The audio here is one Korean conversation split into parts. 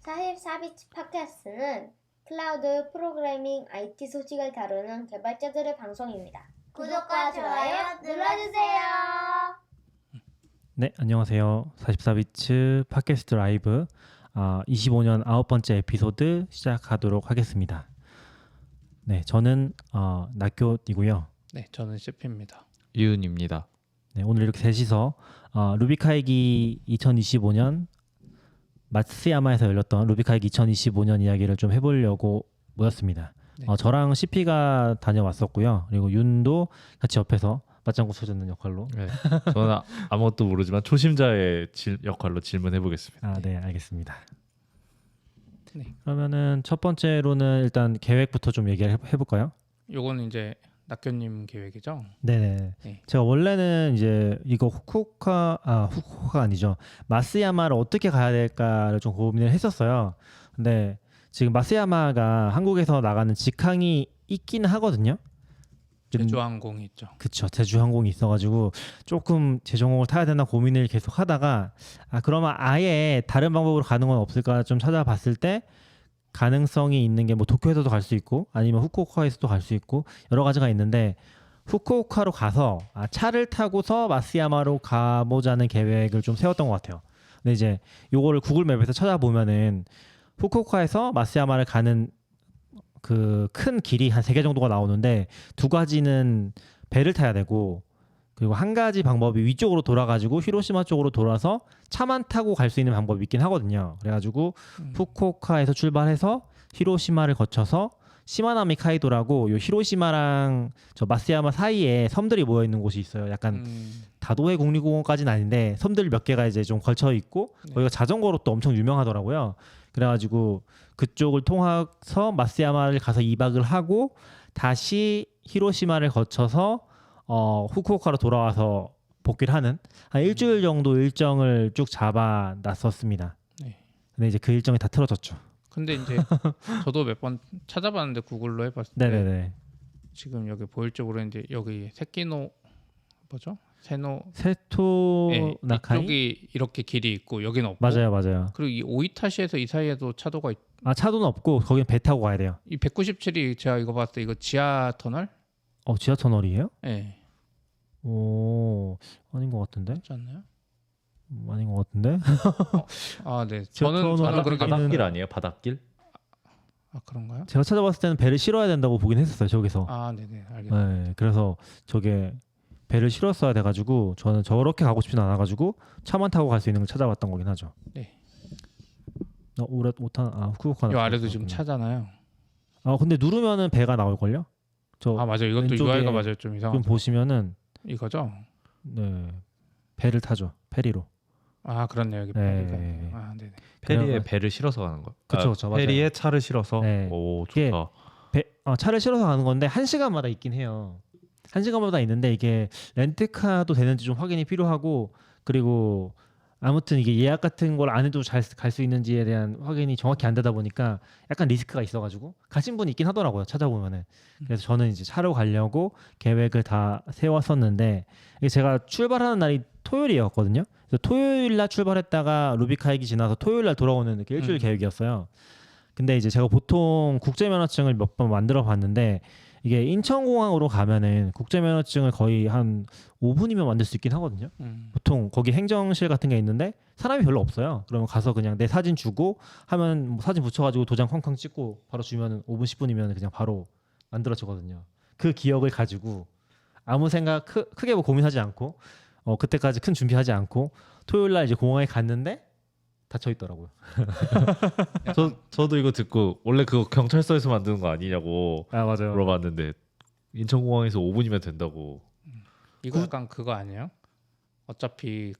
44비치 팟캐스트는 클라우드 프로그래밍 IT 소식을 다루는 개발자들의 방송입니다. 구독과 좋아요 눌러주세요. 네, 안녕하세요. 44비츠 팟캐스트 라이브 25년 9번째 에피소드 시작하도록 하겠습니다. 네, 저는 낙교이고요. 네, 저는 CP입니다. 이윤입니다. 네, 오늘 이렇게 셋이서 루비카이기 2025년 마츠야마에서 열렸던 루비카이기 2025년 이야기를 좀 해보려고 모였습니다. 네. 저랑 CP가 다녀왔었고요. 그리고 윤도 같이 옆에서 맞장구 쳐주는 역할로. 네, 저는 아무것도 모르지만 초심자의 역할로 질문해 보겠습니다. 네, 알겠습니다. 네. 그러면은 첫 번째로는 일단 계획부터 좀 얘기를 해볼까요? 요거는 이제 낙교님 계획이죠? 네네. 네. 제가 원래는 이제 이거 후쿠오카가 아니죠. 마쓰야마를 어떻게 가야 될까를 좀 고민을 했었어요. 근데 지금 마쓰야마가 한국에서 나가는 직항이 있긴 하거든요. 제주항공이 있죠. 그쵸. 제주항공이 있어가지고 조금 제주항공을 타야 되나 고민을 계속 하다가 그러면 아예 다른 방법으로 가는 건 없을까 좀 찾아봤을 때 가능성이 있는 게 뭐 도쿄에서도 갈 수 있고 아니면 후쿠오카에서도 갈 수 있고 여러 가지가 있는데 후쿠오카로 가서 차를 타고서 마쓰야마로 가보자는 계획을 좀 세웠던 것 같아요. 근데 이제 요거를 구글 맵에서 찾아보면은 후쿠오카에서 마쓰야마를 가는 그 큰 길이 한 3개 정도가 나오는데 두 가지는 배를 타야 되고 그리고 한 가지 방법이 위쪽으로 돌아가지고 히로시마 쪽으로 돌아서 차만 타고 갈 수 있는 방법이 있긴 하거든요. 그래가지고 후쿠오카에서 출발해서 히로시마를 거쳐서 시마나미 카이도라고 요 히로시마랑 저 마쓰야마 사이에 섬들이 모여 있는 곳이 있어요. 약간 다도해 국립공원까지는 아닌데 섬들 몇 개가 이제 좀 걸쳐 있고 거기가 자전거로 또 엄청 유명하더라고요. 그래가지고 그쪽을 통해서 마쓰야마를 가서 2박을 하고 다시 히로시마를 거쳐서 후쿠오카로 돌아와서 복귀를 하는 한 일주일 정도 일정을 쭉 잡아놨었습니다. 네. 근데 이제 그 일정이 다 틀어졌죠. 근데 이제 저도 몇 번 찾아봤는데 구글로 해봤을 때 네네네. 지금 여기 보일 쪽으로 이제 여기 세키노 뭐죠? 세토 네, 나카이? 이쪽이 이렇게 길이 있고 여기는 없고 맞아요. 그리고 이 오이타시에서 이 사이에도 차도가 차도는 없고 거기는 배 타고 가야 돼요. 이 197이 제가 이거 봤을 때 이거 지하 터널? 지하 터널이에요? 네. 오, 아닌 것 같은데? 맞지 않나요? 아닌 것 같은데? 네. 지하 터널은 그렇게 바닷길 아니에요? 바닷길? 그런가요? 제가 찾아봤을 때는 배를 실어야 된다고 보긴 했었어요. 저기서. 네네. 알겠습니다. 네, 그래서 저게 배를 실었어야 돼가지고 저는 저렇게 가고 싶진 않아가지고 차만 타고 갈 수 있는 걸 찾아봤던 거긴 하죠. 네. 후쿠오카. 이 아래도 지금 차잖아요. 근데 누르면은 배가 나올걸요? 맞아요. 이것도 왼쪽에 UI가 맞아요. 좀 이상하죠. 좀 보시면은 이거죠? 네, 배를 타죠. 페리로. 그렇네요. 여기 네. 페리가. 네네. 페리에 배를 실어서 가는 거. 그쵸, 맞아요. 페리에 차를 실어서. 네. 오, 이게 좋다. 차를 실어서 가는 건데 1시간마다 있긴 해요. 1시간마다 있는데 이게 렌트카도 되는지 좀 확인이 필요하고 그리고 아무튼 이게 예약 같은 걸 안 해도 잘 갈 수 있는지에 대한 확인이 정확히 안 되다 보니까 약간 리스크가 있어가지고 가신 분이 있긴 하더라고요. 찾아보면은. 그래서 저는 이제 차로 가려고 계획을 다 세웠었는데 이게 제가 출발하는 날이 토요일이었거든요. 그래서 토요일 날 출발했다가 루비카이기 지나서 토요일 날 돌아오는 이렇게 일주일 계획이었어요. 근데 이제 제가 보통 국제면허증을 몇 번 만들어 봤는데 이게 인천공항으로 가면은 국제면허증을 거의 한 5분이면 만들 수 있긴 하거든요. 보통 거기 행정실 같은 게 있는데 사람이 별로 없어요. 그러면 가서 그냥 내 사진 주고 하면 뭐 사진 붙여가지고 도장 쾅쾅 찍고 바로 주면은 5분 10분이면 그냥 바로 만들어지거든요. 그 기억을 가지고 아무 생각 크게 뭐 고민하지 않고 그때까지 큰 준비하지 않고 토요일 날 이제 공항에 갔는데 닫혀 있더라고요. 저도 이거 듣고 원래 그거 경찰서에서 만드는 거 아니냐고 맞아요. 물어봤는데 인천공항에서 5분이면 된다고. 이거 약간 그거 아니에요? 어차피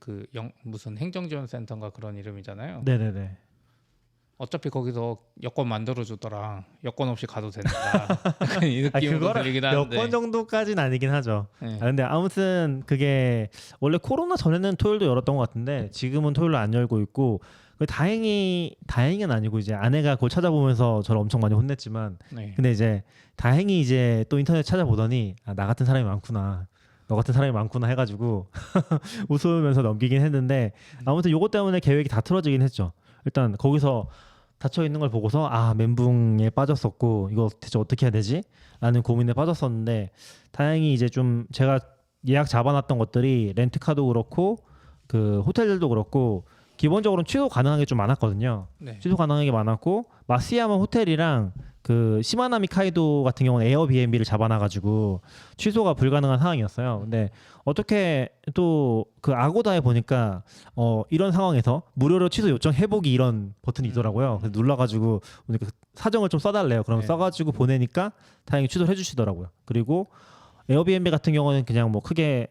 무슨 행정지원센터인가 그런 이름이잖아요. 네네네. 어차피 거기서 여권 만들어주더라. 여권 없이 가도 된다. 약간 이 느낌으로 들리긴 하는데. 여권 정도까지는 아니긴 하죠. 네. 근데 아무튼 그게 원래 코로나 전에는 토요일도 열었던 것 같은데 지금은 토요일 안 열고 있고 다행은 아니고 이제 아내가 그걸 찾아보면서 저를 엄청 많이 혼냈지만 네. 근데 이제 다행히 이제 또 인터넷 찾아보더니 나 같은 사람이 많구나. 너 같은 사람이 많구나 해가지고 웃으면서 넘기긴 했는데 아무튼 요것 때문에 계획이 다 틀어지긴 했죠. 일단 거기서 닫혀 있는 걸 보고서 아 멘붕에 빠졌었고 이거 대체 어떻게 해야 되지? 라는 고민에 빠졌었는데 다행히 이제 좀 제가 예약 잡아놨던 것들이 렌트카도 그렇고 그 호텔들도 그렇고 기본적으로는 취소 가능한 게 좀 많았거든요. 네. 취소 가능한 게 많았고 마쓰야마 호텔이랑 그 시마나미 카이도 같은 경우는 에어비앤비를 잡아놔가지고 취소가 불가능한 상황이었어요. 근데 어떻게 또 그 아고다에 보니까 이런 상황에서 무료로 취소 요청 해보기 이런 버튼이 있더라고요. 그래서 눌러가지고 보니까 사정을 좀 써달래요. 그럼 네. 써가지고 보내니까 다행히 취소를 해주시더라고요. 그리고 에어비앤비 같은 경우는 그냥 뭐 크게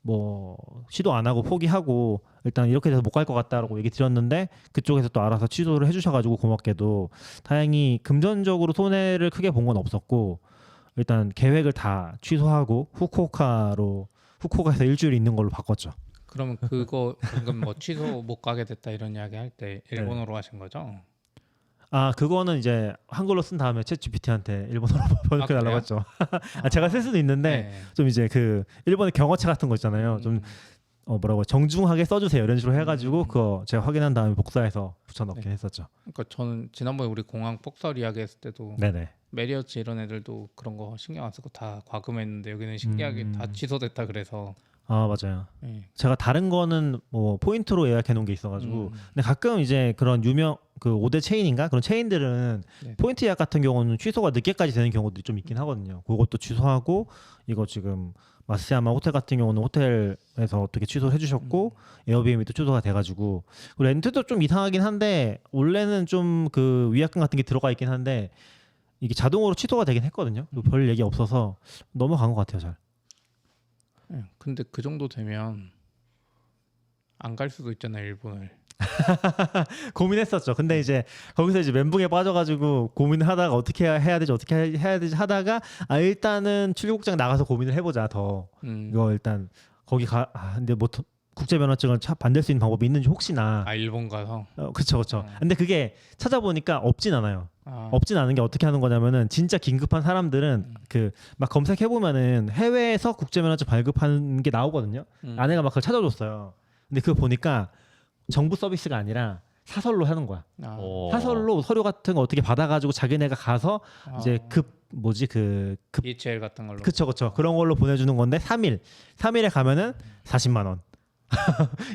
뭐 시도 안 하고 포기하고 일단 이렇게 돼서 못 갈 것 같다라고 얘기 드렸는데 그쪽에서 또 알아서 취소를 해주셔가지고 고맙게도 다행히 금전적으로 손해를 크게 본 건 없었고 일단 계획을 다 취소하고 후쿠오카에서 일주일 있는 걸로 바꿨죠. 그러면 그거 방금 뭐 취소 못 가게 됐다 이런 이야기 할 때 네. 일본어로 하신 거죠? 아 그거는 이제 한글로 쓴 다음에 챗GPT한테 일본어로 번역해 달라고 그래요? 했죠. 아, 제가 쓸 수도 있는데 네. 좀 이제 그 일본의 경어체 같은 거 있잖아요. 좀 뭐라고 정중하게 써주세요 이런 식으로 해가지고 그거 제가 확인한 다음에 복사해서 붙여넣게 네. 했었죠. 그러니까 저는 지난번에 우리 공항 폭설 이야기했을 때도 네네. 메리어츠 이런 애들도 그런 거 신경 안 쓰고 다 과금했는데 여기는 신기하게 다 취소됐다 그래서 아 맞아요. 네. 제가 다른 거는 뭐 포인트로 예약해 놓은 게 있어가지고 근데 가끔 이제 그런 유명 그 5대 체인인가 그런 체인들은 네. 포인트 예약 같은 경우는 취소가 늦게까지 되는 경우도 좀 있긴 하거든요. 그것도 취소하고 이거 지금 마쓰야마 호텔 같은 경우는 호텔에서 어떻게 취소를 해주셨고 에어비앤비도 취소가 돼가지고 그리고 렌트도 좀 이상하긴 한데 원래는 좀 그 위약금 같은 게 들어가 있긴 한데 이게 자동으로 취소가 되긴 했거든요. 별 얘기 없어서 넘어간 것 같아요 잘. 네. 근데 그 정도 되면 안 갈 수도 있잖아요 일본을. 고민했었죠. 근데 이제 거기서 이제 멘붕에 빠져가지고 고민을 하다가 어떻게 해야 되지 하다가 아 일단은 출국장 나가서 고민을 해보자 더 이거 일단 거기 근데 뭐 국제 면허증을 받을 수 있는 방법이 있는지 혹시나 일본 가서 그쵸. 근데 그게 찾아보니까 없진 않아요. 없진 않은 게 어떻게 하는 거냐면은 진짜 긴급한 사람들은 그 막 검색해 보면은 해외에서 국제 면허증 발급하는 게 나오거든요. 아내가 막 그걸 찾아줬어요. 근데 그거 보니까 정부 서비스가 아니라 사설로 하는 거야. 사설로 서류 같은 거 어떻게 받아가지고 자기네가 가서 이제 급 DHL 같은 걸로. 그쵸 그런 걸로 보내주는 건데 3일에 가면은 40만 원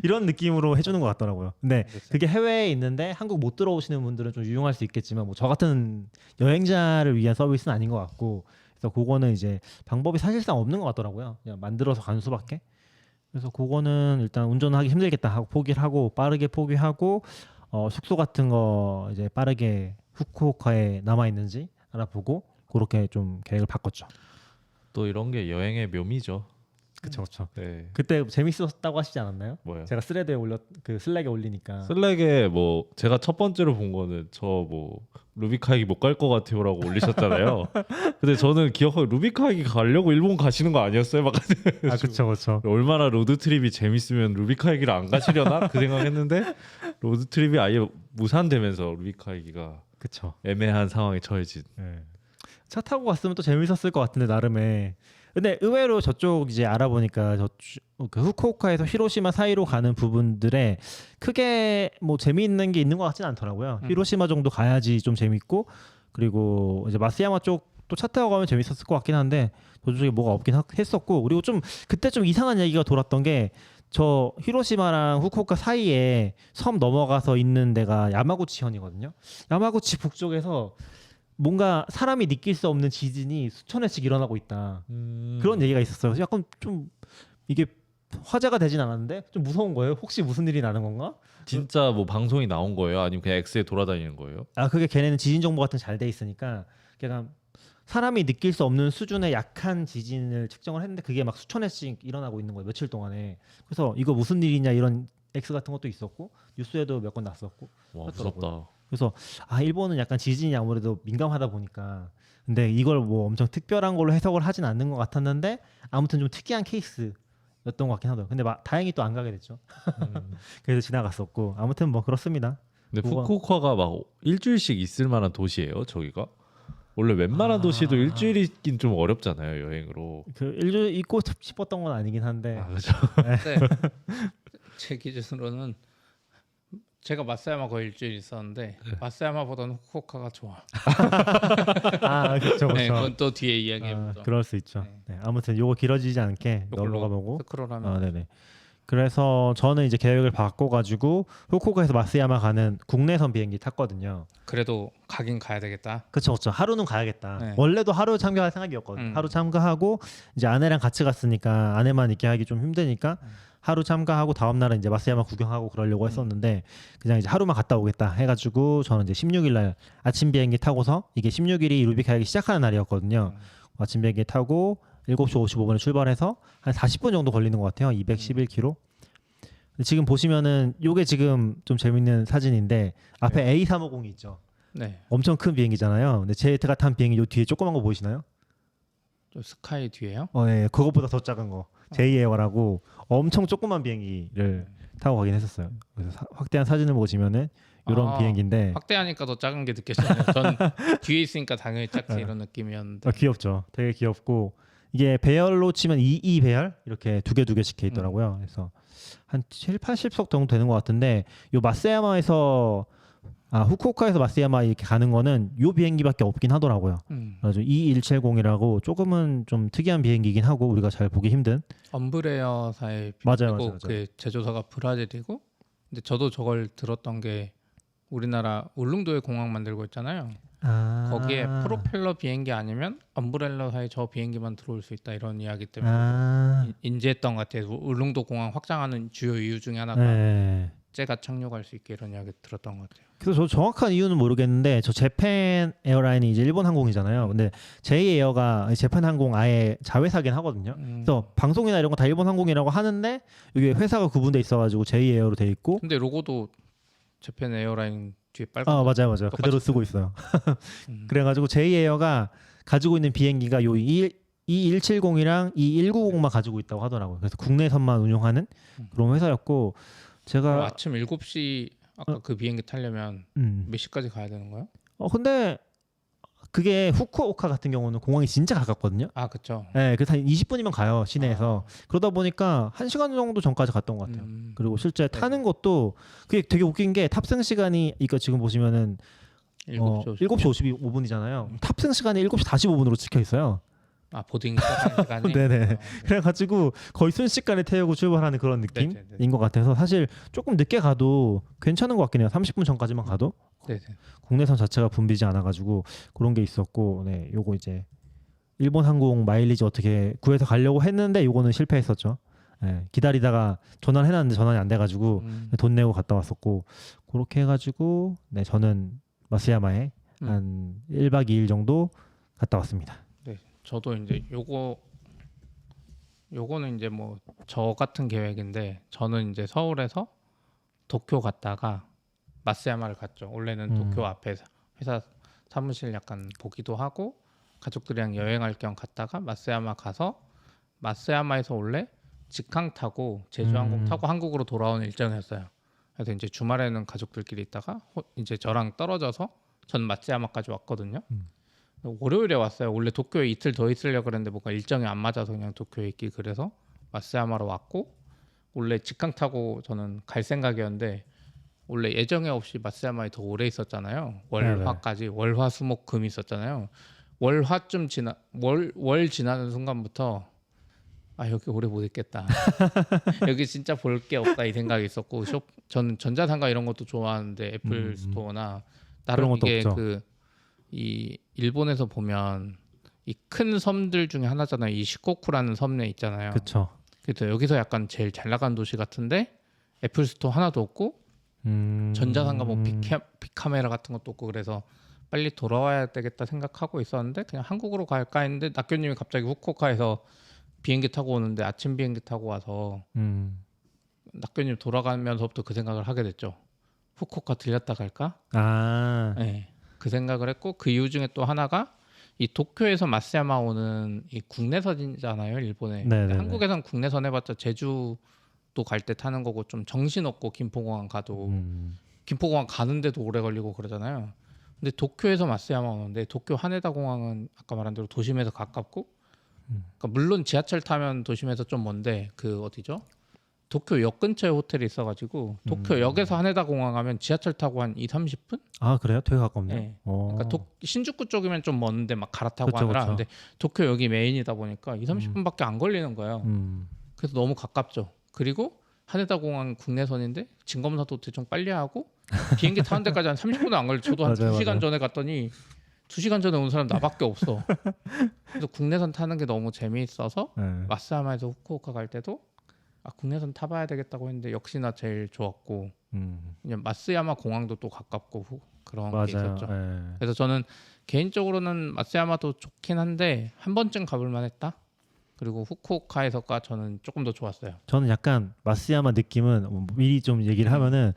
이런 느낌으로 해주는 것 같더라고요. 근데 그게 해외에 있는데 한국 못 들어오시는 분들은 좀 유용할 수 있겠지만 뭐 저 같은 여행자를 위한 서비스는 아닌 것 같고 그래서 그거는 이제 방법이 사실상 없는 것 같더라고요. 그냥 만들어서 가는 수밖에. 그래서 그거는 일단 운전하기 힘들겠다 하고 포기를 하고 빠르게 포기하고 숙소 같은 거 이제 빠르게 후쿠오카에 남아 있는지 알아보고 그렇게 좀 계획을 바꿨죠. 또 이런 게 여행의 묘미죠. 그쵸. 네. 그때 재밌었다고 하시지 않았나요? 뭐요? 제가 스레드에 슬랙에 올리니까. 슬랙에 뭐 제가 첫 번째로 본 거는 저 뭐 루비카이기 못 갈 것 같아요라고 올리셨잖아요. 근데 저는 기억하고 루비카이기 가려고 일본 가시는 거 아니었어요? 막 아 그쵸. 얼마나 로드 트립이 재밌으면 루비카이기를 안 가시려나 그 생각했는데 로드 트립이 아예 무산되면서 루비카이기가 그쵸. 애매한 상황에 처해진. 네. 차 타고 갔으면 또 재밌었을 것 같은데 나름에. 근데 의외로 저쪽 이제 알아보니까 그 후쿠오카에서 히로시마 사이로 가는 부분들에 크게 뭐 재미있는 게 있는 것 같지는 않더라고요. 히로시마 정도 가야지 좀 재밌고 그리고 이제 마쓰야마 쪽 또 차 타고 가면 재밌었을 것 같긴 한데 저쪽에 뭐가 없긴 했었고 그리고 좀 그때 좀 이상한 얘기가 돌았던 게 저 히로시마랑 후쿠오카 사이에 섬 넘어가서 있는 데가 야마구치현이거든요. 야마구치 북쪽에서 뭔가 사람이 느낄 수 없는 지진이 수천 회씩 일어나고 있다. 그런 얘기가 있었어요. 약간 좀 이게 화제가 되진 않았는데 좀 무서운 거예요. 혹시 무슨 일이 나는 건가? 진짜 뭐 방송이 나온 거예요? 아니면 그냥 X에 돌아다니는 거예요? 아 그게 걔네는 지진 정보 같은 잘 돼 있으니까 그냥 사람이 느낄 수 없는 수준의 약한 지진을 측정을 했는데 그게 막 수천 회씩 일어나고 있는 거예요. 며칠 동안에. 그래서 이거 무슨 일이냐 이런 X 같은 것도 있었고 뉴스에도 몇 건 났었고. 와 그렇더라고요. 무섭다. 그래서 일본은 약간 지진이 아무래도 민감하다 보니까 근데 이걸 뭐 엄청 특별한 걸로 해석을 하진 않는 것 같았는데 아무튼 좀 특이한 케이스였던 것 같긴 하더라고요. 근데 다행히 또 안 가게 됐죠. 그래서 지나갔었고 아무튼 뭐 그렇습니다. 근데 후쿠오카가 막 일주일씩 있을 만한 도시예요, 저기가? 원래 웬만한 도시도 일주일 있긴 좀 어렵잖아요, 여행으로. 그 일주일 있고 싶었던 건 아니긴 한데. 그렇죠. 네. 제 기준으로는 제가 마쓰야마 거의 일주일 있었는데 마쓰야마보다는 후쿠오카가 좋아. 아 그렇죠. 네, 그렇죠. 그건 또 뒤에 이야기해보죠. 그럴 수 있죠. 네. 네, 아무튼 요거 길어지지 않게 요걸로 놀러 가보고. 스크롤하면 네네. 그래서 저는 이제 계획을 바꿔가지고 후쿠오카에서 마쓰야마 가는 국내선 비행기 탔거든요. 그래도 가긴 가야 되겠다. 그쵸. 하루는 가야겠다. 네. 원래도 하루 참가할 생각이었거든요. 하루 참가하고 이제 아내랑 같이 갔으니까 아내만 있게 하기 좀 힘드니까 하루 참가하고 다음 날은 이제 마쓰야마 구경하고 그러려고 했었는데 그냥 이제 하루만 갔다 오겠다 해가지고 저는 이제 16일 날 아침 비행기 타고서 이게 16일이 루비카역이 시작하는 날이었거든요. 아침 비행기 타고 7시 55분에 출발해서 한 40분 정도 걸리는 것 같아요. 211km. 지금 보시면은 요게 지금 좀 재밌는 사진인데 앞에 A350이 있죠. 네. 엄청 큰 비행기잖아요. 근데 제가 탄 비행기 요 뒤에 조그만 거 보이시나요? 또 스카이 뒤에요? 네, 그것보다 더 작은 거. 제이에어라고 엄청 조그만 비행기를 타고 가긴 했었어요. 그래서 확대한 사진을 보시면은 이런 비행기인데 확대하니까 더 작은 게 느껴지네요. 전 뒤에 있으니까 당연히 작지 이런 느낌이었는데. 귀엽죠. 되게 귀엽고 이게 배열로 치면 2 배열 이렇게 두 개씩 돼 있더라고요. 그래서 한 7, 80석 정도 되는 것 같은데 요 마쓰야마에서 후쿠오카에서 마쓰야마 이렇게 가는 거는 요 비행기밖에 없긴 하더라고요. 그래서 2170이라고 조금은 좀 특이한 비행기이긴 하고 우리가 잘 보기 힘든. 엄브레어사의 맞아요. 그 제조사가 브라질이고, 근데 저도 저걸 들었던 게 우리나라 울릉도에 공항 만들고 있잖아요. 거기에 프로펠러 비행기 아니면 엄브렐러사의 저 비행기만 들어올 수 있다 이런 이야기 때문에 인지했던 것 같아요. 울릉도 공항 확장하는 주요 이유 중에 하나가 째가 착륙할 수 있게 이런 이야기 들었던 것 같아요. 그래서 저 정확한 이유는 모르겠는데 저 재팬 에어라인이 이제 일본 항공이잖아요. 근데 제이에어가 재팬 항공 아예 자회사긴 하거든요. 그래서 방송이나 이런 거 다 일본 항공이라고 하는데 이게 회사가 구분돼 있어가지고 제이에어로 돼 있고. 근데 로고도 재팬 에어라인 뒤에 빨간. 맞아요. 그대로 쓰고 있어요. 그래가지고 제이에어가 가지고 있는 비행기가 요 2170이랑 2190만 가지고 있다고 하더라고요. 그래서 국내선만 운영하는 그런 회사였고 제가 아침 7시 아까 그 비행기 타려면 몇 시까지 가야 되는 거예요? 근데 그게 후쿠오카 같은 경우는 공항이 진짜 가깝거든요. 그렇죠. 네, 그래서 한 20분이면 가요 시내에서. 그러다 보니까 1시간 정도 전까지 갔던 것 같아요. 그리고 실제 타는 것도 그게 되게 웃긴 게 탑승 시간이 이거 지금 보시면은 7시 55분이잖아요. 탑승 시간이 7시 45분으로 찍혀 있어요. 보딩 시간이. 네네. 그래가지고 거의 순식간에 태우고 출발하는 그런 느낌인 것 같아서 사실 조금 늦게 가도 괜찮은 것 같긴 해요. 30분 전까지만 가도. 네네. 국내선 자체가 붐비지 않아가지고 그런 게 있었고, 네, 요거 이제 일본 항공 마일리지 어떻게 구해서 가려고 했는데 요거는 실패했었죠. 네, 기다리다가 전화를 해놨는데 전화이 안 돼가지고 돈 내고 갔다 왔었고 그렇게 해가지고 네 저는 마쓰야마에 한 1박 2일 정도 갔다 왔습니다. 네, 저도 이제 요거는 이제 뭐 저 같은 계획인데 저는 이제 서울에서 도쿄 갔다가 마쓰야마를 갔죠. 원래는 도쿄 앞에 회사 사무실 약간 보기도 하고 가족들이랑 여행할 겸 갔다가 마쓰야마 가서 마쓰야마에서 원래 직항 타고 제주항공 타고 한국으로 돌아오는 일정이었어요. 그래서 이제 주말에는 가족들끼리 있다가 이제 저랑 떨어져서 전 마쓰야마까지 왔거든요. 월요일에 왔어요. 원래 도쿄에 이틀 더 있으려고 그랬는데 뭔가 일정이 안 맞아서 그냥 도쿄에 있기 그래서 마쓰야마로 왔고 원래 직항 타고 저는 갈 생각이었는데 원래 예정에 없이 마쓰야마에 더 오래 있었잖아요. 월화까지 월화수목금 있었잖아요. 월화쯤 월 지나는 순간부터 여기 오래 못 있겠다. 여기 진짜 볼 게 없다 이 생각이 있었고 저는 전자상가 이런 것도 좋아하는데 애플 스토어나 나름 이게 이 일본에서 보면 이 큰 섬들 중에 하나잖아요. 이 시코쿠라는 섬내 있잖아요. 그렇죠. 그래서 여기서 약간 제일 잘 나간 도시 같은데 애플 스토어 하나도 없고 전자상가 뭐 빅카메라 같은 것도 없고 그래서 빨리 돌아와야 되겠다 생각하고 있었는데 그냥 한국으로 갈까 했는데 낙교님이 갑자기 후쿠오카에서 비행기 타고 오는데 아침 비행기 타고 와서 낙교님 돌아가면서부터 그 생각을 하게 됐죠. 후쿠오카 들렸다 갈까? 네, 그 생각을 했고 그 이유 중에 또 하나가 이 도쿄에서 마쓰야마 오는 이 국내선이잖아요, 일본에. 한국에선 국내선 해봤자 제주도 갈 때 타는 거고 좀 정신없고 김포공항 가도 김포공항 가는데도 오래 걸리고 그러잖아요. 근데 도쿄에서 마쓰야마 오는데 도쿄 하네다 공항은 아까 말한 대로 도심에서 가깝고 그러니까 물론 지하철 타면 도심에서 좀 먼데 그 어디죠? 도쿄역 근처에 호텔이 있어가지고 도쿄역에서 하네다 공항 가면 지하철 타고 한 2-30분? 아 그래요? 되게 가깝네요. 네. 그러니까 신주쿠 쪽이면 좀 먼데 막 갈아타고 그쵸, 하느라 그쵸. 근데 도쿄역이 메인이다 보니까 2-30분밖에 안 걸리는 거예요. 그래서 너무 가깝죠. 그리고 하네다 공항 국내선인데 진검사도 대충 빨리 하고 비행기 타는 데까지 한 30분도 안 걸려. 저도 한 맞아요, 2시간 맞아요. 전에 갔더니 2시간 전에 온 사람 나밖에 없어. 그래서 국내선 타는 게 너무 재미있어서 네. 마쓰야마에서 후쿠오카 갈 때도 국내선 타봐야 되겠다고 했는데 역시나 제일 좋았고 그냥 마쓰야마 공항도 또 가깝고 그런 게 맞아요. 있었죠. 네. 그래서 저는 개인적으로는 마쓰야마도 좋긴 한데 한 번쯤 가볼 만했다. 그리고 후쿠오카에서가 저는 조금 더 좋았어요. 저는 약간 마쓰야마 느낌은 미리 좀 얘기를 하면은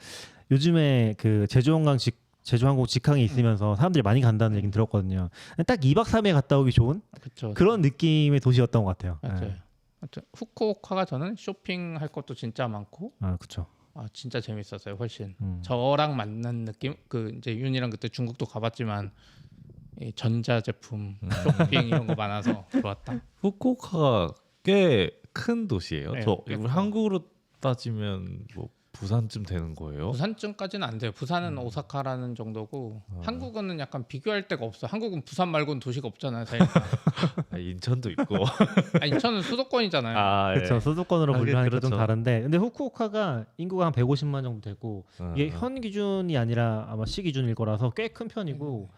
요즘에 그 제주항공 직항이 있으면서 사람들이 많이 간다는 얘기는 들었거든요. 딱 2박 3일 갔다 오기 좋은 그렇죠. 그런 느낌의 도시였던 것 같아요. 맞아요. 네. 하여튼 후쿠오카가 저는 쇼핑할 것도 진짜 많고 아 그렇죠. 진짜 재밌었어요. 훨씬 음. 저랑 맞는 느낌. 그 이제 윤이랑 그때 중국도 가봤지만 이 전자 제품 쇼핑 이런 거 많아서 좋았다. 후쿠오카가 꽤 큰 도시예요. 네, 저 꽤 커요. 한국으로 따지면 뭐 부산쯤 되는 거예요. 부산쯤까지는 안 돼요. 부산은 오사카라는 정도고 한국은 약간 비교할 데가 없어. 한국은 부산 말고는 도시가 없잖아요. 사실. 인천도 있고. 인천은 수도권이잖아요. 그렇죠. 수도권으로 하긴 분류하니까 좀 그렇죠. 다른데 근데 후쿠오카가 인구가 한 150만 정도 되고 이게 현 기준이 아니라 아마 시 기준일 거라서 꽤 큰 편이고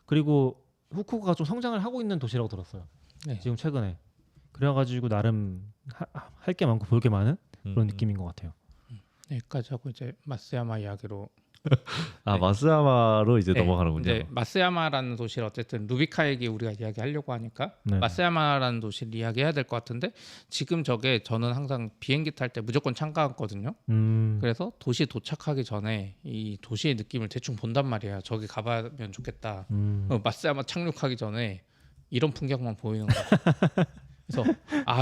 그리고 후쿠오카가 좀 성장을 하고 있는 도시라고 들었어요. 네. 지금 최근에 그래가지고 나름 할 게 많고 볼 게 많은 그런 느낌인 것 같아요. 여기까지 하고 이제 마쓰야마 이야기로 마쓰야마로 이제 네, 넘어가는군요. 이제 마쓰야마라는 도시를 어쨌든 루비카에게 우리가 이야기하려고 하니까 네. 마쓰야마라는 도시를 이야기해야 될 것 같은데 지금 저게 저는 항상 비행기 탈 때 무조건 참가했거든요. 그래서 도시 도착하기 전에 이 도시의 느낌을 대충 본단 말이야. 저기 가보면 좋겠다. 마쓰야마 착륙하기 전에 이런 풍경만 보이는 거야. 그래서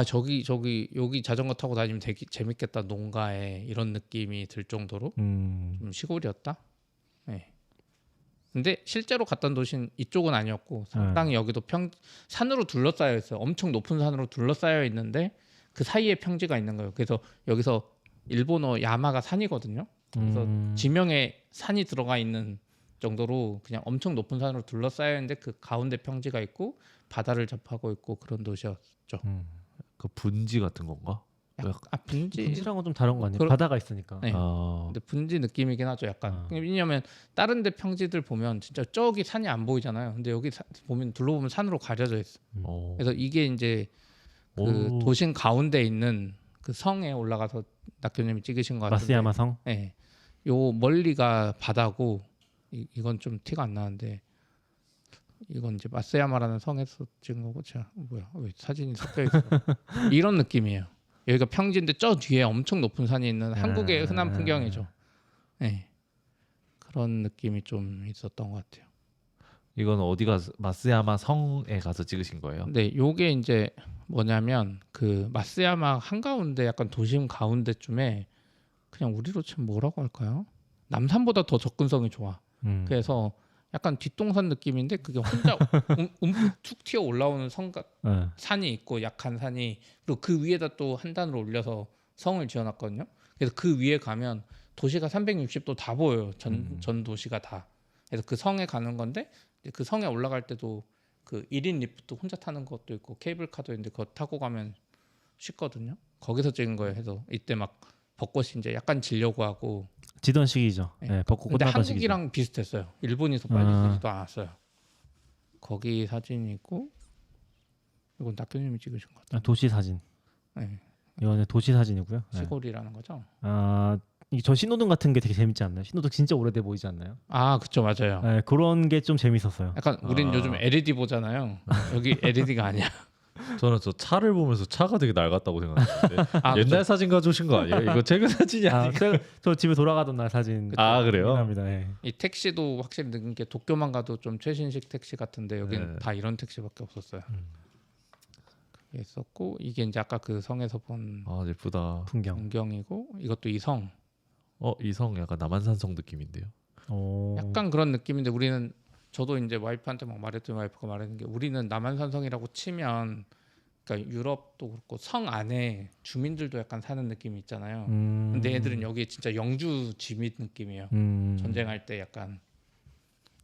저기 여기 자전거 타고 다니면 되게 재밌겠다. 농가에 이런 느낌이 들 정도로 좀 시골이었다. 네. 근데 실제로 갔던 도시는 이쪽은 아니었고 상당히 여기도 산으로 둘러싸여 있어요. 엄청 높은 산으로 둘러싸여 있는데 그 사이에 평지가 있는 거예요. 그래서 여기서 일본어 야마가 산이거든요. 그래서 지명에 산이 들어가 있는 정도로 그냥 엄청 높은 산으로 둘러싸여 있는데 그 가운데 평지가 있고 바다를 접하고 있고 그런 도시였죠. 그 분지 같은 건가? 분지. 분지랑은 좀 다른 거 아니에요? 바다가 있으니까. 네. 근데 분지 느낌이긴 하죠. 약간. 왜냐면 다른 데 평지들 보면 진짜 저기 산이 안 보이잖아요. 근데 여기 보면 둘러보면 산으로 가려져 있어. 그래서 이게 이제 그 도심 가운데 있는 그 성에 올라가서 낙교님이 찍으신 것 같은데. 마쓰야마 성. 네. 요 멀리가 바다고 이건 좀 티가 안 나는데 이건 이제 마쓰야마라는 성에서 찍은 거고 제가 뭐야 왜 사진이 섞여 있어? 이런 느낌이에요. 여기가 평지인데 저 뒤에 엄청 높은 산이 있는 한국의 흔한 풍경이죠. 네. 그런 느낌이 좀 있었던 것 같아요. 이건 어디가 마쓰야마 성에 가서 찍으신 거예요? 네, 요게 이제 뭐냐면 그 마쓰야마 한가운데 약간 도심 가운데쯤에 그냥 우리로 치면 뭐라고 할까요? 남산보다 더 접근성이 좋아. 그래서 약간 뒷동산 느낌인데 그게 혼자 움푹 툭 튀어 올라오는 산이 있고 약한 산이 그리고 그 위에다 또 한 단을 올려서 성을 지어놨거든요. 그래서 그 위에 가면 도시가 360도 다 보여요. 전 도시가 다. 그래서 그 성에 가는 건데 그 성에 올라갈 때도 그 1인 리프트 혼자 타는 것도 있고 케이블카도 있는데 그거 타고 가면 쉽거든요. 거기서 찍은 거예요. 그래서 이때 막 벚꽃이 이제 약간 지려고 하고 지던 시기죠. 네. 네, 벚꽃 근데 끝나던 한국이랑 비슷했어요. 일본이 더 빨리 지지도 않았어요. 거기 사진이 있고 이건 낙교님이 찍으신 것 같아요. 도시 사진. 네. 이거는 도시 사진이고요. 네. 시골이라는 거죠. 저 신호등 같은 게 되게 재밌지 않나요? 신호등 진짜 오래돼 보이지 않나요? 그쵸 맞아요. 네, 그런 게 좀 재밌었어요. 약간 우린 요즘 LED 보잖아요. 여기 LED가 아니야. 저는 저 차를 보면서 차가 되게 낡았다고 생각했는데 옛날 그쵸. 사진 가져오신 거 아니에요? 이거 최근 사진이 아니에요? 저 집에 돌아가던 날 사진. 그래요? 합니다. 네. 이 택시도 확실히 느낀 게 도쿄만 가도 좀 최신식 택시 같은데 여기는 다 이런 택시밖에 없었어요. 그게 있었고 이게 이제 아까 그 성에서 본 예쁘다. 풍경이고 이것도 이성. 이성 약간 남한산성 느낌인데요. 약간 그런 느낌인데 우리는 저도 이제 와이프한테 막 말했더니 와이프가 말하는 게 우리는 남한산성이라고 치면 그러니까 유럽도 그렇고 성 안에 주민들도 약간 사는 느낌이 있잖아요. 음. 근데 얘들은 여기 진짜 영주 지민 느낌이에요. 전쟁할 때 약간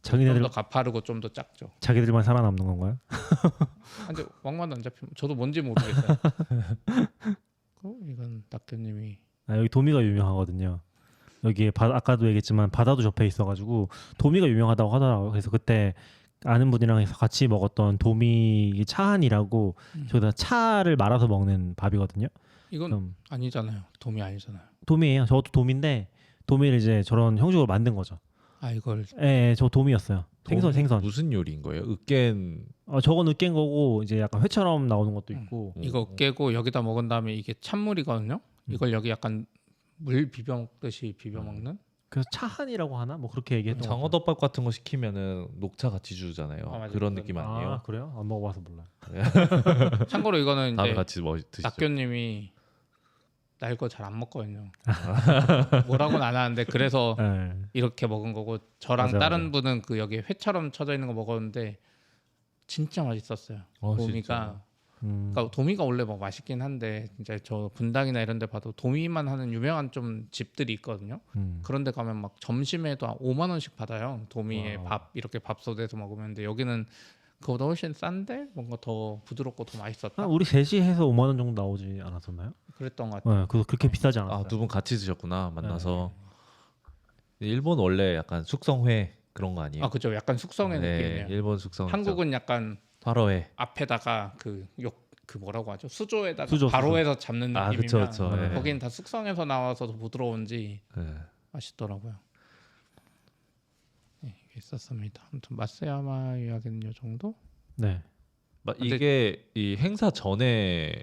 자기네들 좀 더 가파르고 좀 더 작죠. 자기들만 살아남는 건가요? 근데 왕마도 안 잡히면 저도 뭔지 모르겠어요. 이건 낙교님이 아, 여기 도미가 유명하거든요. 여기에 아까도 얘기했지만 바다도 접해 있어가지고 도미가 유명하다고 하더라고요. 그래서 그때 아는 분이랑 해서 같이 먹었던 도미 차한이라고 저기다 차를 말아서 먹는 밥이거든요. 이건 그럼 아니잖아요. 도미 아니잖아요. 도미예요. 저것도 도미인데 도미를 이제 저런 형식으로 만든 거죠. 아 이걸 예, 저 도미였어요. 생선. 무슨 요리인 거예요? 으깬 저건 으깬 거고 이제 약간 회처럼 나오는 것도 있고. 이거 깨고 여기다 먹은 다음에 이게 찬물이거든요. 이걸 여기 약간 물 비벼 먹듯이 비벼 먹는. 그래서 차한이라고 하나? 뭐 그렇게 얘기했던 것 같아요. 장어덮밥 같은 거 시키면은 녹차 같이 주잖아요. 맞아요. 그런 느낌 아니에요? 아, 그래요? 안 먹어봐서 몰라요. 참고로 이거는 다음에 이제 같이 드시죠. 낙교님이 날 거 잘 안 먹거든요. 뭐라고는 안 하는데 그래서 네. 이렇게 먹은 거고 저랑 맞아, 다른 맞아. 분은 그 여기 회처럼 쳐져 있는 거 먹었는데 진짜 맛있었어요. 도미가 그러니까 도미가 원래 뭐 맛있긴 한데 이제 저 분당이나 이런 데 봐도 도미만 하는 유명한 좀 집들이 있거든요. 그런 데 가면 막 점심에도 한 5만 원씩 받아요. 도미에 와우. 밥 이렇게 밥솥에서 먹으면. 근데 여기는 그거보다 훨씬 싼데 뭔가 더 부드럽고 더 맛있었다. 우리 셋이 해서 5만 원 정도 나오지 않았었나요? 그랬던 것 같아요. 네, 그렇게 비싸지 않았어요. 아, 두 분 같이 드셨구나. 만나서. 일본 원래 약간 숙성회 그런 거 아니에요? 아 그죠. 약간 숙성의 느낌이에요. 일본 숙성. 한국은 약간 8호회. 앞에다가 그 뭐라고 하죠? 수조에다가 수조. 바로에서 잡는 아, 느낌이면 그쵸, 그쵸. 네. 거긴 다 숙성해서 나와서 더 부드러운지 네. 맛있더라고요. 네, 이게 있었습니다. 아무튼 마스야마 이야기는 이 정도? 네. 근데- 이게 이 행사 전에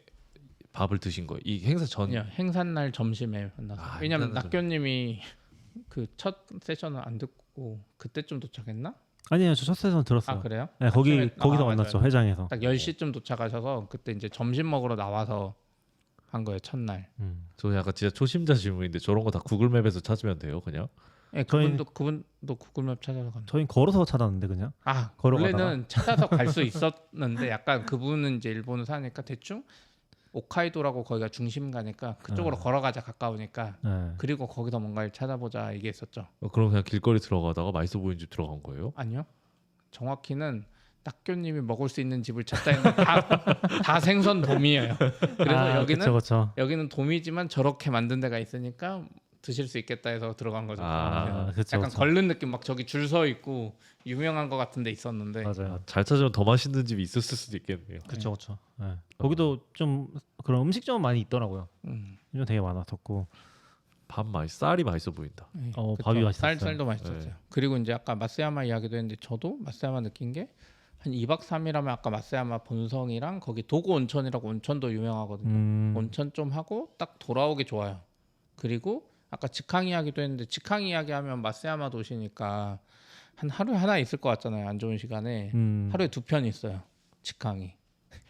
밥을 드신 거예요? 이 행사 전 그냥 행사날 점심에 만나서. 아, 왜냐면 행사날 낙교님이 그 첫 세션을 안 듣고 그때쯤 도착했나? 아니에요, 저 첫 세션 들었어요. 아 그래요? 네, 아침에- 거기서 아, 만났죠, 맞아요. 회장에서. 딱 10시쯤 도착하셔서 그때 이제 점심 먹으러 나와서 한 거예요 첫날. 저 약간 진짜 초심자 질문인데 저런 거 다 구글맵에서 찾으면 돼요, 그냥? 네, 저희는- 그분도 구글맵 찾아서 간. 저희는 걸어서 찾았는데 그냥. 아 걸어가다가? 원래는 찾아서 갈 수 있었는데 약간 그분은 이제 일본을 사니까 대충 홋카이도라고 거기가 중심 가니까 그쪽으로 걸어가자 가까우니까 네. 그리고 거기서 뭔가를 찾아보자 이게 있었죠. 그럼 그냥 길거리 들어가다가 맛있어 보이는 집 들어간 거예요? 아니요. 정확히는 낙교님이 먹을 수 있는 집을 찾다 했는데 다 생선 도미예요. 그래서 여기는 그쵸. 여기는 도미지만 저렇게 만든 데가 있으니까 드실 수 있겠다 해서 들어간 거죠. 아, 그쵸, 약간 그쵸. 걸른 느낌 막 저기 줄 서 있고 유명한 거 같은 데 있었는데 맞아요. 잘 찾으면 더 맛있는 집이 있었을 수도 있겠네요. 그쵸. 네. 거기도 좀 그런 음식점 많이 있더라고요. 음. 좀 되게 많았었고. 쌀이 맛있어 보인다. 네, 어, 그쵸. 밥이 맛있었어요. 쌀도 맛있었어요. 네. 그리고 이제 아까 마스야마 이야기도 했는데 저도 마스야마 느낀 게 한 2박 3일 하면 아까 마스야마 본성이랑 거기 도고 온천이라고 온천도 유명하거든요. 온천 좀 하고 딱 돌아오기 좋아요. 그리고 아까 직항 이야기도 했는데 직항 이야기 하면 마스야마 도시니까 한 하루에 하나 있을 것 같잖아요. 안 좋은 시간에 하루에 2편 있어요. 직항이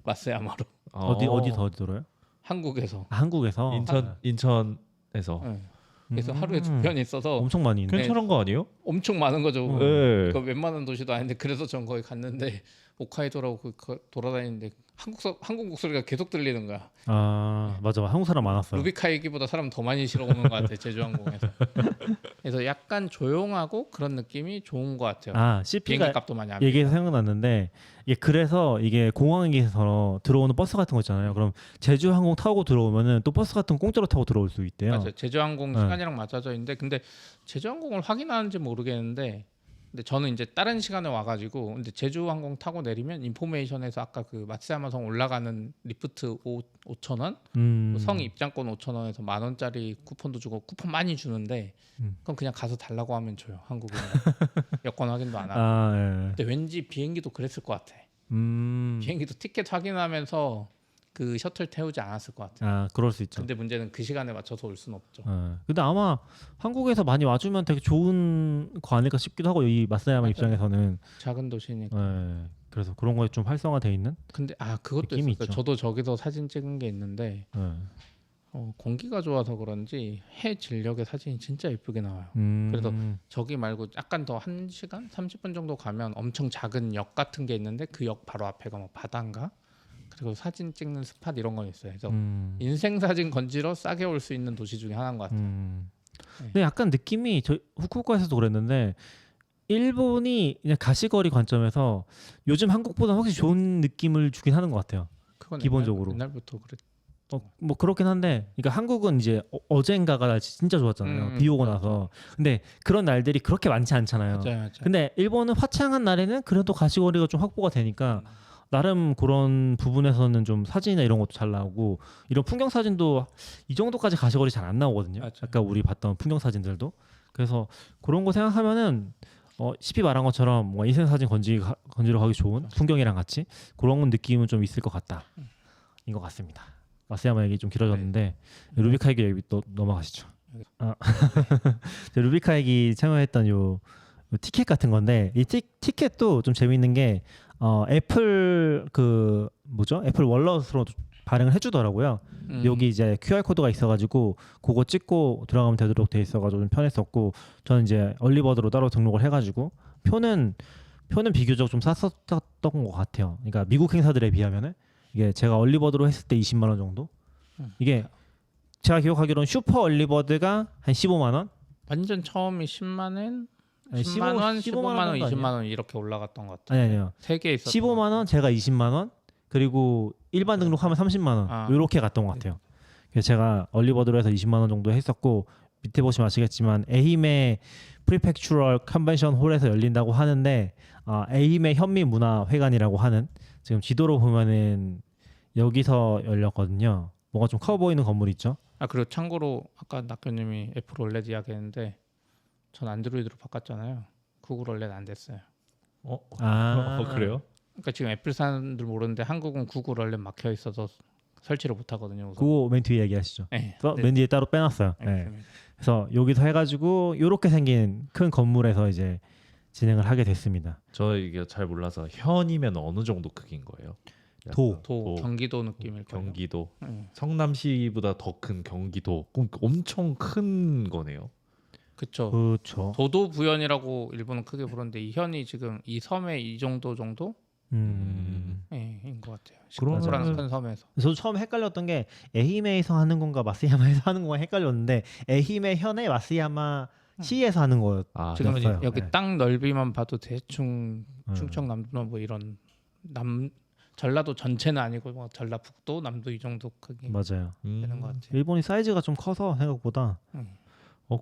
마스야마로 어디서 돌아요? 한국에서. 아, 한국에서. 인천에서 네. 그래서 하루에 2편 있어서 엄청 많이 있네. 괜찮은 거 아니에요? 엄청 많은 거죠. 네. 그 웬만한 도시도 아닌데 그래서 전 거기 갔는데 홋카이도라고 돌아다니는데 한국 목소리가 계속 들리는 거야. 아, 맞아. 한국 사람 많았어요. 루비카이기보다 사람 더 많이 실어 오는 것 같아 제주항공에서. 그래서 약간 조용하고 그런 느낌이 좋은 것 같아요. 아, 비행기 CP가 값도 많이 안 얘기해서 생각났는데 이게 그래서 이게 공항에서 들어오는 버스 같은 거 있잖아요. 그럼 제주항공 타고 들어오면은 또 버스 같은 거 공짜로 타고 들어올 수 있대요. 맞아요. 제주항공 네. 시간이랑 맞아져 있는데 근데 제주항공을 확인하는지 모르겠는데 근데 저는 이제 다른 시간에 와가지고 근데 제주항공 타고 내리면 인포메이션에서 아까 그 마츠야마성 올라가는 리프트 5,000원 성 입장권 5,000원에서 10,000원짜리 쿠폰도 주고 쿠폰 많이 주는데 그럼 그냥 가서 달라고 하면 줘요. 한국은 여권 확인도 안 하고. 아, 예. 근데 왠지 비행기도 그랬을 것 같아. 음. 비행기도 티켓 확인하면서 그 셔틀 태우지 않았을 것 같아. 아, 그럴 수 있죠. 근데 문제는 그 시간에 맞춰서 올 수는 없죠. 예. 근데 아마 한국에서 많이 와주면 되게 좋은 거 아닐까 싶기도 하고 이 마사야마 맞아요. 입장에서는 작은 도시니까. 예. 그래서 그런 거에 좀 활성화돼 있는. 근데 그것도 느낌이 있었어요. 있죠. 저도 저기서 사진 찍은 게 있는데 예. 공기가 좋아서 그런지 해 진력의 사진이 진짜 예쁘게 나와요. 그래서 저기 말고 약간 더 1시간 30분 정도 가면 엄청 작은 역 같은 게 있는데 그 역 바로 앞에가 뭐 바다인가 그리고 사진 찍는 스팟 이런 건 있어요. 그래서 음. 인생 사진 건지러 싸게 올 수 있는 도시 중에 하나인 것 같아요. 네. 근데 약간 느낌이 저 후쿠오카에서도 그랬는데 일본이 그냥 가시거리 관점에서 요즘 한국보다 훨씬 좋은 느낌을 주긴 하는 것 같아요. 그건 기본적으로. 옛날부터 그랬. 뭐 그렇긴 한데, 그러니까 한국은 이제 어젠가가 날씨 진짜 좋았잖아요. 비 오고 나서. 근데 그런 날들이 그렇게 많지 않잖아요. 맞아요. 근데 일본은 화창한 날에는 그래도 가시거리가 좀 확보가 되니까 나름 그런 부분에서는 좀 사진이나 이런 것도 잘 나오고, 이런 풍경 사진도 이 정도까지 가시거리 잘 안 나오거든요. 맞아요. 아까 우리 봤던 풍경 사진들도. 그래서 그런 거 생각하면은 CP 말한 것처럼 뭐 인생 사진 건지러 가기 좋은 풍경이랑 같이 그런 느낌은 좀 있을 것 같다. 인 것 같습니다. 마스야마 얘기 좀 길어졌는데 루비카 얘기 여기 또 넘어가시죠. 루비카 얘기 참여했던 요 티켓 같은 건데 이 티켓도 좀 재밌는 게 애플 그 뭐죠? 애플 월렛으로 발행을 해주더라고요. 여기 이제 QR 코드가 있어가지고 그거 찍고 들어가면 되도록 돼 있어가지고 좀 편했었고, 저는 이제 얼리버드로 따로 등록을 해가지고 표는 비교적 좀 쌌었던 것 같아요. 그러니까 미국 행사들에 비하면은 이게 제가 얼리버드로 했을 때 20만 원 정도. 이게 제가 기억하기로는 슈퍼 얼리버드가 한 15만 원. 완전 처음이 10만 원, 아니, 10만 원, 15만 원, 정도 20만 아니에요? 원 이렇게 올라갔던 것 같아요. 아니요. 세 개 있었던 15만 원, 제가 20만 원, 그리고 일반 등록하면 30만 원 아. 이렇게 갔던 것 같아요. 그래서 제가 얼리버드로 해서 20만 원 정도 했었고, 밑에 보시면 아시겠지만 에힘의 프리펙추럴 컨벤션 홀에서 열린다고 하는데 에힘의 현미문화회관이라고 하는, 지금 지도로 보면은 여기서 열렸거든요. 뭔가 좀 커 보이는 건물 있죠. 그리고 참고로 아까 낙교님이 애플 올레드 이야기했는데 전 안드로이드로 바꿨잖아요. 구글 올레드 안 됐어요. 그래요? 그러니까 지금 애플 사람들 모르는데 한국은 구글 올레드 막혀 있어서 설치를 못 하거든요. 우선. 그거 맨 뒤에 얘기하시죠. 네. 맨 뒤에 따로 빼놨어요. 네. 네. 그래서 여기서 해가지고 이렇게 생긴 큰 건물에서 이제 진행을 하게 됐습니다. 저 이게 잘 몰라서 현이면 어느 정도 크기인 거예요? 약간 도 경기도 느낌일 거예요. 경기도 네. 성남시보다 더 큰 경기도. 그럼 엄청 큰 거네요. 그렇죠. 그렇죠. 도도 부현이라고 일본은 크게 부르는데 이 현이 지금 이 섬에 이 정도 인 것 같아요. 그러면은- 시카고라는 큰 섬에서. 저도 처음 헷갈렸던 게 에히메에서 하는 건가 마스야마에서 하는 건가 헷갈렸는데 에히메 현에 마스야마 시에서 하는 거였어요. 지금은 여기 네. 땅 넓이만 봐도 대충 충청남도나 뭐 이런 전라도 전체는 아니고 뭐 전라북도, 남도 이 정도 크기 맞아요. 되는 것 같아요. 일본이 사이즈가 좀 커서 생각보다.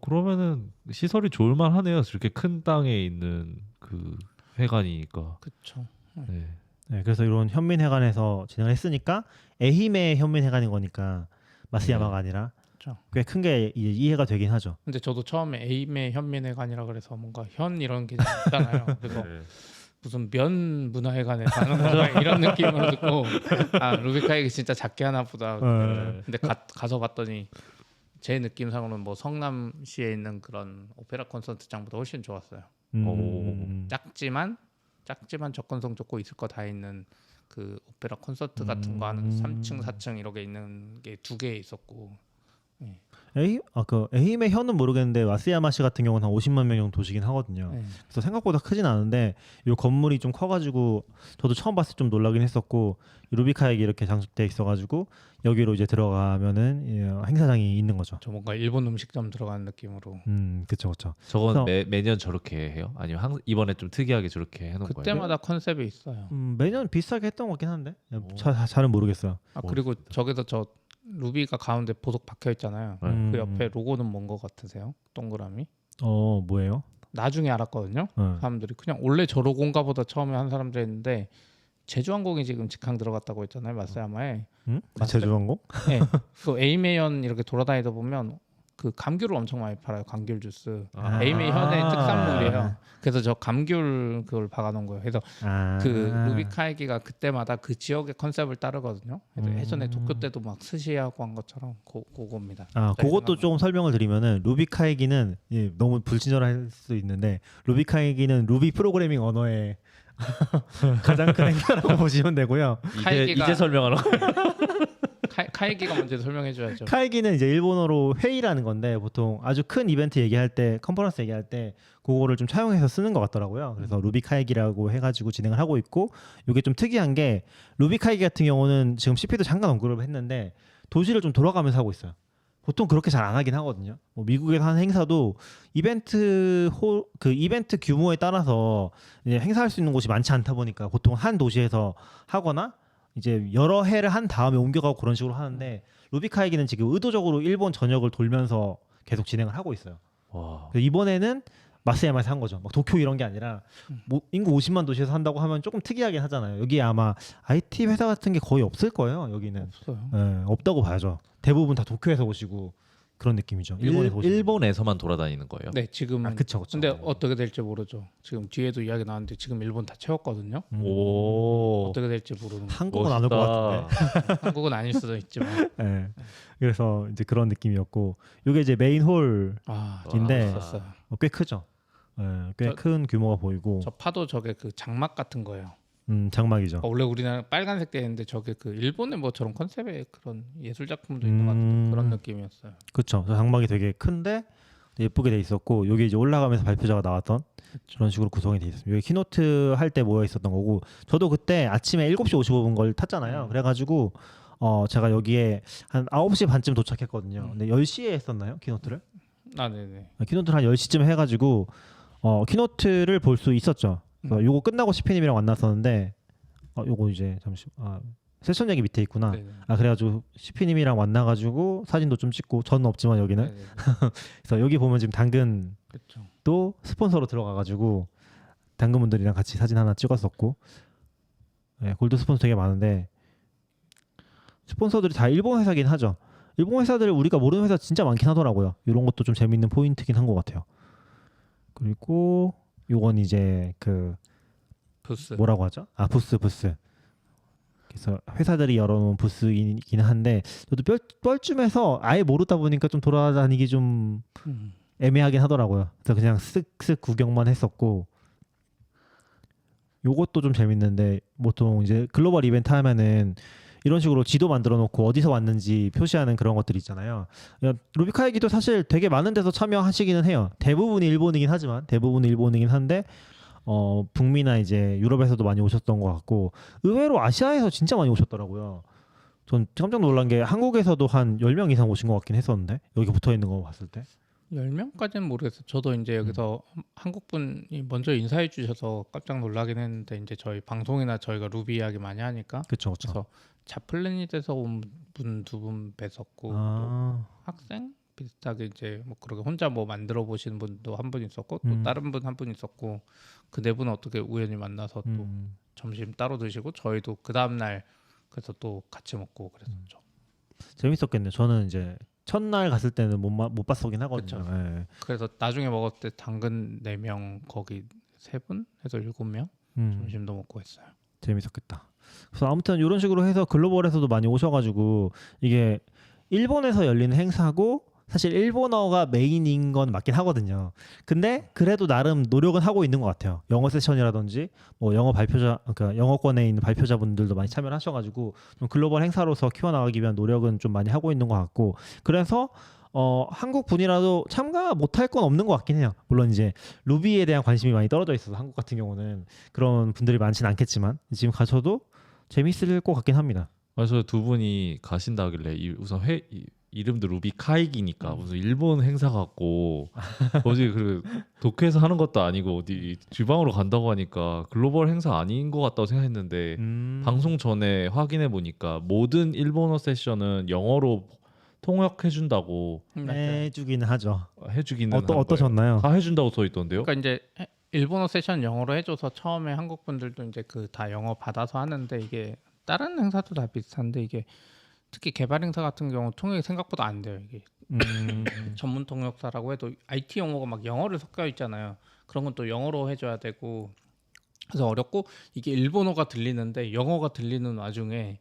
그러면은 시설이 좋을만 하네요. 이렇게 큰 땅에 있는 그 회관이니까. 그렇죠. 네. 네, 그래서 이런 현민회관에서 진행을 했으니까 에히메 현민회관인 거니까 마스야마가 아니라 그렇죠. 꽤 큰 게 이해가 되긴 하죠. 근데 저도 처음에 에임의 현민회관이라 그래서 뭔가 현 이런 게 있잖아요. 그래서 네. 무슨 면 문화회관에 가는 건가 이런 느낌으로 듣고 루비카 얘기 진짜 작게 하나 보다. 네. 근데 가서 봤더니 제 느낌상으로는 뭐 성남시에 있는 그런 오페라 콘서트장보다 훨씬 좋았어요. 작지만 접근성 좋고 있을 거 다 있는 그 오페라 콘서트 같은 거 하는 3층, 4층 이렇게 있는 게 2개 있었고. 에힘의 현은 모르겠는데 마스야마시 같은 경우는 한 50만 명 정도 도시긴 하거든요. 네. 그래서 생각보다 크진 않은데 이 건물이 좀 커가지고 저도 처음 봤을 때 좀 놀라긴 했었고, 루비카에게 이렇게 장식돼 있어가지고 여기로 이제 들어가면은 행사장이 있는 거죠. 저 뭔가 일본 음식점 들어가는 느낌으로. 그쵸. 저건 그래서- 매년 저렇게 해요? 아니면 이번에 좀 특이하게 저렇게 해놓은 거예요? 그때마다 컨셉이 있어요. 매년 비슷하게 했던 것 같긴 한데 잘은 모르겠어요. 그리고 저기서 저 루비가 가운데 보석 박혀 있잖아요. 그 옆에 로고는 뭔 거 같으세요? 동그라미? 뭐예요? 나중에 알았거든요. 사람들이 그냥 원래 저 로고인가 보다 처음에 한 사람들이 했는데 제주항공이 지금 직항 들어갔다고 했잖아요. 마스야마에. 제주항공? 네. 그 에이메현 이렇게 돌아다니다 보면 그 감귤을 엄청 많이 팔아요. 감귤 주스. 에이메현의 특산물이에요. 그래서 저 감귤 그걸 박아놓은 거예요. 그래서 그 루비카에기가 그때마다 그 지역의 컨셉을 따르거든요. 그래서 예전에 도쿄 때도 막 스시하고 한 것처럼 그거입니다. 그것도 조금 설명을 드리면은 루비카에기는 너무 불친절할 수 있는데 루비카에기는 루비 프로그래밍 언어의 가장 큰 행사라고 보시면 되고요. 이제 설명하러 카이기가 먼저 설명해줘야죠. 카이기는 이제 일본어로 회의라는 건데 보통 아주 큰 이벤트 얘기할 때 컨퍼런스 얘기할 때 그거를 좀 차용해서 쓰는 것 같더라고요. 그래서 루비 카이기라고 해가지고 진행을 하고 있고 이게 좀 특이한 게 루비 카이기 같은 경우는 지금 CP도 잠깐 언급을 했는데 도시를 좀 돌아가면서 하고 있어요. 보통 그렇게 잘 안 하긴 하거든요. 뭐 미국에서 하는 행사도 그 이벤트 규모에 따라서 이제 행사할 수 있는 곳이 많지 않다 보니까 보통 한 도시에서 하거나 이제 여러 해를 한 다음에 옮겨가고 그런 식으로 하는데 루비카이기는 지금 의도적으로 일본 전역을 돌면서 계속 진행을 하고 있어요. 와. 그래서 이번에는 마쓰야마에서 한 거죠. 막 도쿄 이런 게 아니라 뭐 인구 50만 도시에서 한다고 하면 조금 특이하긴 하잖아요. 여기 아마 IT 회사 같은 게 거의 없을 거예요. 여기는 없어요. 없다고 봐야죠. 대부분 다 도쿄에서 오시고 그런 느낌이죠. 일본에서 오시고. 일본에서만 돌아다니는 거예요. 네, 지금은. 그쵸. 근데 어떻게 될지 모르죠. 지금 뒤에도 이야기 나왔는데 지금 일본 다 채웠거든요. 오. 어떻게 될지 모르는. 한국은 안 올 것 같은데. 한국은 아닐 수도 있지만. 네. 그래서 이제 그런 느낌이었고 이게 이제 메인 홀 인데 있었어요. 꽤 크죠. 꽤 큰 규모가 보이고 저 파도 저게 그 장막 같은 거예요. 장막이죠. 원래 우리나라 빨간색 되는데 저게 그 일본의 뭐 저런 컨셉의 그런 예술 작품도 있는 것 같은 그런 느낌이었어요. 그렇죠. 장막이 되게 큰데 예쁘게 돼 있었고 여기 이제 올라가면서 발표자가 나왔던 그런 식으로 구성이 돼 있습니다. 여기 키노트 할 때 모여 있었던 거고 저도 그때 아침에 7시 55분 걸 탔잖아요. 그래가지고 제가 여기에 한 9시 반쯤 도착했거든요. 근데 10시에 했었나요? 키노트를? 네네. 키노트를 한 10시쯤 해가지고 키노트를 볼 수 있었죠. 요거 끝나고 CP님이랑 만났었는데 요거 이제 세션 얘기 밑에 있구나. 네네. 그래가지고 CP님이랑 만나가지고 사진도 좀 찍고 저는 없지만 여기는 네네. 그래서 여기 보면 지금 당근도 그렇죠. 스폰서로 들어가가지고 당근분들이랑 같이 사진 하나 찍었었고 골드 스폰서 되게 많은데 스폰서들이 다 일본 회사긴 하죠. 일본 회사들 우리가 모르는 회사 진짜 많긴 하더라고요. 이런 것도 좀 재밌는 포인트긴 한 것 같아요. 그리고 요건 이제 그 부스. 뭐라고 하죠? 부스. 그래서 회사들이 열어놓은 부스이긴 한데 저도 뻘쭘해서 아예 모르다 보니까 좀 돌아다니기 좀 애매하긴 하더라고요. 그래서 그냥 쓱쓱 구경만 했었고 요것도 좀 재밌는데 보통 이제 글로벌 이벤트 하면은 이런 식으로 지도 만들어 놓고 어디서 왔는지 표시하는 그런 것들이 있잖아요. 루비카이기도 사실 되게 많은 데서 참여하시기는 해요. 대부분이 일본이긴 한데 북미나 이제 유럽에서도 많이 오셨던 것 같고 의외로 아시아에서 진짜 많이 오셨더라고요. 전 깜짝 놀란 게 한국에서도 한 10명 이상 오신 것 같긴 했었는데 여기 붙어 있는 거 봤을 때 10명까지는 모르겠어요. 저도 이제 여기서 한국 분이 먼저 인사해 주셔서 깜짝 놀라긴 했는데 이제 저희 방송이나 저희가 루비 이야기 많이 하니까 그쵸. 그래서 자플래닛에서 온 분 2분 뵀었고 또 학생 비슷하게 이제 뭐 그렇게 혼자 뭐 만들어 보시는 분도 한 분 있었고 또 다른 분 한 분 있었고 그 네 분은 어떻게 우연히 만나서 또 점심 따로 드시고 저희도 그 다음 날 그래서 또 같이 먹고 그랬었죠. 재밌었겠네요. 저는 이제 첫날 갔을 때는 못 봤었긴 하거든요. 예. 그래서 나중에 먹었을 때 당근 4명 거기 3분 해서 7명 점심도 먹고 했어요. 재밌었겠다. 그래서 아무튼 이런 식으로 해서 글로벌에서도 많이 오셔가지고 이게 일본에서 열리는 행사고 사실 일본어가 메인인 건 맞긴 하거든요. 근데 그래도 나름 노력은 하고 있는 것 같아요. 영어 세션이라든지 뭐 영어 그러니까 영어권에 있는 발표자분들도 많이 참여를 하셔가지고 좀 글로벌 행사로서 키워나가기 위한 노력은 좀 많이 하고 있는 것 같고 그래서 한국 분이라도 참가 못할 건 없는 것 같긴 해요. 물론 이제 루비에 대한 관심이 많이 떨어져 있어서 한국 같은 경우는 그런 분들이 많지는 않겠지만 지금 가셔도 재밌을 것 같긴 합니다. 그래서 두 분이 가신다 하길래 우선 이름도 루비카이기니까 무슨 일본 행사 같고 어디 그 도쿄에서 하는 것도 아니고 어디 지방으로 간다고 하니까 글로벌 행사 아닌 것 같다고 생각했는데 방송 전에 확인해 보니까 모든 일본어 세션은 영어로 통역해 준다고 해주기는 하죠. 해주기는 한 거예요. 어떠셨나요? 다 해준다고 써 있던데요. 그러니까 이제 일본어 세션 영어로 해줘서 처음에 한국 분들도 이제 그 다 영어 받아서 하는데 이게 다른 행사도 다 비슷한데 이게 특히 개발 행사 같은 경우 통역이 생각보다 안 돼요. 이게 전문 통역사라고 해도 IT 용어가 막 영어를 섞여 있잖아요. 그런 건 또 영어로 해줘야 되고 그래서 어렵고 이게 일본어가 들리는데 영어가 들리는 와중에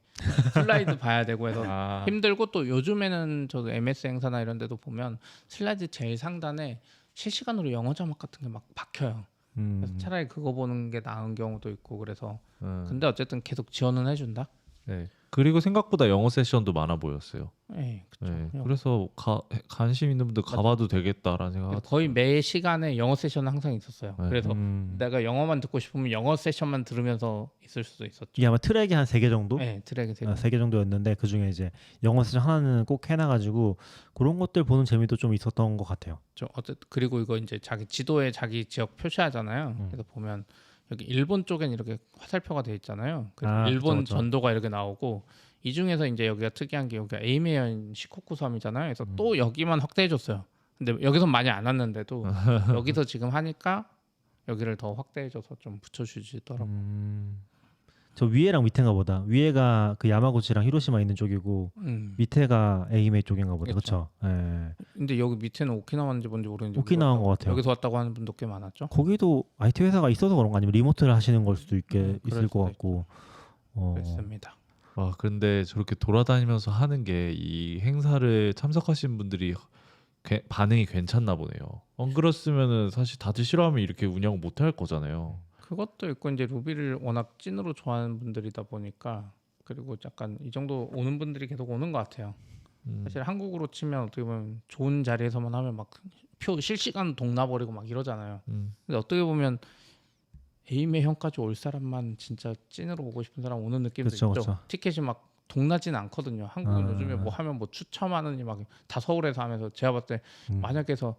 슬라이드 봐야 되고 해서 힘들고 또 요즘에는 저 MS 행사나 이런 데도 보면 슬라이드 제일 상단에 실시간으로 영어 자막 같은 게 막 박혀요. 그래서 차라리 그거 보는 게 나은 경우도 있고 그래서 근데 어쨌든 계속 지원은 해준다. 네. 그리고 생각보다 영어 세션도 많아 보였어요. 네, 그렇죠. 네. 그래서 관심 있는 분들 가봐도 되겠다라는 생각. 거의 매 시간에 영어 세션은 항상 있었어요. 네. 그래서 내가 영어만 듣고 싶으면 영어 세션만 들으면서 있을 수도 있었죠. 이게 아마 트랙이 한 3개 정도? 네, 트랙이 되게 3개 정도였는데 그 중에 이제 영어 세션 하나는 꼭 해놔가지고 그런 것들 보는 재미도 좀 있었던 것 같아요. 어쨌든 그리고 이거 이제 자기 지도에 자기 지역 표시하잖아요. 그래서 보면 여기 일본 쪽엔 이렇게 화살표가 돼 있잖아요. 그래서 일본 그쵸. 전도가 이렇게 나오고 이 중에서 이제 여기가 특이한 게 여기가 에이메현 시코쿠 섬이잖아요. 그래서 또 여기만 확대해줬어요. 근데 여기서 많이 안 왔는데도 여기서 지금 하니까 여기를 더 확대해줘서 좀 붙여주시더라고. 저 위에랑 밑에인가 보다. 위에가 그 야마구치랑 히로시마 있는 쪽이고 밑에가 에이메 쪽인가 보다. 그렇죠. 예. 근데 여기 밑에는 오키나와인지 뭔지 모르겠는데 오키나와인 것 같아요. 여기서 왔다고 하는 분도 꽤 많았죠. 거기도 IT 회사가 있어서 그런 거 아니면 리모트를 하시는 걸 수도 있을 그럴 것 수도 같고. 그렇습니다. 와, 근데 저렇게 돌아다니면서 하는 게 이 행사를 참석하신 분들이 반응이 괜찮나 보네요. 안 그랬으면은 사실 다들 싫어하면 이렇게 운영 못 할 거잖아요. 그것도 있고 이제 루비를 워낙 찐으로 좋아하는 분들이다 보니까 그리고 약간 이 정도 오는 분들이 계속 오는 것 같아요. 사실 한국으로 치면 어떻게 보면 좋은 자리에서만 하면 막 표 실시간 동나버리고 막 이러잖아요. 근데 어떻게 보면 에이메 형까지 올 사람만 진짜 찐으로 오고 싶은 사람 오는 느낌도 그쵸, 있죠. 그쵸. 티켓이 막 동나진 않거든요. 한국은 요즘에 뭐 하면 뭐 추첨하느니 막 다 서울에서 하면서 제가 봤을 때 만약에서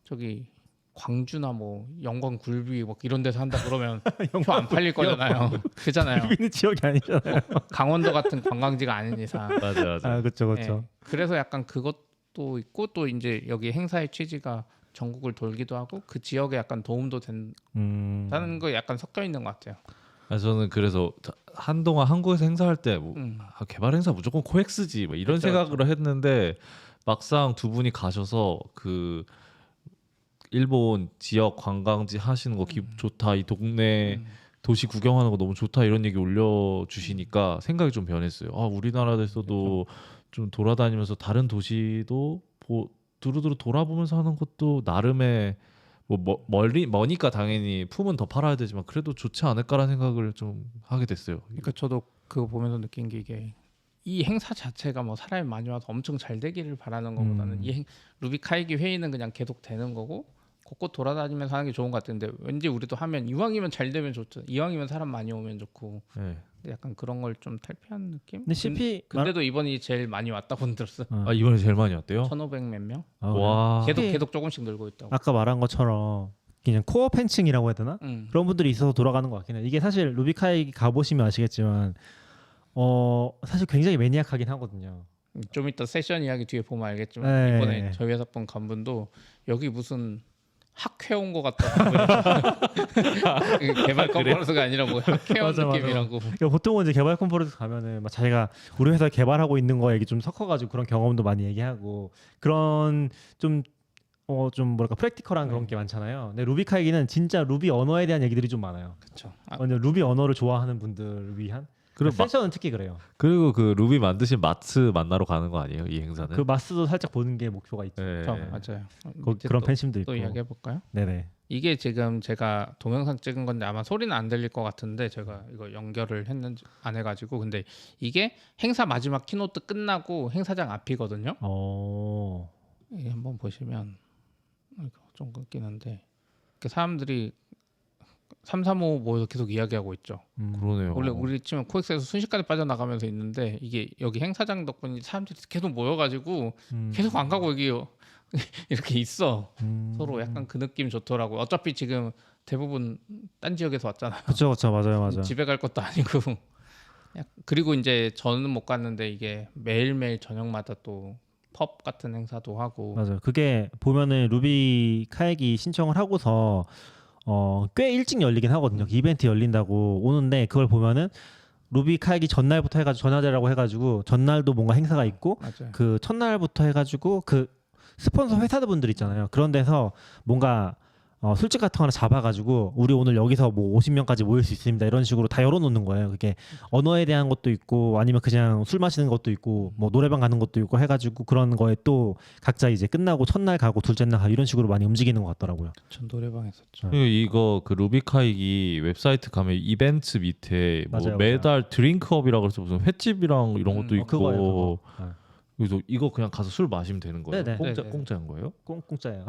저기 광주나 뭐 영광 굴비 뭐 이런 데서 한다 그러면 표 안 팔릴 거잖아요. 그잖아요. 있는 지역이 아니잖아요. 강원도 같은 관광지가 아닌 이상. 맞아. 아, 그렇죠, 그렇죠. 네. 그래서 약간 그것도 있고 또 이제 여기 행사의 취지가 전국을 돌기도 하고 그 지역에 약간 도움도 된다는 거 약간 섞여 있는 것 같아요. 저는 그래서 한동안 한국에서 행사할 때 뭐, 개발 행사 무조건 코엑스지 뭐 이런 그쵸, 생각으로 했는데 막상 두 분이 가셔서 그 일본 지역 관광지 하시는 거 좋다, 이 동네 도시 구경하는 거 너무 좋다 이런 얘기 올려주시니까 생각이 좀 변했어요. 아, 우리나라에서도 좀 돌아다니면서 다른 도시도 두루두루 돌아보면서 하는 것도 나름의 뭐 머니까 당연히 품은 더 팔아야 되지만 그래도 좋지 않을까라는 생각을 좀 하게 됐어요. 그러니까 저도 그거 보면서 느낀 게 이게 이 행사 자체가 뭐 사람이 많이 와서 엄청 잘 되기를 바라는 것보다는 루비 카이기 회의는 그냥 계속 되는 거고 곳곳 돌아다니면서 하는 게 좋은 것 같은데 왠지 우리도 하면 이왕이면 잘 되면 좋죠. 이왕이면 사람 많이 오면 좋고. 네. 근데 약간 그런 걸 좀 탈피한 느낌? 근데 CP 근데도 이번이 제일 많이 왔다고 들었어. 아, 이번에 제일 많이 왔대요? 1,500 몇 명? 와. 계속 조금씩 늘고 있다고. 아까 말한 것처럼 그냥 코어 팬층이라고 해야 되나? 그런 분들이 있어서 돌아가는 것 같긴 해. 이게 사실 루비카이 가보시면 아시겠지만 사실 굉장히 매니악하긴 하거든요. 좀 이따 세션 이야기 뒤에 보면 알겠지만 네. 이번에 저희 회사 분 간 분도 여기 무슨 학회 온 것 같다. 개발 컨퍼런스가 아니라 뭐 학회 온 맞아. 느낌이라고. 그러니까 보통은 이제 개발 컨퍼런스 가면은 막 자기가 우리 회사 개발하고 있는 거 얘기 좀 섞어가지고 그런 경험도 많이 얘기하고 그런 좀 뭐랄까 프랙티컬한 그런 게 많잖아요. 근데 루비카이기는 진짜 루비 언어에 대한 얘기들이 좀 많아요. 그렇죠. 완전 루비 언어를 좋아하는 분들을 위한. 그리고 세션은 특히 그래요. 그리고 그 루비 만드신 마츠 만나러 가는 거 아니에요? 이 행사는? 그 마스도 살짝 보는 게 목표가 있죠. 네. 맞아요. 그런 팬심도 있고. 또 이야기해 볼까요? 네네. 이게 지금 제가 동영상 찍은 건데 아마 소리는 안 들릴 것 같은데 제가 이거 연결을 했는지 안 해가지고 근데 이게 행사 마지막 키노트 끝나고 행사장 앞이거든요. 이게 한번 보시면 이거 좀 끊기는데 이렇게 사람들이 335 모여서 계속 이야기하고 있죠. 그러네요. 원래 우리 치면 코엑스에서 순식간에 빠져나가면서 있는데 이게 여기 행사장 덕분에 사람들이 계속 모여가지고 계속 안 가고 여기 이렇게 있어. 서로 약간 그 느낌 좋더라고. 어차피 지금 대부분 딴 지역에서 왔잖아요. 그렇죠, 맞아요. 집에 갈 것도 아니고. 그리고 이제 저는 못 갔는데 이게 매일매일 저녁마다 또 펍 같은 행사도 하고. 맞아요. 그게 보면은 루비 카이기 신청을 하고서 꽤 일찍 열리긴 하거든요. 이벤트 열린다고 오는데 그걸 보면은 루비 카이기 전날부터 해가지고 전야제라고 해가지고 전날도 뭔가 행사가 있고 맞아요. 그 첫날부터 해가지고 그 스폰서 회사들 분들 있잖아요. 그런 데서 뭔가 술집 같은 거 하나 잡아가지고 우리 오늘 여기서 뭐 50명까지 모일 수 있습니다 이런 식으로 다 열어놓는 거예요. 그게 언어에 대한 것도 있고 아니면 그냥 술 마시는 것도 있고 뭐 노래방 가는 것도 있고 해가지고 그런 거에 또 각자 이제 끝나고 첫날 가고 둘째 날 가고 이런 식으로 많이 움직이는 것 같더라고요. 전 노래방 했었죠. 그리고 이거 그 루비카이기 웹사이트 가면 이벤트 밑에 뭐 맞아요, 매달 드링크업이라고 해서 무슨 횟집이랑 이런 것도 있고 그거예요, 그거. 그래서 이거 그냥 가서 술 마시면 되는 거예요? 네네. 네네. 공짜인 거예요? 공짜예요.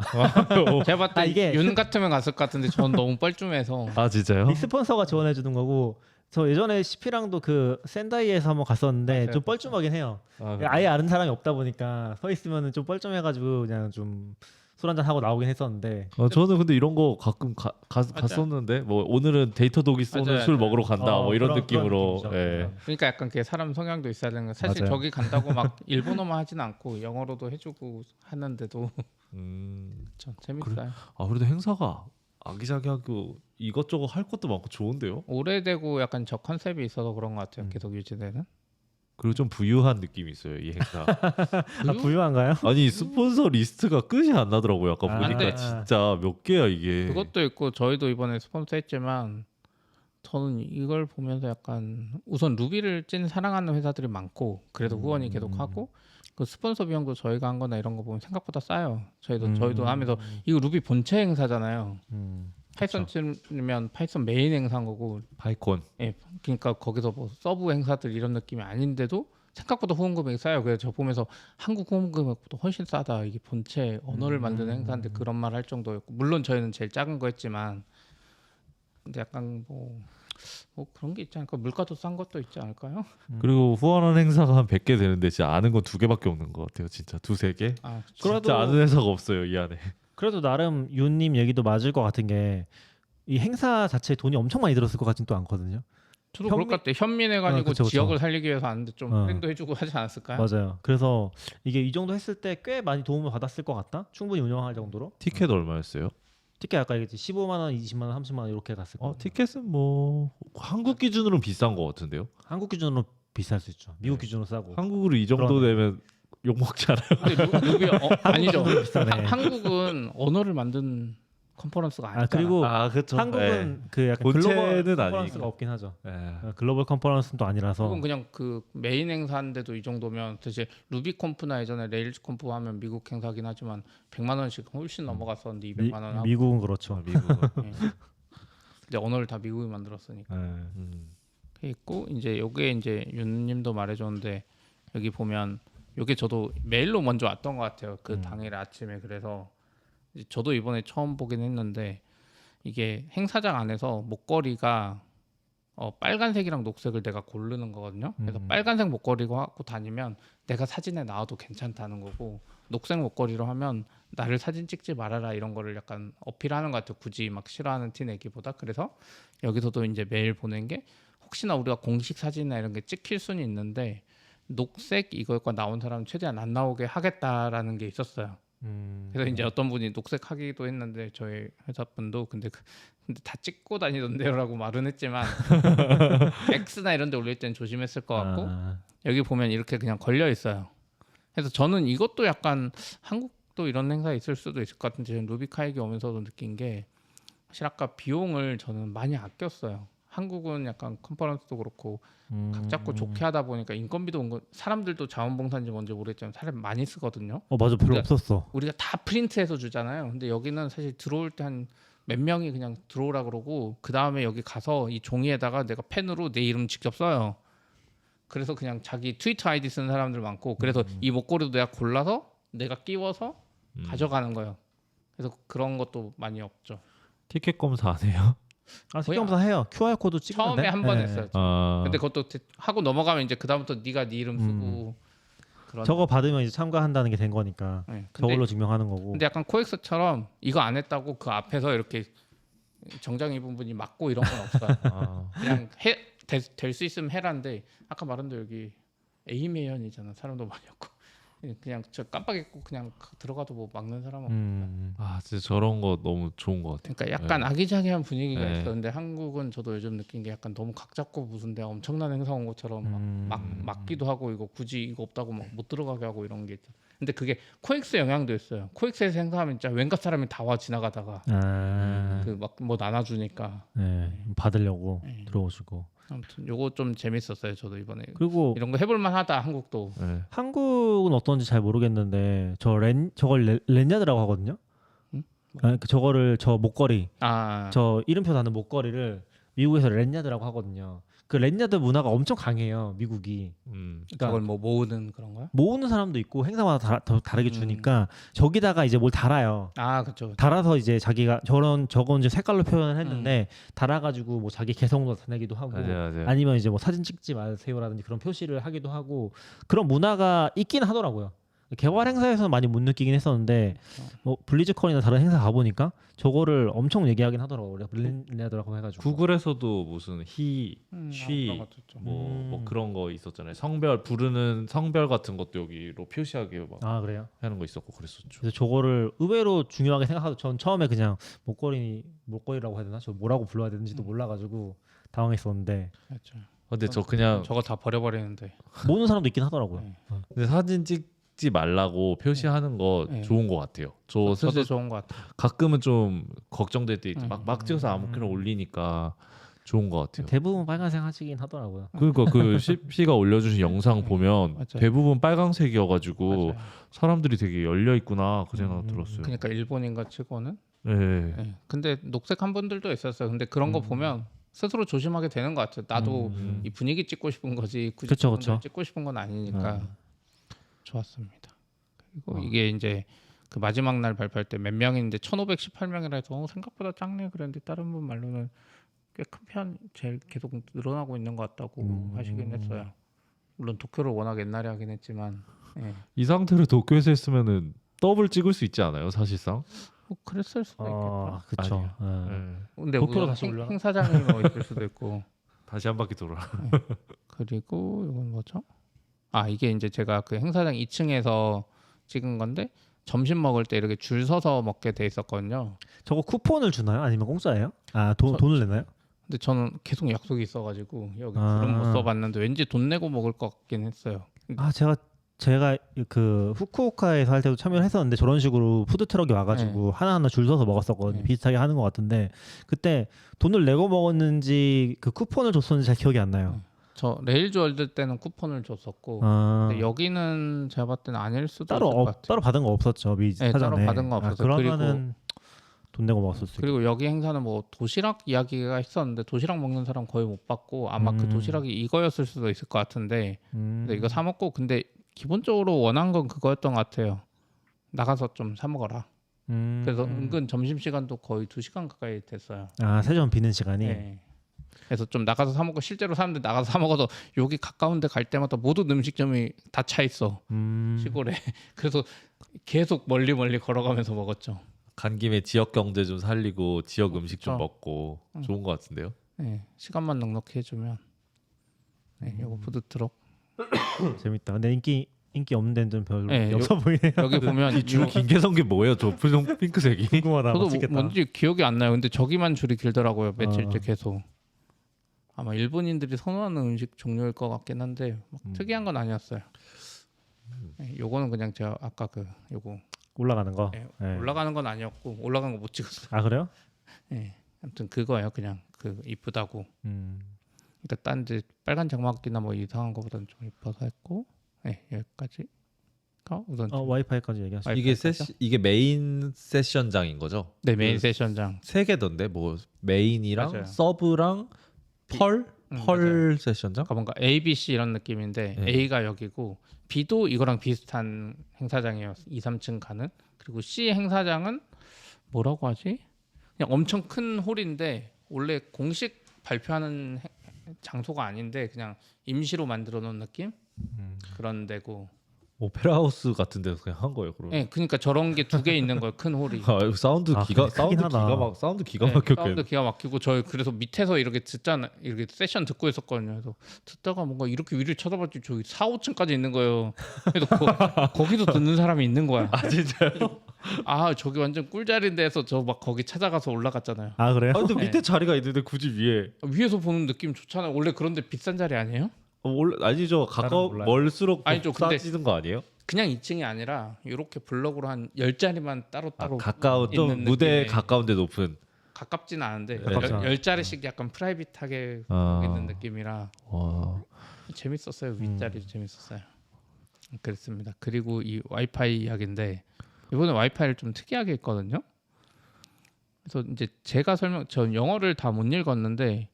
제가 봤을 때 이게 윤 같으면 갔을 것 같은데 전 너무 뻘쭘해서 아 진짜요? 빅 스폰서가 지원해 주는 거고 저 예전에 CP랑도 그 샌다이에서 한번 갔었는데 맞아요. 좀 뻘쭘하긴 해요. 아, 아예 아는 사람이 없다 보니까 서 있으면은 좀 뻘쭘해가지고 그냥 좀 술 한잔 하고 나오긴 했었는데 저는 근데 이런 거 가끔 갔었는데 뭐 오늘은 데이터 독이 쏘는 맞아요, 술 맞아요. 먹으러 간다 뭐 이런 그런 느낌으로 느낌이죠. 예. 그러니까 약간 그게 사람 성향도 있어야 되는 거. 사실 맞아요. 저기 간다고 막 일본어만 하진 않고 영어로도 해주고 하는데도 참 재밌어요. 아 그래도 행사가 아기자기하고 이것저것 할 것도 많고 좋은데요? 오래되고 약간 저 컨셉이 있어서 그런 것 같아요. 계속 유지되는. 그리고 좀 부유한 느낌이 있어요 이 행사. 아, 부유한가요? 아니 스폰서 리스트가 끝이 안 나더라고요. 아까 아, 보니까 근데 진짜 몇 개야 이게. 그것도 있고 저희도 이번에 스폰서 했지만 저는 이걸 보면서 약간 우선 루비를 찐 사랑하는 회사들이 많고 그래도 후원이 계속 하고 그 스폰서 비용도 저희가 한 거나 이런 거 보면 생각보다 싸요. 저희도 하면서 이거 루비 본체 행사잖아요. 파이썬 파이썬 메인 행사인 거고 파이콘. 예, 그러니까 거기서 뭐 서브 행사들 이런 느낌이 아닌데도 생각보다 후원 금액이 싸요. 그래서 저 보면서 한국 후원 금액보다 훨씬 싸다. 이게 본체 언어를 만드는 행사인데 그런 말 할 정도였고 물론 저희는 제일 작은 거 했지만 근데 약간 뭐 그런 게 있지 않을까? 물가도 싼 것도 있지 않을까요? 그리고 후원하는 행사가 한 100개 되는데 진짜 아는 건 2개밖에 없는 것 같아요. 진짜 2-3개. 아, 그래도- 진짜 아는 회사가 없어요 이 안에. 그래도 나름 윤님 얘기도 맞을 것 같은 게 이 행사 자체에 돈이 엄청 많이 들었을 것 같진 또 않거든요. 저도 그럴 것 같아. 현민해가지고 그쵸. 지역을 살리기 위해서 하는데 좀 어. 할인도 해주고 하지 않았을까요? 맞아요. 그래서 이게 이 정도 했을 때 꽤 많이 도움을 받았을 것 같다. 충분히 운영할 정도로. 티켓 얼마였어요? 티켓 아까 얘기했지 15만 원, 20만 원, 30만 원 이렇게 갔을 거예요. 티켓은 뭐 한국 기준으로는 비싼 것 같은데요. 한국 기준으로 비쌀 수 있죠. 미국 기준으로 싸고. 한국으로 이 정도 그러네. 되면 욕 먹지 않아요? 근데 루비 아니죠. 비싸네. 한국은 언어를 만든 컨퍼런스가 아니잖아. 그리고 그렇죠. 한국은 그 약간 본체는 글로벌 아니고. 컨퍼런스가 없긴 하죠. 예. 글로벌 컨퍼런스는 또 아니라서. 한국은 그냥 그 메인 행사인데도 이 정도면 사실 루비 컴프나 예전에 레일즈 컴프 하면 미국 행사긴 하지만 100만 원씩 훨씬 넘어갔었는데 200만 원 하고. 미국은 그렇죠. 미국은. 예. 근데 언어를 다 미국이 만들었으니까. 예. 게 있고 이제 요게 이제 윤님도 말해줬는데 여기 보면 요게 저도 메일로 먼저 왔던 것 같아요. 그 당일 아침에. 그래서 이제 저도 이번에 처음 보긴 했는데 이게 행사장 안에서 목걸이가 빨간색이랑 녹색을 내가 고르는 거거든요. 그래서 빨간색 목걸이고 하고 다니면 내가 사진에 나와도 괜찮다는 거고 녹색 목걸이로 하면 나를 사진 찍지 말아라 이런 거를 약간 어필하는 것 같아요. 굳이 막 싫어하는 티 내기보다. 그래서 여기서도 이제 메일 보낸 게 혹시나 우리가 공식 사진이나 이런 게 찍힐 수는 있는데 녹색 이거과 나온 사람 최대한 안 나오게 하겠다라는 게 있었어요. 그래서 이제 어떤 분이 녹색 하기도 했는데 저희 회사 분도 근데 다 찍고 다니던데요라고 말은 했지만 X나 이런 데 올릴 땐 조심했을 것 같고 여기 보면 이렇게 그냥 걸려 있어요. 그래서 저는 이것도 약간 한국도 이런 행사 있을 수도 있을 것 같은데 루비카이기 오면서도 느낀 게 사실 아까 비용을 저는 많이 아꼈어요. 한국은 약간 컨퍼런스도 그렇고 각 잡고 좋게 하다 보니까 인건비도 사람들도 자원봉사인지 뭔지 모르겠지만 사람 많이 쓰거든요. 맞아. 별로 우리가- 없었어. 우리가 다 프린트해서 주잖아요. 근데 여기는 사실 들어올 때 한 몇 명이 그냥 들어오라 그러고 그 다음에 여기 가서 이 종이에다가 내가 펜으로 내 이름 직접 써요. 그래서 그냥 자기 트위터 아이디 쓰는 사람들 많고 그래서 이 목걸이도 내가 골라서 내가 끼워서 가져가는 거예요. 그래서 그런 것도 많이 없죠. 티켓 검사 안 해요? 식경사 해요. QR 코드 찍는데. 처음에 한 번 했어요. 아, 근데 그것도 하고 넘어가면 이제 그다음부터 네가 네 이름 쓰고 그런. 저거 받으면 이제 참가한다는 게 된 거니까 네. 저걸로 증명하는 거고. 근데 약간 코엑스처럼 이거 안 했다고 그 앞에서 이렇게 정장 입은 분이 맞고 이런 건 없어요. 그냥 될 수 있으면 해라인데 아까 말한 대로 여기 에이메연이잖아. 사람도 많이 없고 그냥 저 깜빡 잊고 그냥 들어가도 뭐 막는 사람 없고. 진짜 저런 거 너무 좋은 것 같아요. 그러니까 약간 아기자기한 분위기가 네. 있어. 근데 한국은 저도 요즘 느낀 게 약간 너무 각 잡고 무슨 데 엄청난 행사 온 것처럼 막 막기도 하고 이거 굳이 이거 없다고 막 못 들어가게 하고 이런 게 있죠. 근데 그게 코엑스 영향도 있어요. 코엑스에서 행사하면 진짜 웬갓 사람이 다 와 지나가다가 그 막 뭐 나눠주니까. 네, 받으려고 네. 들어오시고. 아무튼 요거 좀 재밌었어요. 저도 이번에 그리고 이런 거 해볼만하다 한국도. 네. 한국은 어떤지 잘 모르겠는데 저걸 렌야드라고 하거든요. 응? 저거를 저 목걸이 아, 저 이름표 다는 목걸이를 미국에서 렌야드라고 하거든요. 그 렌야드 문화가 엄청 강해요, 미국이. 저걸 뭐 모으는 그런 거야? 모으는 사람도 있고 행사마다 더 다르게 주니까 저기다가 이제 뭘 달아요. 아, 그렇죠. 달아서 이제 자기가 저건 이제 색깔로 표현을 했는데 달아가지고 뭐 자기 개성도 나타내기도 하고 맞아요. 아니면 이제 뭐 사진 찍지 마세요라든지 그런 표시를 하기도 하고 그런 문화가 있긴 하더라고요. 개발 행사에서는 많이 못 느끼긴 했었는데 뭐 블리즈컨이나 다른 행사 가보니까 저거를 엄청 얘기하긴 하더라고요. 블린레더라고 해가지고. 구글에서도 무슨 쉬 쉬 뭐 그런 거 있었잖아요. 성별 부르는 성별 같은 것도 여기로 표시하게 막 아 그래요? 하는 거 있었고 그랬었죠. 그래서 저거를 의외로 중요하게 생각하고 전 처음에 그냥 목걸이라고 해야 되나? 저 뭐라고 불러야 되는지도 몰라가지고 당황했었는데 그렇죠. 근데 저 그냥 저거 다 버려버리는데. 모으는 사람도 있긴 하더라고요. 네. 근데 사진 찍지 말라고 표시하는 거 네. 좋은 것 같아요. 저도 사실 좋은 것 같아요. 가끔은 좀 걱정될 때 있죠. 음. 막 찍어서 아무렇게나 올리니까 좋은 것 같아요. 대부분 빨간색 하시긴 하더라고요. 그러니까 그 CP가 올려주신 영상 보면 맞아요. 대부분 빨강색이어가지고 맞아요. 사람들이 되게 열려 있구나 그 생각 들었어요. 그러니까 일본인 것 치고는. 네. 네. 근데 녹색한 분들도 있었어요. 근데 그런 거 보면 스스로 조심하게 되는 것 같아요. 나도 이 분위기 찍고 싶은 거지 굳이 그쵸, 저분들 그쵸. 찍고 싶은 건 아니니까 좋았습니다. 그리고 어. 이게 이제 그 마지막 날 발표할 때 몇 명인데 1,518명이라 해서 생각보다 작네 그랬는데 다른 분 말로는 꽤 큰 편 제일 계속 늘어나고 있는 것 같다고 하시긴 했어요. 물론 도쿄를 워낙 옛날에 하긴 했지만 예. 이 상태로 도쿄에서 했으면은 더블 찍을 수 있지 않아요? 사실상. 뭐 그랬을 수도 있겠다. 그렇죠. 네. 근데 도쿄로 우선 다시 올라가? 행사장이 뭐 있을 수도 있고. 다시 한 바퀴 돌아. 그리고 이건 뭐죠? 아 이게 이제 제가 그 행사장 2층에서 찍은 건데 점심 먹을 때 이렇게 줄 서서 먹게 돼 있었거든요. 저거 쿠폰을 주나요? 아니면 공짜예요? 저- 돈을 내나요? 근데 저는 계속 약속이 있어가지고 여기 아. 글은 못 써봤는데 왠지 돈 내고 먹을 것 같긴 했어요. 아 제가 그 후쿠오카에서 할 때도 참여를 했었는데 저런 식으로 푸드 트럭이 와가지고 하나하나 줄 서서 먹었었거든요. 네. 비슷하게 하는 것 같은데 그때 돈을 내고 먹었는지 그 쿠폰을 줬었는지 잘 기억이 안 나요. 저 레일즈 월드 때는 쿠폰을 줬었고 아, 근데 여기는 제가 봤을 때는 아닐 수도 있을 것 같아요. 따로 받은 거 없었죠. 미 네, 사전에. 따로 받은 거 없었어요. 그러면은 돈 내고 먹었을 수 있고. 그리고 여기 행사는 뭐 도시락 이야기가 있었는데 도시락 먹는 사람 거의 못 봤고 아마 그 도시락이 이거였을 수도 있을 것 같은데 근데 이거 사 먹고 근데 기본적으로 원한 건 그거였던 것 같아요. 나가서 좀 사 먹어라. 그래서 은근 점심 시간도 거의 2시간 가까이 됐어요. 세점 비는 시간이. 네. 그래서 좀 나가서 사 먹고 실제로 사람들 나가서 사 먹어서 여기 가까운데 갈 때마다 모든 음식점이 다 차 있어 시골에. 그래서 계속 멀리 걸어가면서 먹었죠. 간 김에 지역 경제 좀 살리고 지역 음식 좀 그쵸. 먹고 좋은 것 같은데요. 네, 시간만 넉넉히 해주면. 네, 요거 푸드 트럭. 재밌다. 근데 인기 없는 데는 좀 별로 네, 없어 보이네요. 여기 보면 줄 긴 게 선 게 뭐예요? 저 표정 핑크색이. 궁금하다. 저도 맛있겠다. 뭔지 기억이 안 나요. 근데 저기만 줄이 길더라고요. 며칠째 어. 계속. 아마 일본인들이 선호하는 음식 종류일 것 같긴 한데 막 특이한 건 아니었어요. 네, 요거는 그냥 제가 아까 그 요거 올라가는 거. 네, 네. 올라가는 건 아니었고 올라간 거 못 찍었어요. 아 그래요? 네, 아무튼 그거예요. 그냥 그 이쁘다고. 음. 그러니까 딴 이제 빨간 장막이나 뭐 이상한 거보다는 좀 이뻐서 했고, 네 여기까지가 우선 좀 와이파이까지 얘기하시죠. 와이파이. 이게 이게 메인 세션장인 거죠? 네 메인 그 세션장. 세 개던데 뭐 메인이랑 맞아요. 서브랑 펄 맞아요. 세션장? 그러니까 뭔가 A, B, C 이런 느낌인데 네. A가 여기고 B도 이거랑 비슷한 행사장이에요. 2, 3층 가는. 그리고 C 행사장은 뭐라고 하지? 그냥 엄청 큰 홀인데 원래 공식 발표하는 장소가 아닌데 그냥 임시로 만들어 놓은 느낌? 그런 데고. 오페라 하우스 같은 데서 그냥 한 거예요, 그럼. 네, 그러니까 저런 게 2개 있는 거예요. 큰 홀이. 아, 사운드 아, 기가 근데 크긴 하다. 사운드 기가 네, 막혔겠네. 사운드 기가 막히고 저희 그래서 밑에서 이렇게 듣잖아 이렇게 세션 듣고 있었거든요. 그래서 듣다가 뭔가 이렇게 위를 쳐다봤지 저기 4, 5층까지 있는 거예요. 그래서 거기서 듣는 사람이 있는 거야. 아 진짜요? 아 저기 완전 꿀자리인데 해서 저 막 거기 찾아가서 올라갔잖아요. 아 그래요? 아 근데 네. 밑에 자리가 있는데 굳이 위에 위에서 보는 느낌 좋잖아요. 원래 그런데 비싼 자리 아니에요? 원래 아니죠. 가까워 몰라요. 멀수록 아니죠, 근데- 싸지는 거 아니에요? 그냥 2층이 아니라 이렇게 블럭으로 한 10자리만 따로따로 가까운 좀 있는 무대에 느낌의- 가까운데 높은. 가깝진 않은데 가깝지 않아. 10자리씩 약간 프라이빗하게 아. 있는 느낌이라 와. 재밌었어요. 윗자리도 재밌었어요. 그랬습니다. 그리고 이 와이파이 이야기인데 이번에 와이파이를 좀 특이하게 했거든요. 그래서 이제 전 영어를 다 못 읽었는데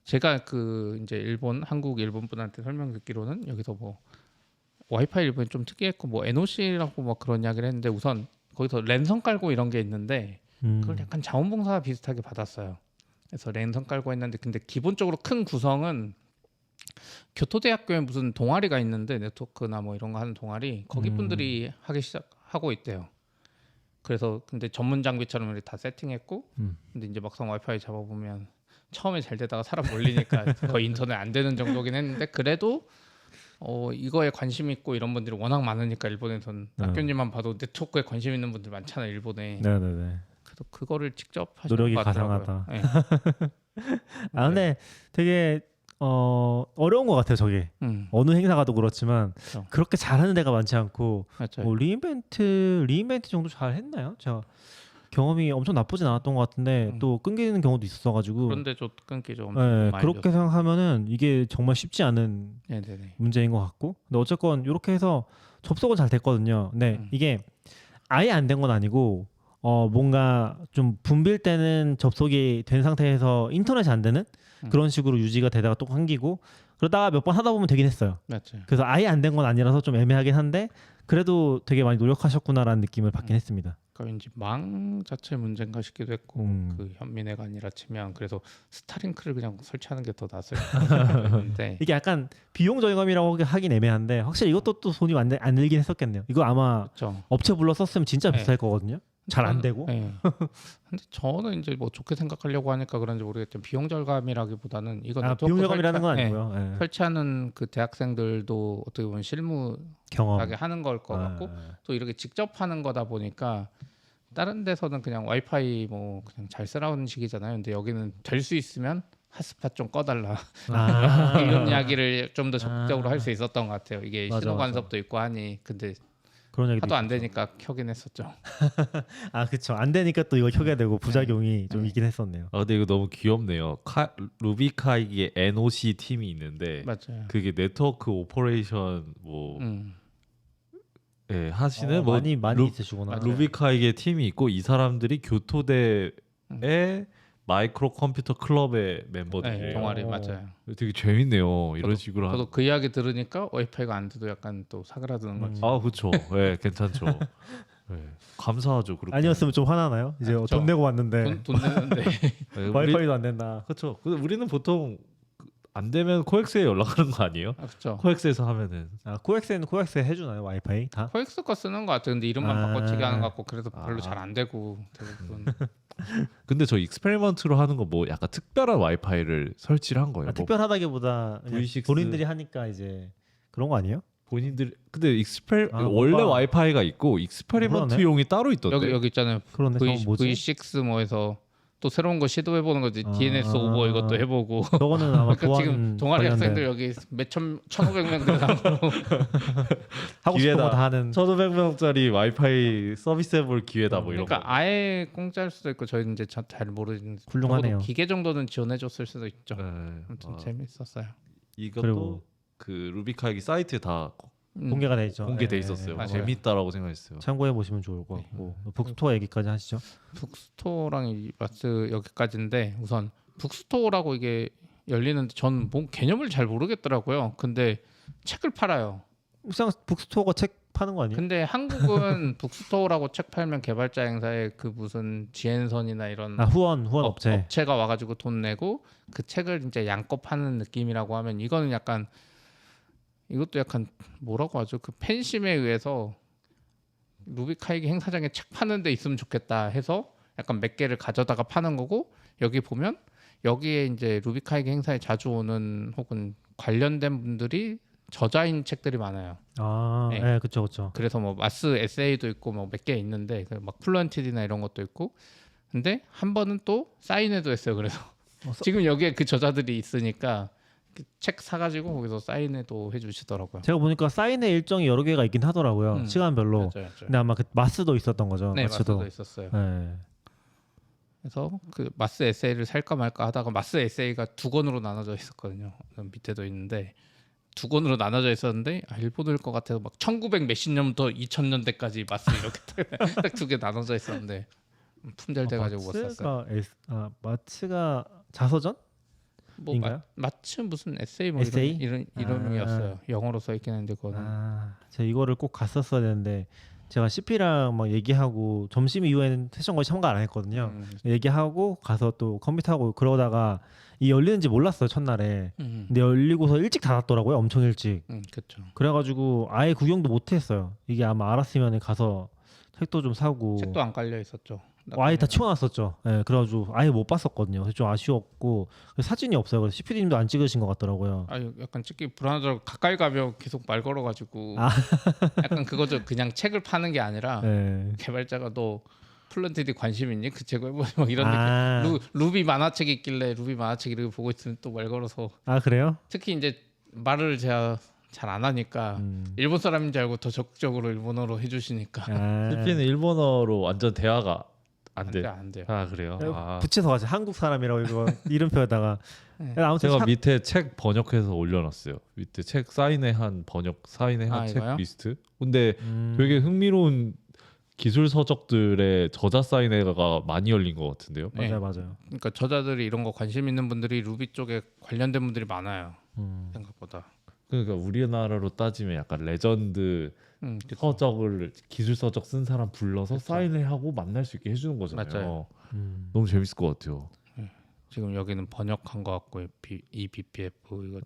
제가 그 이제 한국 일본 분한테 설명 듣기로는 여기서 뭐 와이파이 일본이 좀 특이했고 뭐 NOC라고 막 그런 이야기를 했는데 우선 거기서 랜선 깔고 이런 게 있는데 그걸 약간 자원봉사 비슷하게 받았어요. 그래서 랜선 깔고 했는데 근데 기본적으로 큰 구성은 교토대학교에 무슨 동아리가 있는데 네트워크나 뭐 이런 거 하는 동아리 거기 분들이 하기 시작하고 있대요. 그래서 근데 전문 장비처럼 이렇게 다 세팅했고 근데 이제 막상 와이파이 잡아보면 처음에 잘 되다가 사람 몰리니까 거의 인터넷 안 되는 정도긴 했는데 그래도 이거에 관심 있고 이런 분들이 워낙 많으니까 일본에선 학교님만 봐도 네트워크에 관심 있는 분들 많잖아요 일본에. 네네네. 그래서 그거를 직접 하시는 노력이 것 같더라고요. 가상하다. 네. 아 근데 되게 어려운 것 같아요. 저게 어느 행사 가도 그렇지만 그렇죠. 그렇게 잘하는 데가 많지 않고 맞아요. 뭐 리인벤트 정도 잘 했나요? 제가 경험이 엄청 나쁘진 않았던 것 같은데 또 끊기는 경우도 있었어가지고 그런데 좀 끊기죠. 엄청 네, 많이 그렇게 줬어요. 생각하면은 이게 정말 쉽지 않은 네네네. 문제인 것 같고 근데 어쨌건 이렇게 해서 접속은 잘 됐거든요. 근데 이게 아예 안 된 건 아니고 뭔가 좀 붐빌 때는 접속이 된 상태에서 인터넷이 안 되는 그런 식으로 유지가 되다가 또 끊기고 그러다가 몇 번 하다 보면 되긴 했어요. 맞죠. 그래서 아예 안 된 건 아니라서 좀 애매하긴 한데 그래도 되게 많이 노력하셨구나라는 느낌을 받긴 했습니다. 그러니까 왠지 망 자체 문제인가 싶기도 했고 그 현민회가 아니라 치면 그래서 스타링크를 그냥 설치하는 게 더 낫을 했는데 이게 약간 비용 절감이라고 하긴 애매한데 확실히 이것도 또 돈이 안 들긴 했었겠네요. 이거 아마 그렇죠. 업체 불러 썼으면 진짜 네. 비쌀 거거든요. 잘 안 되고. 네. 근데 저는 이제 뭐 좋게 생각하려고 하니까 그런지 모르겠지만 비용 절감이라기보다는 이거 네트워크 비용 절감이라는 건 설치- 아니고요. 예. 설치하는 그 대학생들도 어떻게 보면 실무하게 경험. 하는 걸 것 같고 아, 또 이렇게 직접 하는 거다 보니까 다른 데서는 그냥 와이파이 뭐 그냥 잘 쓰라는 식이잖아요. 근데 여기는 될 수 있으면 핫스팟 좀 꺼달라 아. 이런 이야기를 좀 더 적극적으로 할 수 있었던 것 같아요. 이게 맞아, 신호 맞아. 간섭도 있고 하니 근데 그런 얘기도 하도 안 있었죠. 되니까 켜긴 했었죠. 아 그쵸. 안 되니까 또 이걸 켜게 되고 부작용이 좀 네. 있긴 했었네요. 아 근데 이거 너무 귀엽네요. 루비카이기에 NOC 팀이 있는데 맞아요. 그게 네트워크 오퍼레이션 뭐 예, 하시는 뭐 많이 있으시구나. 맞아요. 루비카이기에 팀이 있고 이 사람들이 교토대의 마이크로 컴퓨터 클럽의 멤버들이에요. 네, 동아리 맞아요. 되게 재밌네요. 이런 식으로 저도 그 이야기 들으니까 와이파이가 안 돼도 약간 또 사그라드는 거지. 아 그렇죠. 예, 괜찮죠. 예, 감사하죠. 그렇게. 아니었으면 좀 화나나요? 이제 그쵸. 돈 내고 왔는데 돈 내는데 예, 와이파이도 안 된다. 그렇죠. 근데 우리는 보통 안 되면 코엑스에 연락하는 거 아니에요? 그렇죠. 코엑스에서 하면은 아 코엑스는 코엑스 해주나요 와이파이 다? 코엑스 거 쓰는 것 같아요. 근데 이름만 아. 바꿔치기 하는 것 같고 그래서 별로 잘 안 되고 대부분. 근데 저 익스페리먼트로 하는 거 뭐 약간 특별한 와이파이를 설치를 한 거예요. 뭐 특별하다기보다 그냥 V6 본인들이 하니까 이제 그런 거 아니에요? 본인들 근데 원래 뭔가- 와이파이가 있고 익스페리먼트용이 따로 있던데. 여기 있잖아요. 그런데 저건 뭐지? V6 뭐해서 또 새로운 거 시도해 보는 거지. DNS 오버 이것도 해보고. 저거는 아마 그러니까 지금 동아리 학생들 여기 몇 1,500명들 하고 하고 싶은 기회다. 거 다 하는 1,500명짜리 와이파이 서비스해볼 기회다 뭐 이런 그러니까 거. 아예 공짜일 수도 있고 저희는 이제 잘 모르는데 훌륭하네요. 적어도 기계 정도는 지원해줬을 수도 있죠. 네. 아무튼 아, 재밌었어요. 이것도 그리고- 그 루비카이기 사이트에 다 공개가 돼 있죠. 공개돼 예, 있었어요. 예. 맞아요. 재밌다라고 생각했어요. 참고해 보시면 좋을 것 같고 북스토어 얘기까지 하시죠. 북스토어랑 이 마스 여기까지인데 우선 북스토어라고 이게 열리는데 전 뭐 개념을 잘 모르겠더라고요. 근데 책을 팔아요. 그냥 북스토어가 책 파는 거 아니에요? 근데 한국은 북스토어라고 책 팔면 개발자 행사에 그 무슨 지앤선이나 이런 후원 업체. 업체가 와가지고 돈 내고 그 책을 이제 양껏 파는 느낌이라고 하면 이거는 약간 이것도 약간 뭐라고 하죠? 그 팬심에 의해서 루비카이기 행사장에 책 파는 데 있으면 좋겠다 해서 약간 몇 개를 가져다가 파는 거고 여기 보면 여기에 이제 루비카이기 행사에 자주 오는 혹은 관련된 분들이 저자인 책들이 많아요. 아, 네. 네, 그렇죠, 그렇죠. 그래서 뭐 마스 에세이도 있고 뭐 몇 개 있는데 막 플루언티드나 이런 것도 있고 근데 한 번은 또 사인회도 했어요. 그래서 지금 여기에 그 저자들이 있으니까 책 사가지고 거기서 사인회도 해주시더라고요. 제가 보니까 사인회 일정이 여러 개가 있긴 하더라고요. 시간별로. 맞아요, 맞아요. 근데 아마 그 마스도 있었던 거죠. 네, 마스도. 마스도 있었어요. 네. 그래서 그 마스 에세이를 살까 말까 하다가 마스 에세이가 2권으로 나눠져 있었거든요. 밑에도 있는데 2권으로 나눠져 있었는데 일본어일 것 같아서 막 1900 몇십 년부터 2000년대까지 마스 이렇게 딱 2개 나눠져 있었는데 품절돼가지고 못 샀어요. 마츠가 자서전? 뭐 인가요? 마츠 무슨 에세이 뭐 에세이? 이런 이름이었어요. 영어로 써 있긴 한데 그거는 제가 이거를 꼭 갔었어야 되는데 제가 CP랑 막 얘기하고 점심 이후에는 세션 거의 참가 안 했거든요. 얘기하고 가서 또 컴퓨터하고 그러다가 이 열리는지 몰랐어요 첫날에. 근데 열리고서 일찍 닫았더라고요. 엄청 일찍. 그렇죠. 그래가지고 아예 구경도 못했어요. 이게 아마 알았으면 가서 책도 좀 사고. 책도 안 깔려 있었죠. 아예 다 치워놨었죠. 예, 그래가지고 아예 못 봤었거든요. 그래서 좀 아쉬웠고 사진이 없어요. 그래서 CPD님도 안 찍으신 것 같더라고요. 약간 찍기 불안하더라고. 가까이 가면 계속 말 걸어가지고 약간 그거죠. 그냥 책을 파는 게 아니라 네. 개발자가 너 플랜티드 관심 있니? 그 책 해보니 막 이런 느낌. 루비 만화책 있길래 루비 만화책 이렇게 보고 있으면 또 말 걸어서. 그래요? 특히 이제 말을 제가 잘 안 하니까 일본 사람인 줄 알고 더 적극적으로 일본어로 해주시니까. CP는 일본어로 완전 대화가 안 돼. 안 돼요. 그래요. 붙여서 가지 한국 사람이라고 이거 이름표에다가. 아무튼 제가 밑에 책 번역해서 올려놨어요. 밑에 책 사인회한 책 이거요? 리스트. 근데 되게 흥미로운 기술 서적들의 저자 사인회가 많이 열린 것 같은데요. 네. 맞아요. 그러니까 저자들이 이런 거 관심 있는 분들이 루비 쪽에 관련된 분들이 많아요. 생각보다. 그러니까 우리나라로 따지면 약간 레전드 그쵸. 서적을 기술 서적 쓴 사람 불러서 사인회하고 만날 수 있게 해주는 거잖아요. 맞아요. 너무 재밌을 것 같아요. 지금 여기는 번역한 거 같고 이 BPF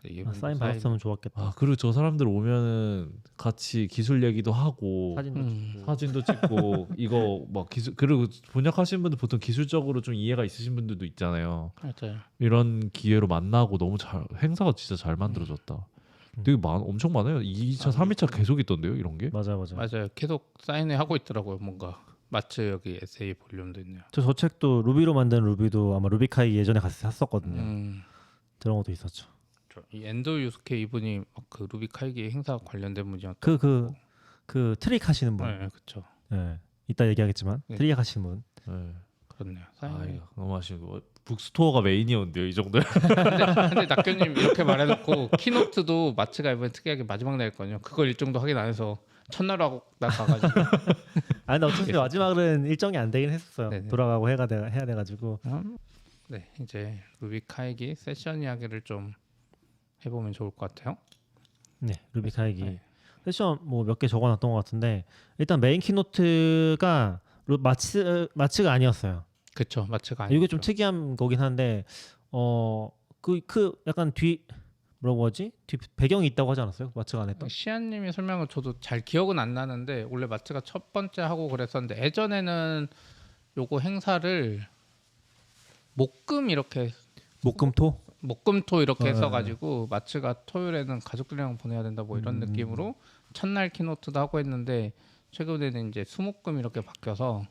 이거 사인 받았으면 좋았겠다. 그리고 저 사람들 오면은 같이 기술 얘기도 하고 사진도 찍고 이거 막 기술 그리고 번역하신 분들 보통 기술적으로 좀 이해가 있으신 분들도 있잖아요. 맞아요. 이런 기회로 만나고 너무 잘 행사가 진짜 잘 만들어졌다. 되게 엄청 많아요. 2차, 3차 계속 있던데요, 이런 게. 맞아요. 계속 사인회 하고 있더라고요. 뭔가 마츠 여기 에세이 볼륨도 있네요. 저 책도 루비로 만든 루비도 아마 루비카이 예전에 가서 샀었거든요. 그런 것도 있었죠. 이 엔도 유스케 이분이 막 그 루비 카이기 행사 관련된 분이었던 그 트릭 하시는 분. 네, 그렇죠. 네. 이따 얘기하겠지만 네. 트릭 하시는 분. 네. 그렇네요. 이거 너무 아쉬워. 북스토어가 메인이었는데요, 이 정도면. 근데 낙교님 이렇게 말해놓고 키노트도 마츠가 이번에 특이하게 마지막 날 했거든요. 그걸 일정도 확인 안 해서 첫날 하고 나 가가지고. 근데 어차피 마지막은 일정이 안 되긴 했었어요. 네네. 돌아가고 해야 돼가지고. 네, 이제 루비 카이기 세션 이야기를 좀 해보면 좋을 것 같아요. 네, 루비카이기 네. 세션 뭐 몇 개 적어놨던 것 같은데 일단 메인 키노트가 마츠가 아니었어요. 그렇죠, 마츠가 아니죠. 이게 좀 특이한 거긴 한데 그 약간 뭐라고 하지? 뒤 배경이 있다고 하지 않았어요? 마츠가 안 했던? 시안님이 설명을 저도 잘 기억은 안 나는데 원래 마츠가 첫 번째 하고 그랬었는데 예전에는 요거 행사를 목금 토 이렇게 했어가지고 마츠가 토요일에는 가족들이랑 보내야 된다 뭐 이런 느낌으로 첫날 키노트도 하고 했는데 최근에는 이제 수목금 이렇게 바뀌어서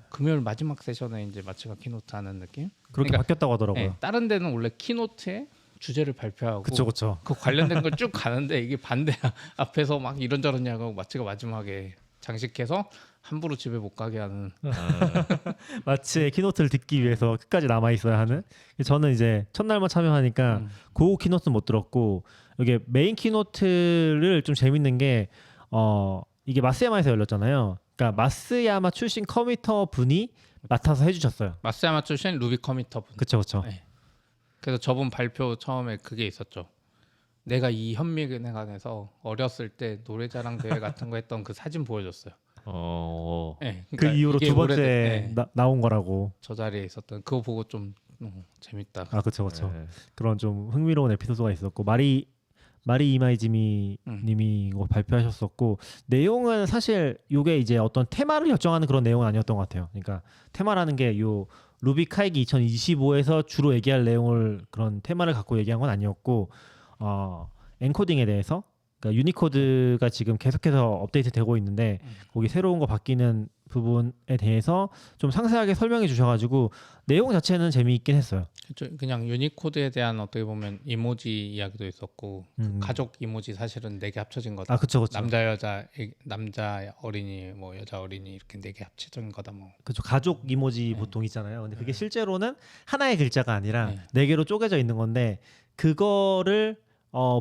금요일 마지막 세션에 이제 마츠가 키노트 하는 느낌? 그렇게 그러니까, 바뀌었다고 하더라고요. 네, 다른 데는 원래 키노트에 주제를 발표하고 그쵸. 그 관련된 걸 쭉 가는데 이게 반대야. 앞에서 막 이런저런 이야기하고 마츠가 마지막에 장식해서 함부로 집에 못 가게 하는. 마츠의 키노트를 듣기 위해서 끝까지 남아 있어야 하는. 저는 이제 첫날만 참여하니까 그 키노트는 못 들었고 이게 메인 키노트를 좀 재밌는 게 이게 마스야마에서 열렸잖아요. 그러니까 마스야마 출신 커미터 분이 맡아서 해주셨어요. 마스야마 출신 루비 커미터 분. 그쵸. 네. 그래서 저번 발표 처음에 그게 있었죠. 내가 이 현미은행관에서 어렸을 때 노래자랑 대회 같은 거 했던 그 사진 보여줬어요. 네, 그 그러니까 이후로 이게 두 번째 나온 거라고. 저 자리에 있었던 그거 보고 좀 재밌다. 그쵸. 그런 좀 흥미로운 에피소드가 있었고 마리 이마이지미 님이 이거 발표하셨었고 내용은 사실 이게 이제 어떤 테마를 결정하는 그런 내용은 아니었던 것 같아요. 그러니까 테마라는 게 요 루비 카이기 2025에서 주로 얘기할 내용을 그런 테마를 갖고 얘기한 건 아니었고 엔코딩에 대해서 그러니까 유니코드가 지금 계속해서 업데이트되고 있는데 거기 새로운 거 바뀌는 부분에 대해서 좀 상세하게 설명해 주셔가지고 내용 자체는 재미있긴 했어요. 그쵸. 그냥 유니코드에 대한 어떻게 보면 이모지 이야기도 있었고 가족 이모지 사실은 4개 합쳐진 거다. 아 그쵸 그쵸. 남자 어린이 뭐 여자 어린이 이렇게 4개 합쳐진 거다 뭐. 그쵸. 가족 이모지 네. 보통 있잖아요. 근데 그게 실제로는 하나의 글자가 아니라 네. 4개로 쪼개져 있는 건데 그거를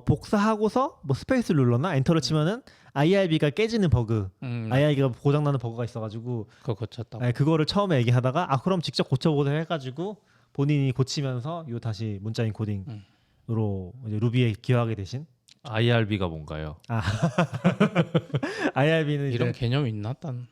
복사하고서 뭐 스페이스를 눌렀나 엔터를 치면은 IRB가 깨지는 버그, IRB가 고장나는 버그가 있어가지고 그거 고쳤다고. 네, 그거를 처음에 얘기하다가 그럼 직접 고쳐보자 해가지고 본인이 고치면서 요 다시 문자 인코딩으로 이제 루비에 기여하게 되신 IRB가 뭔가요? IRB는 이런 이제 개념 있나? 딴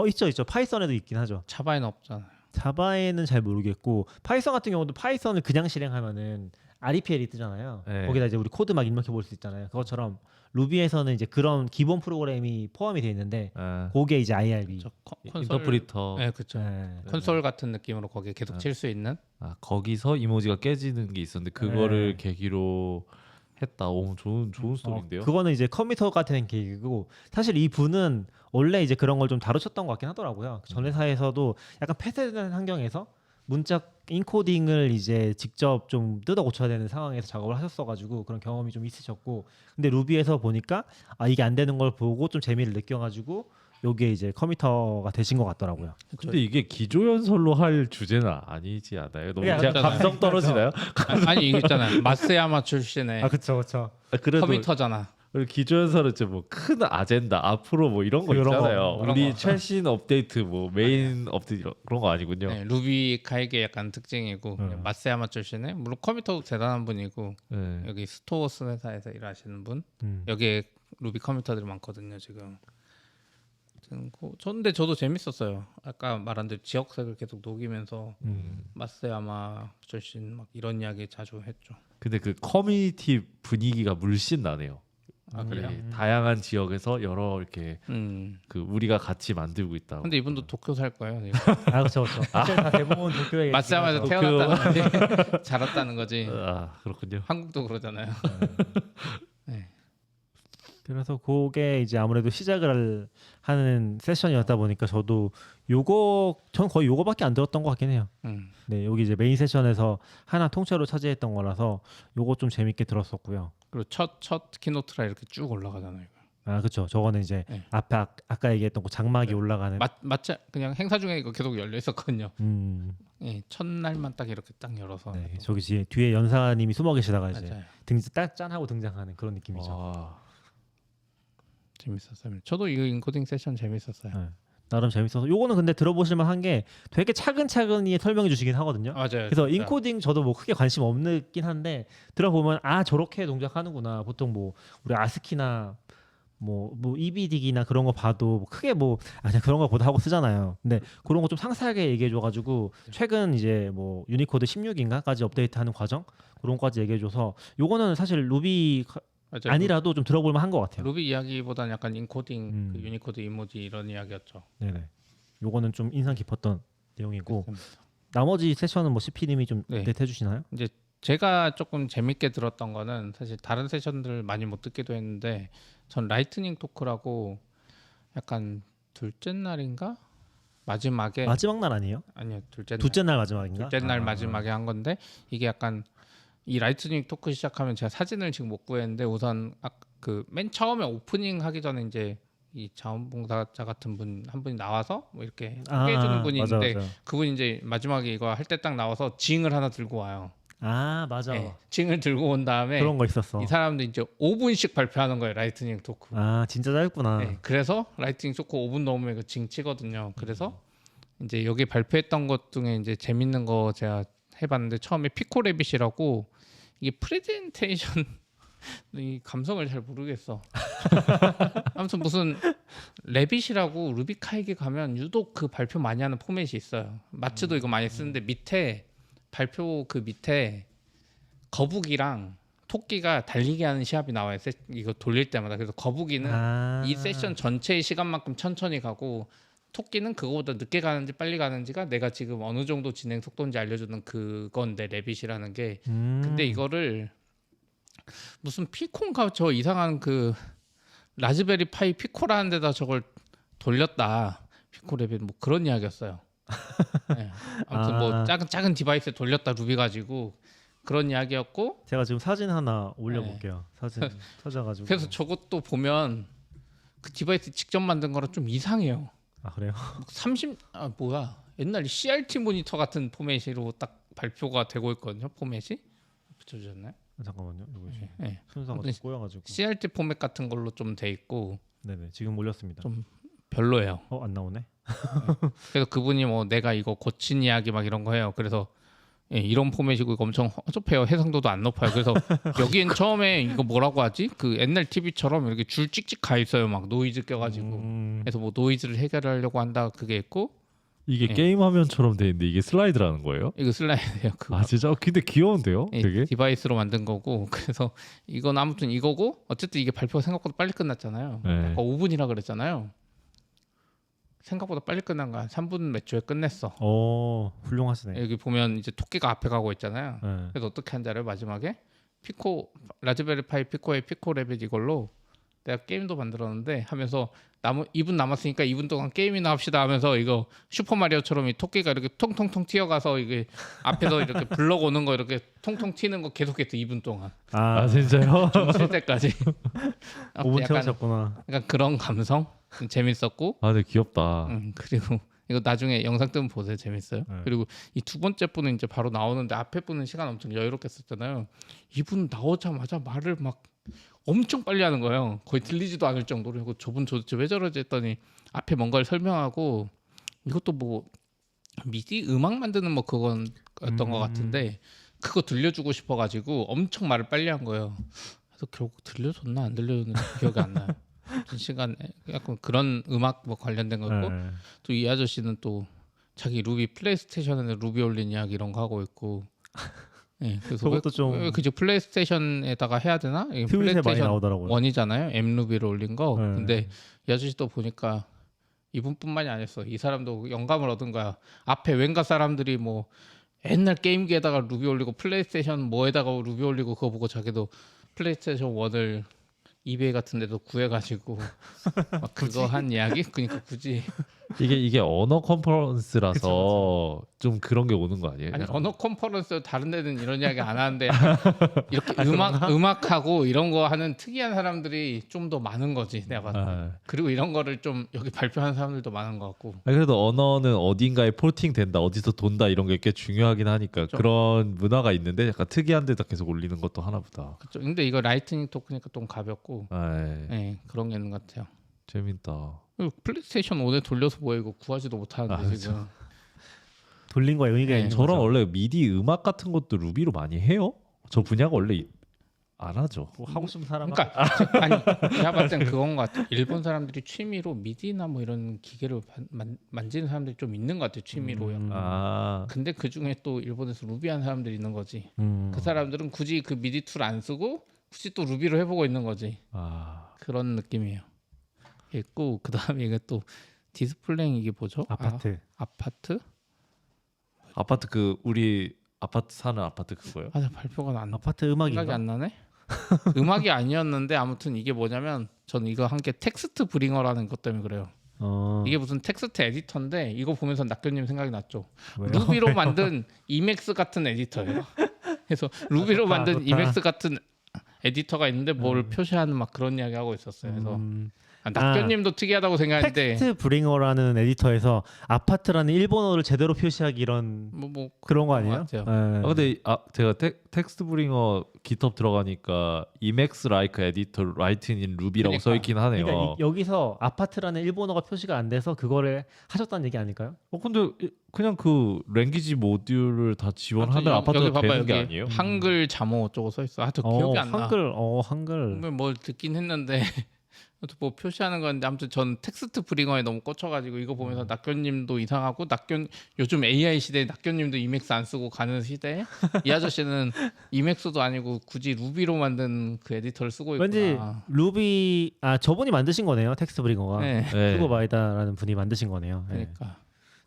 있죠 파이썬에도 있긴 하죠. 자바에는 없잖아요. 자바에는 잘 모르겠고 파이썬 같은 경우도 파이썬을 그냥 실행하면은 REPL이 뜨잖아요. 네. 거기다 이제 우리 코드 막 입력해 볼 수 있잖아요. 그것처럼 루비에서는 이제 그런 기본 프로그램이 포함이 되어 있는데 그게 이제 IRB. 저 인터프리터. 네, 그렇죠. 네. 콘솔 같은 느낌으로 거기에 계속 칠 수 있는. 거기서 이모지가 깨지는 게 있었는데 그거를 계기로 했다. 오, 좋은 스토리인데요. 그거는 이제 컴퓨터 같은 계기고 사실 이 분은 원래 이제 그런 걸 좀 다루셨던 것 같긴 하더라고요. 전 회사에서도 약간 폐쇄된 환경에서 문자 인코딩을 이제 직접 좀 뜯어 고쳐야 되는 상황에서 작업을 하셨어가지고 그런 경험이 좀 있으셨고 근데 루비에서 보니까 이게 안 되는 걸 보고 좀 재미를 느껴가지고 요게 이제 컴퓨터가 되신 것 같더라고요. 근데 이게 기조연설로 할 주제는 아니지 않아요? 너무 그게 그냥 감성 떨어지나요? 아니 이게 있잖아요. 마스야마 출신의 그쵸. 그래도 컴퓨터잖아. 기조연설은 뭐 큰 아젠다 앞으로 뭐 이런 거 그런 거, 있잖아요. 그런 우리 거. 최신 업데이트 뭐 메인 업데이트 그런 거 아니군요. 네, 루비 카이게 약간 특징이고 네. 마스야마 출신의 물론 컴퓨터도 대단한 분이고 네. 여기 스토어스 회사에서 일하시는 분 음. 여기에 루비 컴퓨터들이 많거든요 지금. 근데 저도 재밌었어요. 아까 말한 대로 지역색을 계속 녹이면서 마스야마 출신 막 이런 이야기 자주 했죠. 근데 그 커뮤니티 분위기가 물씬 나네요. 아 그래요? 네, 다양한 지역에서 여러 이렇게 그 우리가 같이 만들고 있다. 근데 이분도 도쿄 살 거예요. 그쵸. 사실 다 대부분 도쿄에 마스야마에서 계시라서. 태어났다는 거지. 자랐다는 거지. 그렇군요. 한국도 그러잖아요. 그래서 그게 이제 아무래도 시작을 하는 세션이었다 보니까 저도 전 거의 요거밖에 안 들었던 것 같긴 해요. 네, 여기 이제 메인 세션에서 하나 통째로 차지했던 거라서 요거 좀 재밌게 들었었고요. 그리고 첫 키노트라 이렇게 쭉 올라가잖아요. 그렇죠. 저거는 이제 네. 앞에 아까 얘기했던 그 장막이 올라가는. 맞자 그냥 행사 중에 이거 계속 열려 있었거든요. 네, 첫날만 딱 이렇게 딱 열어서. 네, 저기 뒤에 연사님이 숨어 계시다가 이제 맞아요. 딱 짠하고 등장하는 그런 느낌이죠. 와, 재밌었어요. 저도 이 인코딩 세션 재밌었어요. 네, 나름 재밌어서 요거는 근데 들어보실 만한 게 되게 차근차근히 설명해 주시긴 하거든요. 맞아요. 그래서 진짜. 인코딩 저도 뭐 크게 관심 없긴 한데 들어보면 저렇게 동작하는구나. 보통 뭐 우리 아스키나 뭐 EBD기나 그런 거 봐도 뭐 크게 그냥 그런 거 보다 하고 쓰잖아요. 근데 그런 거 좀 상세하게 얘기해 줘가지고 최근 이제 뭐 유니코드 16인가까지 업데이트하는 과정 그런 거까지 얘기해 줘서 요거는 사실 루비 맞아요. 아니라도 좀 들어볼 만한 것 같아요. 루비 이야기보다는 약간 인코딩, 그 유니코드 이모지 이런 이야기였죠. 네네. 요거는 좀 인상 깊었던 내용이고 그렇습니다. 나머지 세션은 뭐 CP님이 좀 네. 업데이트 해주시나요? 이제 제가 조금 재밌게 들었던 거는 사실 다른 세션들 많이 못 듣기도 했는데 전 라이트닝 토크라고 약간 둘째 날인가 마지막에 마지막 날 아니에요? 아니요 둘째 둘째 날 마지막인가? 둘째 날 마지막에 한 건데 이게 약간 이 라이트닝 토크 시작하면 제가 사진을 지금 못 구했는데 우선 그 맨 처음에 오프닝 하기 전에 이제 이 자원봉사자 같은 분 한 분이 나와서 뭐 이렇게 소개해 주는 분이 맞아, 있는데 맞아. 그분이 이제 마지막에 이거 할 때 딱 나와서 징을 하나 들고 와요. 맞아. 네, 징을 들고 온 다음에 그런 거 있었어. 이 사람들 이제 5분씩 발표하는 거예요. 라이트닝 토크. 진짜 짧구나. 네, 그래서 라이트닝 토크 5분 넘으면 그 징 치거든요. 그래서 이제 여기 발표했던 것 중에 이제 재밌는 거 제가 해봤는데 처음에 피코래빗이라고 이게 프레젠테이션 이 감성을 잘 모르겠어. 아무튼 무슨 래빗이라고 루비카에게 가면 유독 그 발표 많이 하는 포맷이 있어요. 마츠도 이거 많이 쓰는데 밑에 발표 그 밑에 거북이랑 토끼가 달리기 하는 시합이 나와요. 이거 돌릴 때마다. 그래서 거북이는 이 세션 전체의 시간만큼 천천히 가고 토끼는 그거보다 늦게 가는지 빨리 가는지가 내가 지금 어느 정도 진행 속도인지 알려주는 그건데 래빗이라는 게 근데 이거를 무슨 피콘가 저 이상한 그 라즈베리 파이 피코라는 데다 저걸 돌렸다. 피코 레빗 뭐 그런 이야기였어요. 네. 아무튼 뭐 작은 디바이스에 돌렸다 루비 가지고 그런 이야기였고 제가 지금 사진 하나 올려볼게요. 사진 찾아가지고. 그래서 저것도 보면 그 디바이스 직접 만든 거랑 좀 이상해요. 아 그래요? 옛날 CRT 모니터 같은 포맷으로 딱 발표가 되고 있거든요. 포맷이 붙여주셨나요? 잠깐만요. 이거 네. 순서가 좀 꼬여가지고. CRT 포맷 같은 걸로 좀 돼 있고 네네 지금 올렸습니다. 좀 별로예요. 안 나오네. 그래서 그분이 뭐 내가 이거 고친 이야기 막 이런 거 해요. 그래서 이런 포맷이고 이거 엄청 허접해요. 해상도도 안 높아요. 그래서 여기엔 처음에 이거 뭐라고 하지? 그 옛날 TV처럼 이렇게 줄 찍찍 가 있어요. 막 노이즈 껴가지고. 그래서 뭐 노이즈를 해결하려고 한다 그게 있고 이게 네. 게임 화면처럼 돼 있는데 이게 슬라이드라는 거예요? 이거 슬라이드예요. 그거. 아 진짜 근데 귀여운데요? 이 되게 디바이스로 만든 거고 그래서 이건 아무튼 이거고 어쨌든 이게 발표가 생각보다 빨리 끝났잖아요. 네. 아까 5분이라 그랬잖아요. 생각보다 빨리 끝난 거야. 3분 몇 초에 끝냈어. 훌륭하시네. 여기 보면 이제 토끼가 앞에 가고 있잖아요. 네. 그래서 어떻게 한지 알아요? 마지막에 피코 라즈베리 파이 피코의 피코 레빗 이걸로 내가 게임도 만들었는데 하면서 2분 남았으니까 2분 동안 게임이나 합시다 하면서 이거 슈퍼 마리오처럼 이 토끼가 이렇게 통통통 튀어가서 이게 앞에서 이렇게 블럭 오는 거 이렇게 통통 튀는 거 계속했어 2분 동안 아 진짜요? 칠 때까지 5분 채우셨구나. 약간 그런 감성 좀 재밌었고 아 근데 귀엽다. 그리고 이거 나중에 영상 뜨면 보세요. 재밌어요. 네. 그리고 이 두 번째 분은 이제 바로 나오는데 앞에 분은 시간 엄청 여유롭게 썼잖아요. 이분 나오자마자 말을 막 엄청 빨리 하는 거예요. 거의 들리지도 않을 정도로. 그리고 저분 도대체 왜 저러지 했더니 앞에 뭔가를 설명하고 이것도 뭐 미디 음악 만드는 뭐 그건 였던 것 같은데 그거 들려주고 싶어가지고 엄청 말을 빨리 한 거예요. 그래서 결국 들려줬나 안 들려줬는지 기억이 안 나요. 아무튼 시간에 약간 그런 음악 뭐 관련된 거고 네. 또 이 아저씨는 또 자기 루비 플레이스테이션에 루비 올린 이야기 이런 거 하고 있고 네, 그래서 그것도 좀 그죠 플레이스테이션에다가 해야 되나? 이게 트윗에 많이 플레이스테이션 나오더라고요. 1이잖아요. 엠루비를 올린 거. 네. 근데 이 아저씨 또 보니까 이분뿐만이 아니었어. 이 사람도 영감을 얻은 거야. 앞에 왠가 사람들이 뭐 옛날 게임기에다가 루비 올리고 플레이스테이션 뭐에다가 루비 올리고 그거 보고 자기도 플레이스테이션 1을 이베이 같은 데도 구해가지고 막 그거 한 이야기? 그러니까 굳이 이게 언어 컨퍼런스라서 좀 그런 게 오는 거 아니에요? 아니 언어 컨퍼런스 다른 데는 이런 이야기 안 하는데 이렇게 음악하고 이런 거 하는 특이한 사람들이 좀 더 많은 거지 내가 봤을 때. 그리고 이런 거를 좀 여기 발표하는 사람들도 많은 것 같고 그래도 언어는 어딘가에 포팅 된다, 어디서 돈다 이런 게 꽤 중요하긴 하니까 그렇죠. 그런 문화가 있는데 약간 특이한 데다 계속 올리는 것도 하나보다. 그렇죠. 근데 이거 라이트닝 토크니까 좀 가볍고 아, 네, 그런 게 있는 것 같아요. 재밌다. 그리고 플레이스테이션 1에 돌려서 뭐해 이거 구하지도 못하는데 지금 돌린 거에 의미가 네. 있는 저런 거죠. 원래 미디 음악 같은 것도 루비로 많이 해요? 저 분야가 원래 안 하죠. 뭐 하고 싶은 사람 그러니까 아니 제가 봤을 땐 그건 것 같아요. 일본 사람들이 취미로 미디나 뭐 이런 기계를 만지는 사람들이 좀 있는 것 같아요. 취미로. 아, 근데 그 중에 또 일본에서 루비한 사람들이 있는 거지. 그 사람들은 굳이 그 미디 툴 안 쓰고 굳이 또 루비로 해보고 있는 거지. 아, 그런 느낌이에요. 있고 그 다음에 이게 또 디스플레잉 이게 뭐죠? 아파트. 아파트? 아파트 그 우리 아파트 사는 아파트 그거요? 아, 발표가 안 아파트 생각이 음악인가? 안 나네. 음악이 아니었는데 아무튼 이게 뭐냐면 저는 이거 한 게 텍스트 브링어라는 것 때문에 그래요. 이게 무슨 텍스트 에디터인데 이거 보면서 낙교님 생각이 났죠. 왜요? 루비로 만든 이맥스 같은 에디터예요. 그래서 루비로 만든 좋다. 이맥스 같은 에디터가 있는데 뭘 표시하는 막 그런 이야기 하고 있었어요. 그래서 낙교님도 특이하다고 생각했는데 텍스트 브링어라는 에디터에서 아파트라는 일본어를 제대로 표시하기 이런 뭐 그런 거 그런 아니에요? 것 같아요. 네. 근데 제가 텍스트 브링어 GitHub 들어가니까 Emacs like editor writing in Ruby라고 그러니까. 써 있긴 하네요. 그러니까 여기서 아파트라는 일본어가 표시가 안 돼서 그거를 하셨다는 얘기 아닐까요? 근데 그냥 그 랭귀지 모듈을 다 지원하면 아파트가 여기 봐봐, 되는 게 여기 아니에요? 한글 잠호 어쩌고 써 있어. 저 기억이 안 나. 한글. 뭘 듣긴 했는데 뭐 표시하는 건데 아무튼 전 텍스트 브링어에 너무 꽂혀가지고 이거 보면서 낙교님도 이상하고 요즘 AI 시대에 낙교님도 이맥스 안 쓰고 가는 시대에 이 아저씨는 이맥스도 아니고 굳이 루비로 만든 그 에디터를 쓰고 있구나. 왠지 루비 저분이 만드신 거네요. 텍스트 브링어가. 네. 네. 슈거바이다라는 분이 만드신 거네요. 네. 그러니까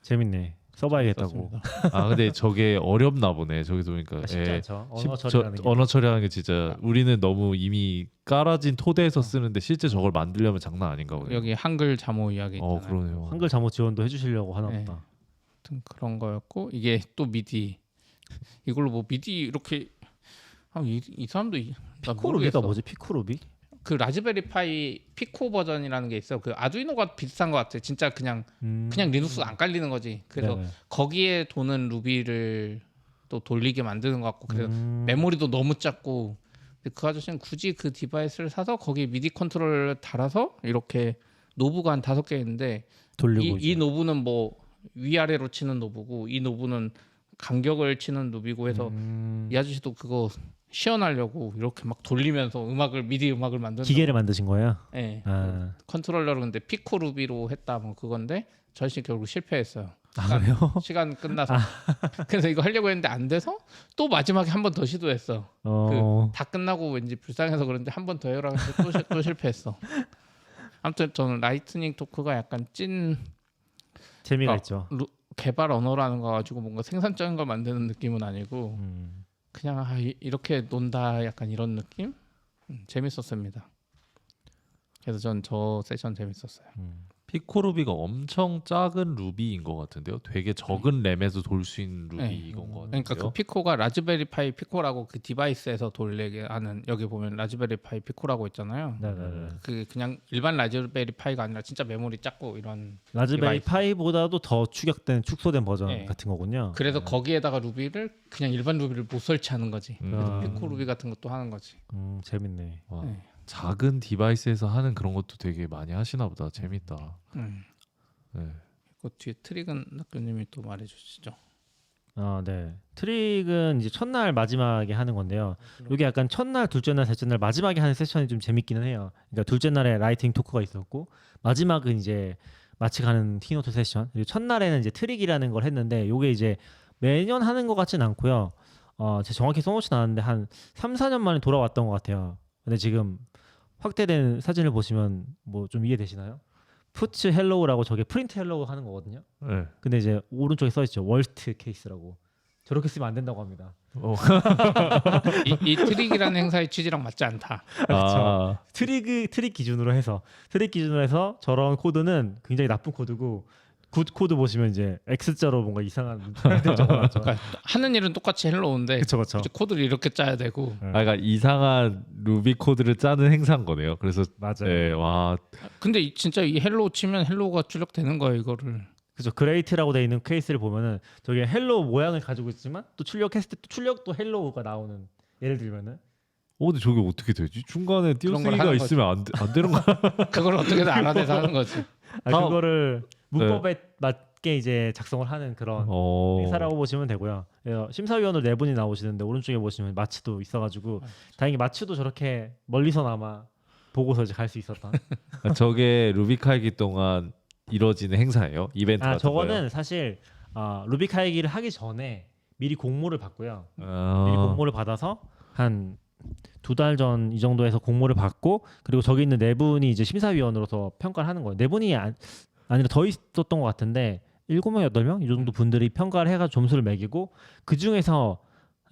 재밌네. 써봐야겠다고. 썼습니다. 아 근데 저게 어렵나 보네. 저기서 보니까 쉽지 예. 않죠. 언어 저- 처리하는 게. 언어 처리하는 게 진짜 우리는 너무 이미 깔아진 토대에서 쓰는데 실제 저걸 만들려면 장난 아닌가 보네. 여기 한글 자모 이야기 있잖아요. 그러네요. 한글 자모 지원도 해주시려고 하나 네. 보다. 아무튼 그런 거였고 이게 또 미디 이걸로 뭐 미디 이렇게 이 사람도 나 피코루비가 모르겠어. 뭐지? 피코루비? 그 라즈베리 파이 피코 버전이라는 게 있어. 그 아두이노가 비슷한 것 같아. 진짜 그냥 리눅스 안 깔리는 거지. 그래서 네네. 거기에 도는 루비를 또 돌리게 만드는 것 같고 그래서 메모리도 너무 작고 근데 그 아저씨는 굳이 그 디바이스를 사서 거기에 미디 컨트롤을 달아서 이렇게 노브가 한 5개 있는데 돌리고 이 노브는 뭐 위아래로 치는 노브고 이 노브는 간격을 치는 노브이고 해서 이 아저씨도 그거 시연하려고 이렇게 막 돌리면서 미디 음악을 만드는 기계를 만드신 거예요? 네. 아, 컨트롤러를 근데 피코 루비로 했다 뭐 그건데 저 아저씨 결국 실패했어요. 아 그래요? 시간 끝나서 그래서 이거 하려고 했는데 안 돼서 또 마지막에 한 번 더 시도했어. 다 끝나고 왠지 불쌍해서 그런데 한 번 더 해라 해서 또 실패했어. 아무튼 저는 라이트닝 토크가 약간 찐 재미가 어, 있죠. 개발 언어라는 거 가지고 뭔가 생산적인 걸 만드는 느낌은 아니고 그냥 이렇게 논다 약간 이런 느낌? 재밌었습니다. 그래서 전 저 세션 재밌었어요. 피코루비가 엄청 작은 루비인 것 같은데요. 되게 적은 램에서 돌 수 있는 네. 루비인 것 같은데요. 그러니까 그 피코가 라즈베리 파이 피코라고 그 디바이스에서 돌리게 하는 여기 보면 라즈베리 파이 피코라고 있잖아요. 네네네. 그 그냥 일반 라즈베리 파이가 아니라 진짜 메모리 작고 이런 라즈베리 디바이스. 파이보다도 더 축소된 버전 네. 같은 거군요. 그래서 거기에다가 루비를 그냥 일반 루비를 못 설치하는 거지. 그래서 아. 피코 루비 같은 것도 하는 거지. 재밌네. 와, 네. 작은 디바이스에서 하는 그런 것도 되게 많이 하시나 보다. 재밌다. 네. 그 뒤에 트릭은 학교님이 또 말해주시죠. 아, 네. 트릭은 이제 첫날 마지막에 하는 건데요. 이게 약간 첫날, 둘째 날, 셋째 날 마지막에 하는 세션이 좀 재밌기는 해요. 그러니까 둘째 날에 라이팅 토크가 있었고 마지막은 이제 마치 가는 키노트 세션. 그리고 첫날에는 이제 트릭이라는 걸 했는데 이게 이제 매년 하는 것 같진 않고요. 제가 정확히 써놓진 않았는데 한 3, 4년 만에 돌아왔던 것 같아요. 근데 지금 확대된 사진을 보시면 뭐 좀 이해되시나요? 푸츠 헬로우라고 저게 프린트 헬로우 하는 거거든요. 네. 근데 이제 오른쪽에 써 있죠. 월스트 케이스라고. 저렇게 쓰면 안 된다고 합니다. 이 트릭이라는 행사의 취지랑 맞지 않다. 아, 트릭 기준으로 해서 저런 코드는 굉장히 나쁜 코드고 굿 코드 보시면 이제 X자로 뭔가 이상한 문자들 적어놨죠. 그러니까 하는 일은 똑같이 헬로우인데 그쵸 그쵸. 이제 코드를 이렇게 짜야 되고 그러니까 이상한 루비 코드를 짜는 행사인 거네요. 그래서 맞아요. 네, 와, 근데 진짜 이 헬로우 치면 헬로우가 출력되는 거예요 이거를. 그죠. 그레이트라고 돼 있는 케이스를 보면은 저게 헬로우 모양을 가지고 있지만 또 출력했을 때 또 출력도 헬로우가 나오는. 예를 들면은 근데 저게 어떻게 되지? 중간에 그런 걸 띄어쓰기가 하는 있으면 안 되는 거. 그걸 어떻게든 알아내서 하는 거지. 그거를 문법에 맞게 이제 작성을 하는 그런 행사라고 보시면 되고요. 심사위원으로 4분이 나오시는데 오른쪽에 보시면 마츠도 있어가지고 다행히 마츠도 저렇게 멀리서나마 보고서 이제 갈 수 있었던. 저게 루비카이기 동안 이루어지는 행사예요? 이벤트 같은 저거는 거예요? 사실 루비카이기를 하기 전에 미리 공모를 받고요. 미리 아, 공모를 받아서 한 2달 전 이 정도에서 공모를 받고 그리고 저기 있는 4분이 이제 심사위원으로서 평가를 하는 거예요. 4분이 아니라 더 있었던 것 같은데 7명, 8명 이 정도 분들이 평가를 해가지고 점수를 매기고 그 중에서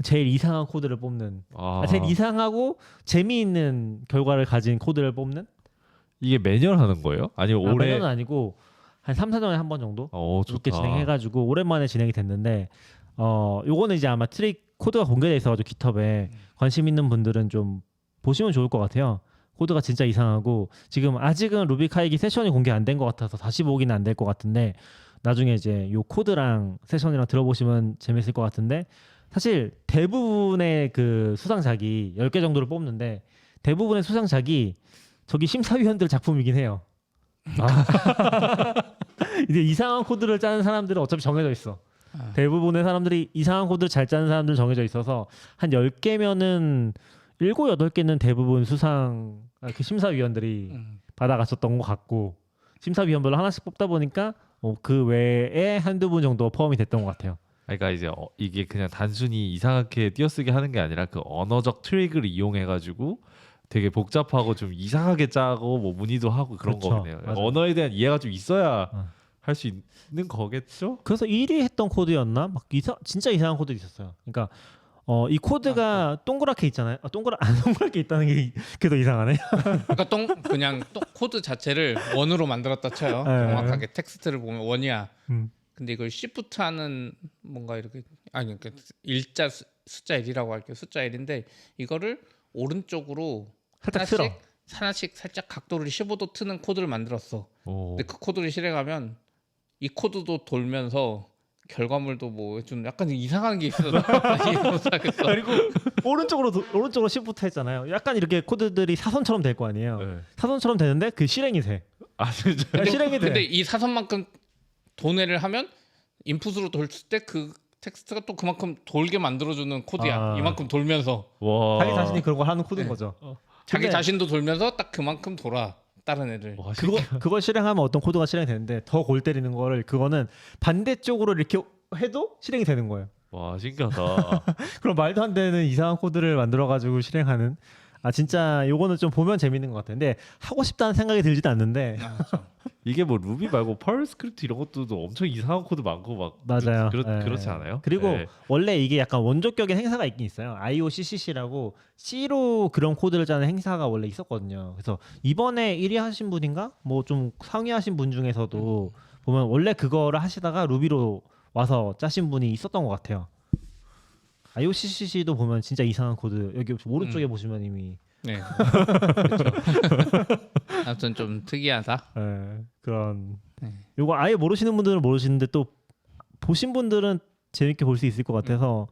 제일 이상한 코드를 뽑는 제일 이상하고 재미있는 결과를 가진 코드를 뽑는 이게 매년 하는 거예요? 아니면 올해? 매년은 아니고 한 3, 4년에 한 번 정도 이렇게 좋다. 진행해가지고 오랜만에 진행이 됐는데 요거는 이제 아마 트릭 코드가 공개돼 있어가지고 깃허브에 관심 있는 분들은 좀 보시면 좋을 것 같아요. 코드가 진짜 이상하고 지금 아직은 루비카이기 세션이 공개 안 된 것 같아서 다시 보기는 안 될 것 같은데 나중에 이제 요 코드랑 세션이랑 들어보시면 재밌을 것 같은데 사실 대부분의 그 수상작이 10개 정도를 뽑는데 대부분의 수상작이 저기 심사위원들 작품이긴 해요. 이제 이상한 코드를 짜는 사람들은 어차피 정해져 있어. 대부분의 사람들이 이상한 코드를 잘 짜는 사람들은 정해져 있어서 한 10개면은 7, 8개는 대부분 수상 그 심사위원들이 받아갔었던 것 같고 심사위원별로 하나씩 뽑다 보니까 그 외에 한두 분 정도 포함이 됐던 것 같아요. 그러니까 이제 이게 그냥 단순히 이상하게 띄어쓰기 하는 게 아니라 그 언어적 트릭을 이용해가지고 되게 복잡하고 좀 이상하게 짜고 뭐 문의도 하고 그런 그렇죠. 거네요. 맞아요. 언어에 대한 이해가 좀 있어야 할 수 있는 거겠죠? 그래서 1위 했던 코드였나? 막 진짜 이상한 코드 있었어요. 그러니까 이 코드가 동그랗게 있잖아요. 동그랗게 있다는 게 그래도 이상하네. 그러니까 그냥 코드 자체를 원으로 만들었다 쳐요. 네. 정확하게 텍스트를 보면 원이야. 음. 근데 이걸 시프트하는 뭔가 이렇게 아니 그러니까 일자 숫자 1이라고 할게요. 숫자 1인데 이거를 오른쪽으로 살짝 틀어. 하나씩 살짝 각도를 15도 트는 코드를 만들었어. 오. 근데 그 코드를 실행하면 이 코드도 돌면서 결과물도 뭐 좀 약간 이상한 게 있어. 이해 못하겠어. 그리고 오른쪽으로 시프트 했잖아요. 약간 이렇게 코드들이 사선처럼 될 거 아니에요. 네. 사선처럼 되는데 그 실행이 돼. 아 진짜. 실행이 돼. 근데 이 사선만큼 도내를 하면 인풋으로 돌 때 그 텍스트가 또 그만큼 돌게 만들어주는 코드야. 아. 이만큼 돌면서 와. 자기 자신이 그런 걸 하는 코드인 네. 거죠. 자기 근데 자신도 돌면서 딱 그만큼 돌아. 다른 애들. 와, 그걸 실행하면 어떤 코드가 실행이 되는데 더 골 때리는 거를 그거는 반대쪽으로 이렇게 해도 실행이 되는 거예요. 와 신기하다. 그럼 말도 안 되는 이상한 코드를 만들어 가지고 실행하는 진짜 요거는 좀 보면 재밌는 것 같아요. 근데 하고 싶다는 생각이 들지도 않는데 이게 뭐 루비 말고 펄 스크립트 이런 것들도 엄청 이상한 코드 많고 막 맞아요. 네. 그렇지 않아요? 그리고 네. 원래 이게 약간 원조격인 행사가 있긴 있어요. IOCCC라고 C로 그런 코드를 짜는 행사가 원래 있었거든요. 그래서 이번에 1위 하신 분인가? 뭐 좀 상위 하신 분 중에서도 보면 원래 그거를 하시다가 루비로 와서 짜신 분이 있었던 것 같아요. IOCCC도 보면 진짜 이상한 코드 여기 오른쪽에 보시면 이미 네. 그렇죠. 아무튼 좀 특이하다. 그런 네. 요거 아예 모르시는 분들은 모르시는데 또 보신 분들은 재밌게 볼 수 있을 것 같아서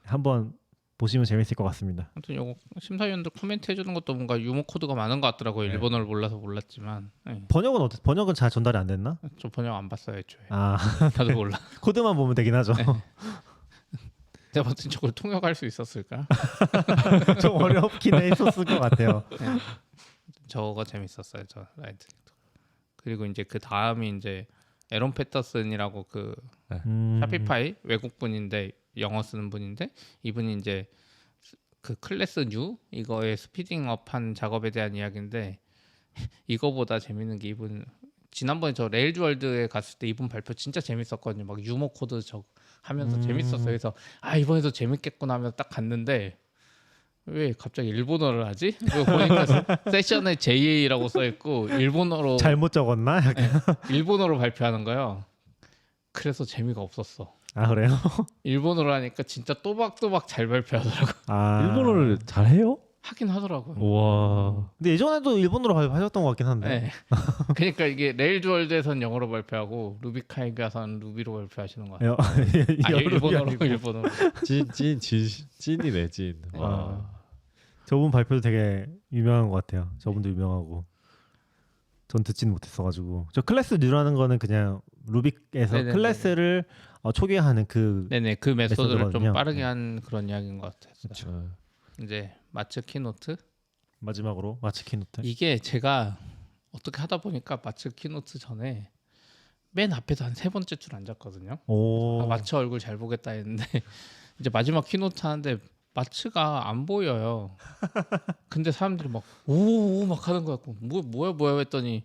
한번 보시면 재밌을 것 같습니다. 아무튼 요거 심사위원들 코멘트 해주는 것도 뭔가 유머 코드가 많은 것 같더라고요. 네. 일본어를 몰라서 몰랐지만 네. 번역은 어때? 번역은 잘 전달이 안 됐나? 저 번역 안 봤어요 애초에. 아 나도 몰라. 코드만 보면 되긴 하죠. 네. 내가 봤을 때 저걸 통역할 수 있었을까? 좀 어렵긴 했었을 것 같아요. 네. 저거 재밌었어요. 저 라이트. 그리고 이제 그 다음이 이제 에런 패터슨이라고 그 샤피파이 외국 분인데 영어 쓰는 분인데 이분이 이제 그 클래스 뉴 이거의 스피딩업한 작업에 대한 이야기인데 이거보다 재밌는 게 이분 지난번에 저 레일즈 월드에 갔을 때 이분 발표 진짜 재밌었거든요. 막 유머 코드 하면서 재밌었어요. 그래서 이번에도 재밌겠구나 하면서 딱 갔는데 왜 갑자기 일본어를 하지? 그거 보니까 세션에 JA라고 써 있고 일본어로 잘못 적었나? 일본어로 발표하는 거예요. 그래서 재미가 없었어. 아 그래요? 일본어로 하니까 진짜 또박또박 잘 발표하더라고. 일본어를 잘해요? 하긴 하더라고요. 와. 근데 예전에도 일본어로 발표하셨던 것 같긴 한데. 네. 그러니까 이게 레일즈 월드에서는 영어로 발표하고 루비카이 가서는 루비로 발표하시는 거 같아요. 일본어로. 찐이네 찐. 와. 저분 발표도 되게 유명한 것 같아요. 저분도 유명하고. 전 듣지는 못했어가지고. 저 클래스 뉴라는 거는 그냥 루빅에서 네네네네. 클래스를 초기화하는 그. 네네 그 메소드를 좀 메소드거든요. 빠르게 한 그런 이야기인 것 같아요. 그렇죠. 이제 마츠 키노트 마지막으로 마치 키노트. 이게 제가 어떻게 하다 보니까 마츠 키노트 전에 맨 앞에서 한 3번째 줄 앉았거든요. 오. 마츠 얼굴 잘 보겠다 했는데 이제 마지막 키노트 하는데 마츠가 안 보여요. 근데 사람들이 막 오오 막 하는 거였고 뭐야 했더니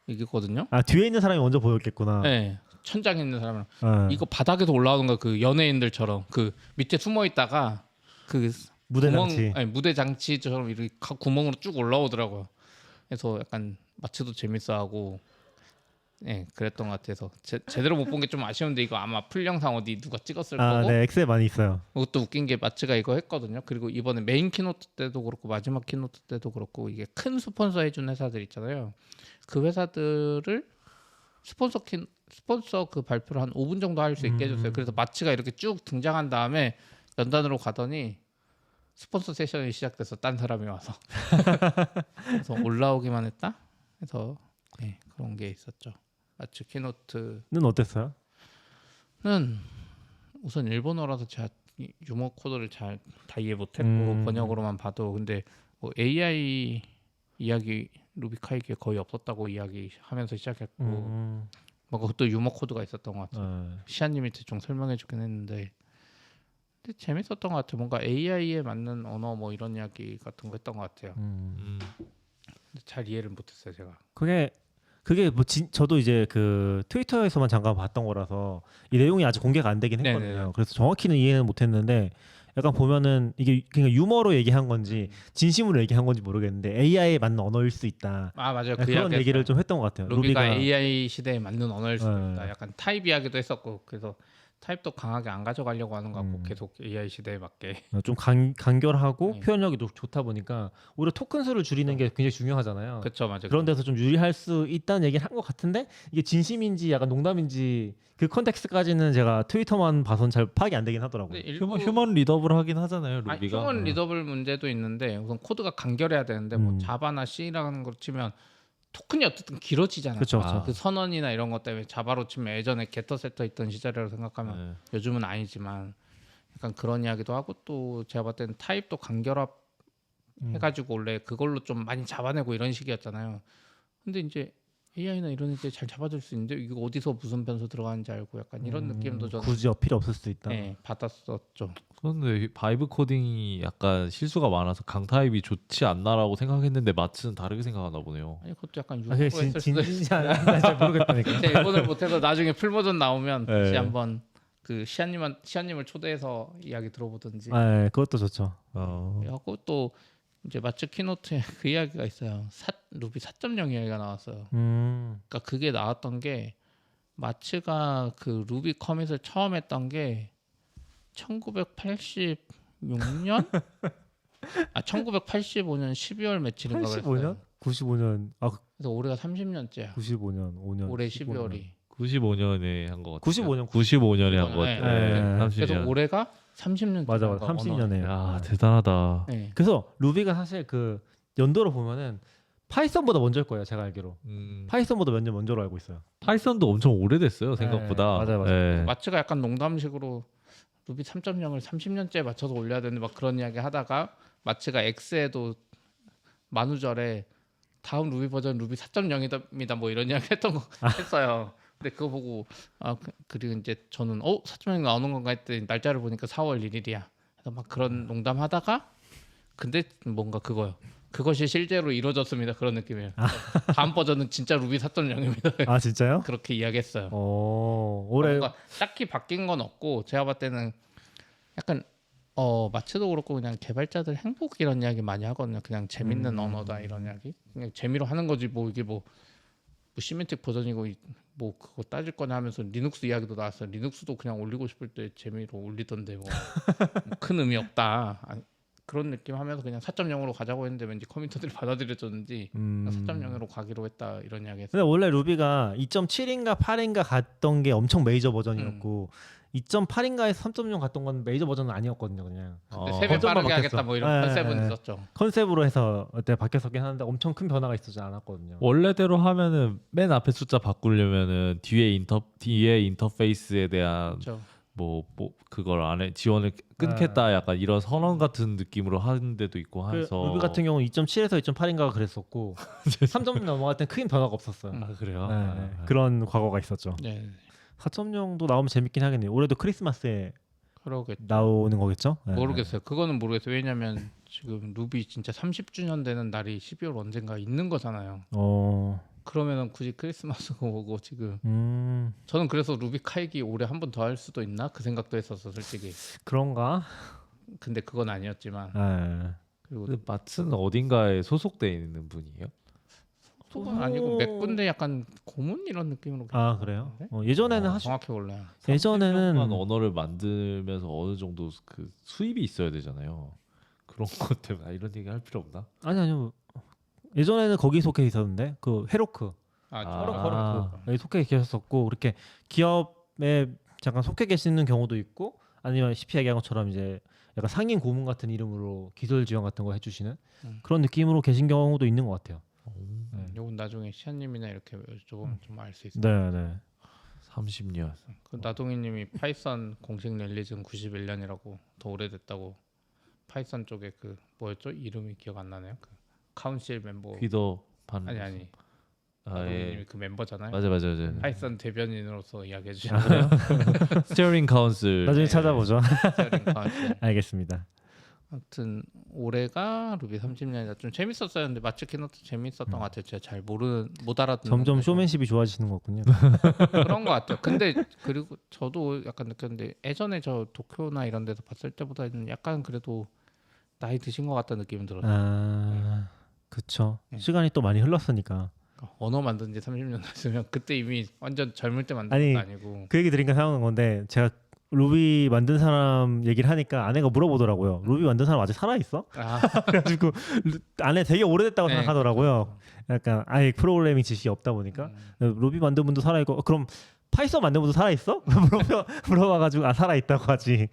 이겼거든요. 뒤에 있는 사람이 먼저 보였겠구나. 네, 천장에 있는 사람은 어. 이거 바닥에서 올라오는 거 그 연예인들처럼 그 밑에 숨어 있다가 그 무대 장치. 무대 장치처럼 이렇게 구멍으로 쭉 올라오더라고요. 그래서 약간 마츠도 재밌어하고, 그랬던 것 같아서 제대로 못 본 게 좀 아쉬운데 이거 아마 풀 영상 어디 누가 찍었을 거고. 네, 엑셀 많이 있어요. 그것도 웃긴 게 마츠가 이거 했거든요. 그리고 이번에 메인 키노트 때도 그렇고 마지막 키노트 때도 그렇고 이게 큰 스폰서 해준 회사들 있잖아요. 그 회사들을 스폰서 그 발표를 한 5분 정도 할 수 있게 해줬어요. 그래서 마츠가 이렇게 쭉 등장한 다음에 연단으로 가더니 스폰서 세션이 시작돼서 딴 사람이 와서 그래서 올라오기만 했다. 그래서 그런 게 있었죠. 마츠 키노트는 어땠어요? 우선 일본어라서 제가 유머 코드를 잘 다 이해 못했고 번역으로만 봐도 근데 뭐 AI 이야기 루비카이기에 거의 없었다고 이야기하면서 시작했고 뭐 그것도 유머 코드가 있었던 것 같아요. 시아님이 대충 설명해주긴 했는데 근데 재밌었던 것 같아요. 뭔가 AI에 맞는 언어 뭐 이런 이야기 같은 거 했던 것 같아요. 근데 잘 이해를 못했어요 제가. 그게 그게 뭐 저도 이제 그 트위터에서만 잠깐 봤던 거라서 이 내용이 아직 공개가 안 되긴 했거든요. 네네네. 그래서 정확히는 이해는 못했는데 약간 보면은 이게 그냥 유머로 얘기한 건지 진심으로 얘기한 건지 모르겠는데 AI에 맞는 언어일 수 있다. 아 맞아요. 그 그런 이야기 얘기를 했어요. 좀 했던 것 같아요. 루비가 AI 시대에 맞는 언어일 수도 네. 있다. 약간 타입 이야기도 했었고 그래서 타입도 강하게 안 가져가려고 하는 것 같고 음. 계속 AI 시대에 맞게. 좀 간결하고 네. 표현력이 좋다 보니까 오히려 토큰 수를 줄이는 게 굉장히 중요하잖아요. 그렇죠, 맞아요. 그런 데서 좀 유리할 수 있다는 얘기를 한 것 같은데 이게 진심인지 약간 농담인지 그 컨텍스트까지는 제가 트위터만 봐선 잘 파악이 안 되긴 하더라고요. 근데 일부 휴먼 리더블 하긴 하잖아요 아니, 루비가. 휴먼 리더블 문제도 있는데 우선 코드가 간결해야 되는데 뭐 음. 자바나 C라는 걸 치면 토큰이 어쨌든 길어지잖아요. 그쵸, 그쵸. 그 선언이나 이런 것 때문에 자바로 치면 예전에 게터 세터 있던 시절이라고 생각하면 네. 요즘은 아니지만 약간 그런 이야기도 하고 또 제가 봤을 때는 타입도 간결합 해가지고 원래 그걸로 좀 많이 잡아내고 이런 식이었잖아요. 근데 이제 AI나 이런 게 잘 잡아줄 수 있는데 이거 어디서 무슨 변수 들어가는지 알고 약간 이런 느낌도 저는 굳이 어필 없을 수도 있다. 네, 받았었죠. 그런데 바이브 코딩이 약간 실수가 많아서 강타입이 좋지 않나라고 생각했는데 마츠는 다르게 생각하나 보네요. 아니 그것도 약간 아, 그게 유머로 했을 수도 있어요. 진진지 않나 잘 모르겠다니까. 제가 일본을 못해서 나중에 풀 버전 나오면 네. 다시 한번 그 시안님을 초대해서 이야기 들어보든지. 아, 그것도 좋죠. 하고 또 이제 마츠 키노트에 그 이야기가 있어요. 루비 4.0 이야기가 나왔어요. 그러니까 그게 나왔던 게 마츠가 그 루비 커밋을 처음 했던 게 1986년? 아 1985년 12월 며칠인가 그랬어요. 85년? 95년. 아, 그래서 올해가 30년째야. 95년. 5년. 올해 15년. 12월이. 95년에 한 것 같아요. 95년에 한 것 네. 같아요. 네. 30년. 그래서 올해가 30년. 맞아. 30년에. 야 대단하다. 네. 그래서 루비가 사실 그 연도로 보면은 파이썬보다 먼저일 거예요. 제가 알기로. 파이썬보다 몇 년 먼저로 알고 있어요. 파이썬도 엄청 오래됐어요 생각보다. 맞아요. 네. 마츠가 약간 농담식으로 루비 3.0을 30년째 맞춰서 올려야 되는데 막 그런 이야기 하다가 마츠가 X에도 만우절에 다음 루비 버전 루비 4.0입니다 뭐 이런 이야기 했어요. 근데 그거 보고 그리고 이제 저는 4.0 나오는 건가 했더니 날짜를 보니까 4월 1일이야. 그래서 막 그런 농담하다가 근데 뭔가 그것이 실제로 이루어졌습니다. 그런 느낌이에요. 다음 버전은 진짜 루비 4.0입니다. 아, 진짜요? 그렇게 이야기했어요. 올해 뭔가 딱히 바뀐 건 없고 제가 봤을 때는 약간 마츠도 그렇고 그냥 개발자들 행복 이런 이야기 많이 하거든요. 그냥 재밌는 언어다 이런 이야기. 그냥 재미로 하는 거지 뭐 이게 뭐 시멘틱 버전이고 뭐 그거 따질 거냐 하면서 리눅스 이야기도 나왔어요. 리눅스도 그냥 올리고 싶을 때 재미로 올리던데 뭐 큰 의미 없다. 그런 느낌 하면서 그냥 4.0으로 가자고 했는데 왠지 커뮤니티들이 받아들여졌는지 4.0으로 가기로 했다 이런 이야기 했어요. 근데 원래 루비가 2.7인가 8인가 갔던 게 엄청 메이저 버전이었고 2.8인가에서 3.0 갔던 건 메이저 버전은 아니었거든요. 그냥 근데 세배 버전만 빠르게 바뀌었어. 하겠다 뭐 이런 네, 컨셉은 네. 있었죠. 컨셉으로 해서 그때 바뀌었었긴 하는데 엄청 큰 변화가 있었지 않았거든요. 원래대로 하면은 맨 앞에 숫자 바꾸려면은 뒤에 인터페이스에 대한 그렇죠. 뭐 그걸 안에 지원을 끊겠다 약간 이런 선언 같은 느낌으로 하는 데도 있고 그 해서 루비 같은 경우는 2.7에서 2.8인가가 그랬었고 3.0 넘어갈 땐 큰 변화가 없었어요. 아, 그래요? 네, 그런 과거가 있었죠. 네, 4.0도 나오면 재밌긴 하겠네요. 올해도 크리스마스에 그러겠죠. 나오는 거겠죠? 네. 모르겠어요. 그거는 모르겠어요. 왜냐면 지금 루비 진짜 30주년 되는 날이 12월 언젠가 있는 거잖아요. 그러면은 굳이 크리스마스가 오고 지금 저는 그래서 루비 카이기 올해 한 번 더 할 수도 있나 그 생각도 했었어 솔직히. 그런가? 근데 그건 아니었지만 네. 그리고 근데 마츠는 어딘가에 소속돼 있는 분이에요? 그건 아니고 몇 군데 약간 고문 이런 느낌으로. 아, 그래요? 예전에는 정확히 몰라요. 예전에는 언어를 만들면서 어느 정도 그 수입이 있어야 되잖아요. 그런 것 때문에 이런 얘기 할 필요 없나? 아니요. 예전에는 거기 속해 있었는데 그 헤로크 여기 속해 계셨었고 그렇게 기업에 잠깐 속해 계시는 경우도 있고 아니면 CP 얘기한 것처럼 이제 약간 상임 고문 같은 이름으로 기술 지원 같은 거 해주시는 그런 느낌으로 계신 경우도 있는 것 같아요. 요건 나중에 시안님이나 이렇게 여쭤보면 좀 알 수 있어요. 네. 30년. 그 나동희님이 파이썬 공식 릴리즈는 91년이라고 더 오래됐다고. 파이썬 쪽에 그 뭐였죠? 이름이 기억 안 나네요. 그 카운실 멤버. 퀴더 반. 아니. 아, 나동희님이 예. 그 멤버잖아요. 맞아. 파이썬 대변인으로서 이야기해 주신 스티어링 카운슬. 나중에 찾아보죠. 파이썬 알겠습니다. 아무튼 올해가 루비 30년이다. 좀 재밌었어요. 근데 마츠 키노트 재밌었던 것 같아요. 제가 잘 못 알아듣는 점점 거라서. 쇼맨십이 좋아지시는 거군요. 그런 것 같아요. 근데 그리고 저도 약간 느꼈는데 예전에 저 도쿄나 이런 데서 봤을 때보다는 약간 그래도 나이 드신 것 같다는 느낌이 들었어요. 아, 그쵸. 네. 시간이 또 많이 흘렀으니까. 언어 만든 지 30년 됐으면 그때 이미 완전 젊을 때 만든 아니, 것도 아니고. 그 얘기 들으니까 생각난 건데 제가 루비 만든 사람 얘기를 하니까 아내가 물어보더라고요. 루비 만든 사람 아직 살아 있어? 아, 그래가지고 아내 되게 오래됐다고 네, 생각하더라고요. 약간 아예 프로그래밍 지식이 없다 보니까 루비 만든 분도 살아 있고 그럼 파이썬 만든 분도 살아 있어? 물어봐가지고 아 살아 있다고 하지.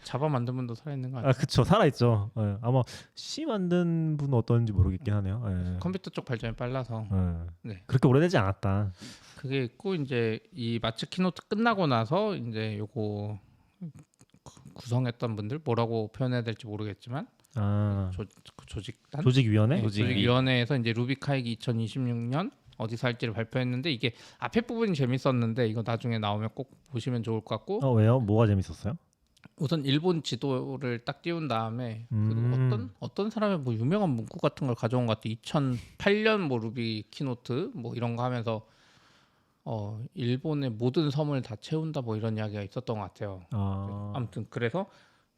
자바 만든 분도 살아있는 거 아 아니에요? 그쵸 살아 있죠. 예, 아마 C 만든 분은 어떤지 모르겠긴 하네요. 예. 컴퓨터 쪽 발전이 빨라서. 예. 네. 그렇게 오래되지 않았다. 그게 있고 이제 이 마츠 키노트 끝나고 나서 이제 요거 구성했던 분들 뭐라고 표현해야 될지 모르겠지만 아 조직단 조직위원회? 네, 조직위. 조직위원회에서 이제 루비카이기 2026년 어디서 할지를 발표했는데 이게 앞에 부분이 재밌었는데 이거 나중에 나오면 꼭 보시면 좋을 것 같고 왜요? 뭐가 재밌었어요? 우선 일본 지도를 딱 띄운 다음에 음. 그리고 어떤 사람의 뭐 유명한 문구 같은 걸 가져온 것 같아. 2008년 뭐 루비 키노트 뭐 이런 거 하면서 일본의 모든 섬을 다 채운다 뭐 이런 이야기가 있었던 것 같아요. 아무튼 그래서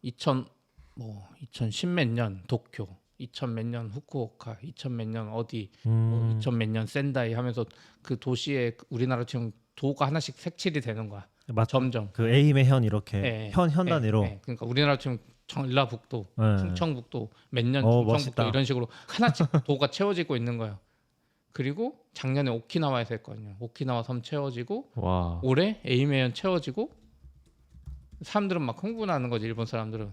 2010 몇 년 도쿄, 2000 몇 년 후쿠오카, 2000 몇 년 어디, 뭐 2000 몇 년 센다이 하면서 그 도시에 우리나라처럼 도가 하나씩 색칠이 되는 거야. 점점. 그 에임의 현 이렇게 예, 현 예, 단위로. 예. 그러니까 우리나라처럼 전라북도, 예. 충청북도, 몇 년 멋있다. 충청북도 이런 식으로 하나씩 도가 채워지고 있는 거예요. 그리고 작년에 오키나와에서 했거든요. 오키나와 섬 채워지고 와. 올해 에이메현 채워지고 사람들은 막 흥분하는 거지 일본 사람들은.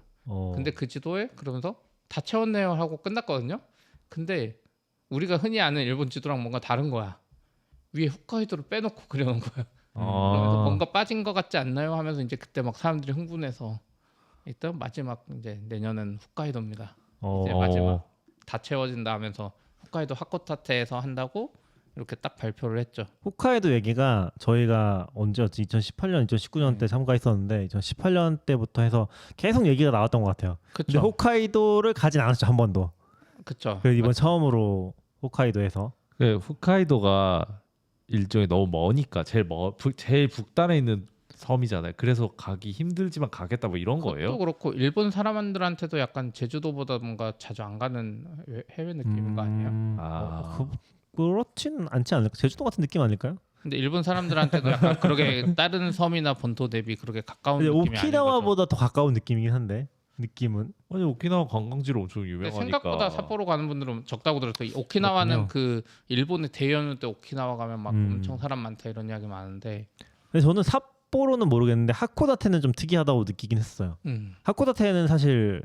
근데 그 지도에 그러면서 다 채웠네요 하고 끝났거든요. 근데 우리가 흔히 아는 일본 지도랑 뭔가 다른 거야. 위에 홋카이도를 빼놓고 그려놓은 거야. 그러면서 뭔가 빠진 것 같지 않나요? 하면서 이제 그때 막 사람들이 흥분해서 일단 마지막 이제 내년은 홋카이도입니다. 이제 마지막 다 채워진다 하면서 홋카이도 하코타테에서 한다고 이렇게 딱 발표를 했죠. 홋카이도 얘기가 저희가 언제였지? 2018년, 2019년 때 참가했었는데 2018년 때부터 해서 계속 얘기가 나왔던 것 같아요. 근데 그쵸? 홋카이도를 가진 않았죠 한 번도. 그쵸? 그래서 이번 처음으로 홋카이도에서. 그 홋카이도가 일종의 너무 머니까 제일 북단에 있는 섬이잖아요. 그래서 가기 힘들지만 가겠다 뭐 이런 그것도 거예요. 그렇고 일본 사람들한테도 약간 제주도보다 뭔가 자주 안 가는 해외 느낌인 거 아니에요? 그렇지는 않지 않을까? 제주도 같은 느낌 아닐까요? 근데 일본 사람들한테도 약간 그렇게 다른 섬이나 본토 대비 그렇게 가까운 근데 느낌이 아닌 거죠. 오키나와보다 더 가까운 느낌이긴 한데 느낌은. 아니 오키나와 관광지로 엄청 근데 유명하니까. 생각보다 삿포로 가는 분들은 적다고 들었어요. 오키나와는 그렇군요. 그 일본의 대연휴 때 오키나와 가면 막 음. 엄청 사람 많다 이런 이야기 많은데 근데 저는 삿포로는 모르겠는데 하코다테는 좀 특이하다고 느끼긴 했어요. 하코다테는 사실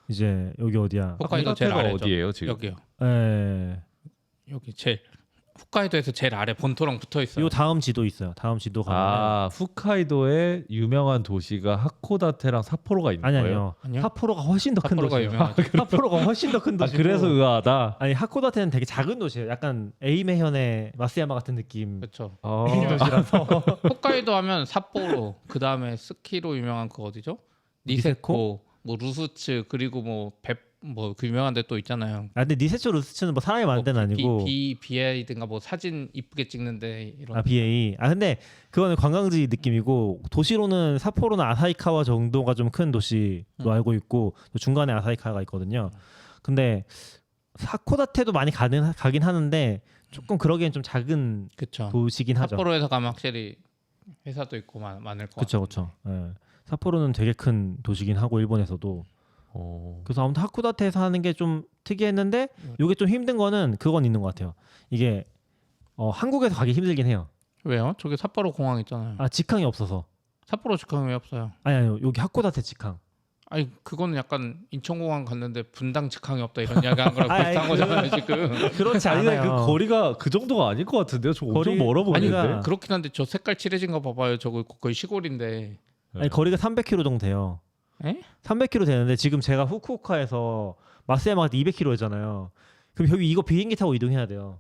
이제 여기 어디야? 홋카이도 제일 하코다테가 아래죠. 어디예요 지금? 여기요. 예. 여기 제일 홋카이도에서 제일 아래 본토랑 붙어 있어요. 요 다음 지도 있어요. 다음 지도 가면 아 홋카이도의 유명한 도시가 하코다테랑 삿포로가 있는 아니 거예요? 아니요. 삿포로가 훨씬 더 큰 삿포로가 도시예요. 유명하죠. 삿포로가 훨씬 더 큰 아 도시고. 그래서 의아하다. 아니 하코다테는 되게 작은 도시예요. 약간 에이메현의 마스야마 같은 느낌. 그렇죠. 도시라서. 홋카이도 하면 삿포로, 그 다음에 스키로 유명한 그 어디죠? 니세코, 뭐 루스츠 그리고 뭐그 유명한 데 또 있잖아요. 아 근데 니세초 루스츠는 뭐 사람이 많은 데는 아니고. BA든가 뭐 사진 이쁘게 찍는데 이런. 아 BA. 아 근데 그거는 관광지 느낌이고 도시로는 삿포로나 아사히카와 정도가 좀 큰 도시로 알고 있고 또 중간에 아사히카가 있거든요. 근데 하코다테도 많이 가긴 하는데 조금 그러기엔 좀 작은 그쵸. 도시긴 하죠. 삿포로에서 가면 확실히 회사도 있고 많을 것 그렇죠, 같아요. 그렇죠. 예. 삿포로는 되게 큰 도시긴 하고 일본에서도. 그래서 아무튼 하코다테에서 하는 게 좀 특이했는데 이게 좀 힘든 거는 그건 있는 것 같아요. 이게 한국에서 가기 힘들긴 해요. 왜요? 저기 삿포로 공항 있잖아요. 아 직항이 없어서. 삿포로 직항이 왜 없어요? 아니요 여기 하코다테 직항. 아니 그거는 약간 인천공항 갔는데 분당 직항이 없다 이런 이야기 한 거랑 아니, 비슷한 거잖아요 지금. 그렇지 아닌데 않아요. 그 거리가 그 정도가 아닐 것 같은데요. 저 엄청 거리- 멀어 보이는데. 아니가- 그렇긴 한데 저 색깔 칠해진 거 봐봐요. 저거 거의 시골인데. 아니 거리가 300km 정도 돼요. 에? 300km 되는데 지금 제가 후쿠오카에서 마스야마가 200km잖아요. 그럼 여기 이거 비행기 타고 이동해야 돼요.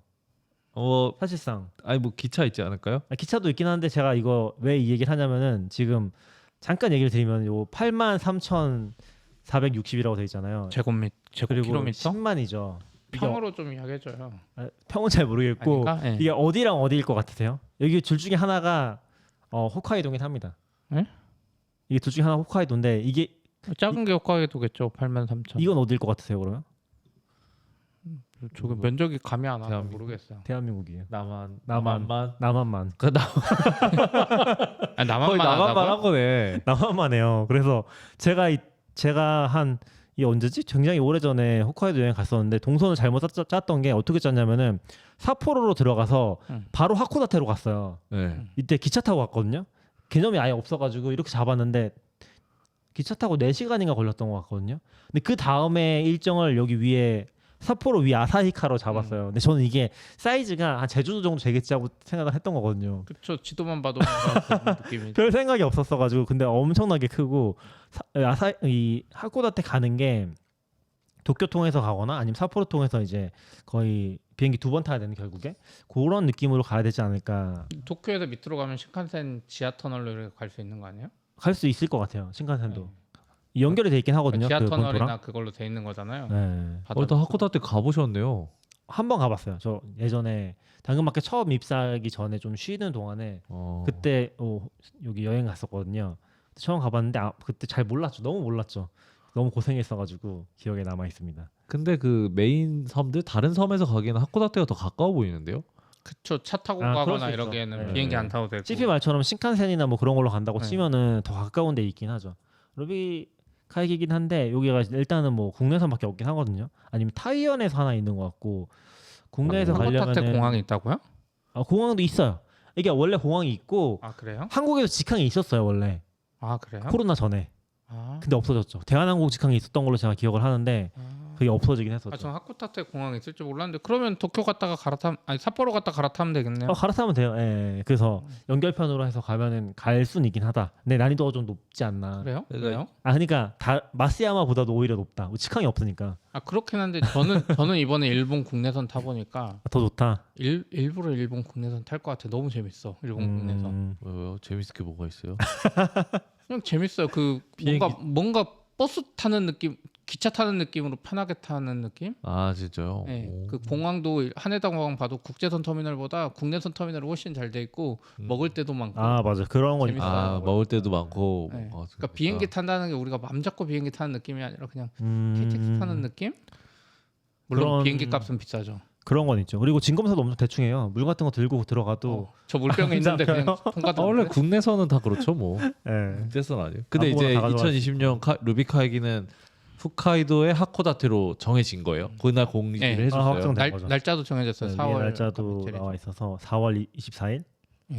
사실상. 아니 뭐 기차 있지 않을까요? 기차도 있긴 한데 제가 이거 왜 이 얘기를 하냐면은 지금 잠깐 얘기를 드리면 요 83,000 460이라고 돼 있잖아요. 제곱미터 그리고 제곱킬로미터 10만이죠. 평으로 좀 이야기해줘요. 평은 잘 모르겠고 아닌가? 예. 이게 어디랑 어디일 것 같으세요? 여기 둘 중에 하나가 홋카이도긴 합니다. 예? 이게 둘 중에 하나 홋카이도인데 이게 작은 게 홋카이도겠죠. 83,000. 이건 어디일 것 같으세요 그러면? 저기 면적이 감이 안 와서 대한민국. 모르겠어요. 대한민국이에요. 남한만 남한만 아, 거의 남한만 남한만 한다고요? 한 거네. 남한만 해요. 그래서 제가 한 이 언제지? 굉장히 오래전에 홋카이도 여행 갔었는데 동선을 잘못 짰던 게 어떻게 짰냐면은 삿포로로 들어가서 바로 하코다테로 갔어요. 네. 이때 기차 타고 갔거든요. 개념이 아예 없어가지고 이렇게 잡았는데 기차 타고 4시간인가 걸렸던 것 같거든요. 근데 그 다음에 일정을 여기 위에 삿포로 위 아사히카로 잡았어요. 근데 저는 이게 사이즈가 한 제주도 정도 되겠지 하고 생각을 했던 거거든요. 그쵸. 지도만 봐도 뭔가 그런 느낌이. 별 생각이 없었어가지고 근데 엄청나게 크고 이 하코다테 가는 게 도쿄 통해서 가거나 아니면 삿포로 통해서 이제 거의 비행기 2번 타야 되는 결국에 그런 느낌으로 가야 되지 않을까. 도쿄에서 밑으로 가면 신칸센 지하 터널로 이렇게 갈 수 있는 거 아니에요? 갈 수 있을 것 같아요. 신칸센도 네. 연결이 돼 있긴 하거든요. 지하 그 터널이나 본토랑. 그걸로 돼 있는 거잖아요. 네. 또 하코다테 가보셨네요. 한 번 가봤어요. 저 예전에 당근마켓 처음 입사하기 전에 좀 쉬는 동안에 그때 여기 여행 갔었거든요. 처음 가봤는데 그때 잘 몰랐죠. 너무 몰랐죠. 너무 고생했어가지고 기억에 남아 있습니다. 근데 그 메인 섬들 다른 섬에서 가기에는 하코다테가 더 가까워 보이는데요. 그쵸. 차 타고 그럴 수 가거나 있죠. 이러기에는 네. 비행기 안 타도 되고. CP 말처럼 신칸센이나 뭐 그런 걸로 간다고 네. 치면은 더 가까운 데 있긴 하죠. 루비카이기긴 한데 여기가 일단은 뭐 국내선밖에 없긴 하거든요. 아니면 타이완에서 하나 있는 것 같고 국내에서 하코타테 가려면은 공항이 있다고요? 공항도 있어요. 이게 원래 공항이 있고 아 그래요? 한국에도 직항이 있었어요 원래 아 그래요? 코로나 전에. 아, 근데 없어졌죠. 대한항공 직항이 있었던 걸로 제가 기억을 하는데 그게 없어지긴 했었죠. 저는 하코타테 공항에 있을 줄 몰랐는데 그러면 도쿄 갔다가 삿포로 갔다 갈아타면 되겠네요. 갈아타면 돼요. 예. 그래서 연결편으로 해서 가면은 갈 수는 있긴 하다. 근데 난이도가 좀 높지 않나. 그래요? 내가- 그래요? 그러니까 마스야마보다도 오히려 높다. 직항이 없으니까 아 그렇긴 한데 저는 이번에 일본 국내선 타 보니까 더 좋다. 일부러 일본 국내선 탈 것 같아. 너무 재밌어. 일본 국내선. 왜요? 재밌을 게 뭐가 있어요? 그냥 재밌어요. 그 뭔가 버스 타는 느낌, 기차 타는 느낌으로 편하게 타는 느낌? 아 진짜요? 네, 오. 그 공항도 하네다 공항 봐도 국제선 터미널보다 국내선 터미널이 훨씬 잘 돼 있고 먹을 때도 많고. 맞아. 그런 건 재밌어요. 아 먹을 때도 많고. 네. 뭔가 그러니까 비행기 탄다는 게 우리가 맘 잡고 비행기 타는 느낌이 아니라 그냥 음, KTX 타는 느낌? 물론 그런- 비행기 값은 비싸죠. 그런 건 있죠. 그리고 진검사도 엄청 대충 해요. 물 같은 거 들고 들어가도 저 물병에 있는데 그냥 아, 통과도 원래 국내선은 다 그렇죠 뭐. 예. 국내선 아니에요. 근데 아무거나 이제 다 가져갈 수 2020년 루비카이기는 홋카이도의 하코다테로 정해진 거예요. 그날 공지를 네. 해줬어요. 확정된 거죠. 날짜도 정해졌어요. 네, 4월 위에 날짜도 나와 있어서 4월 24일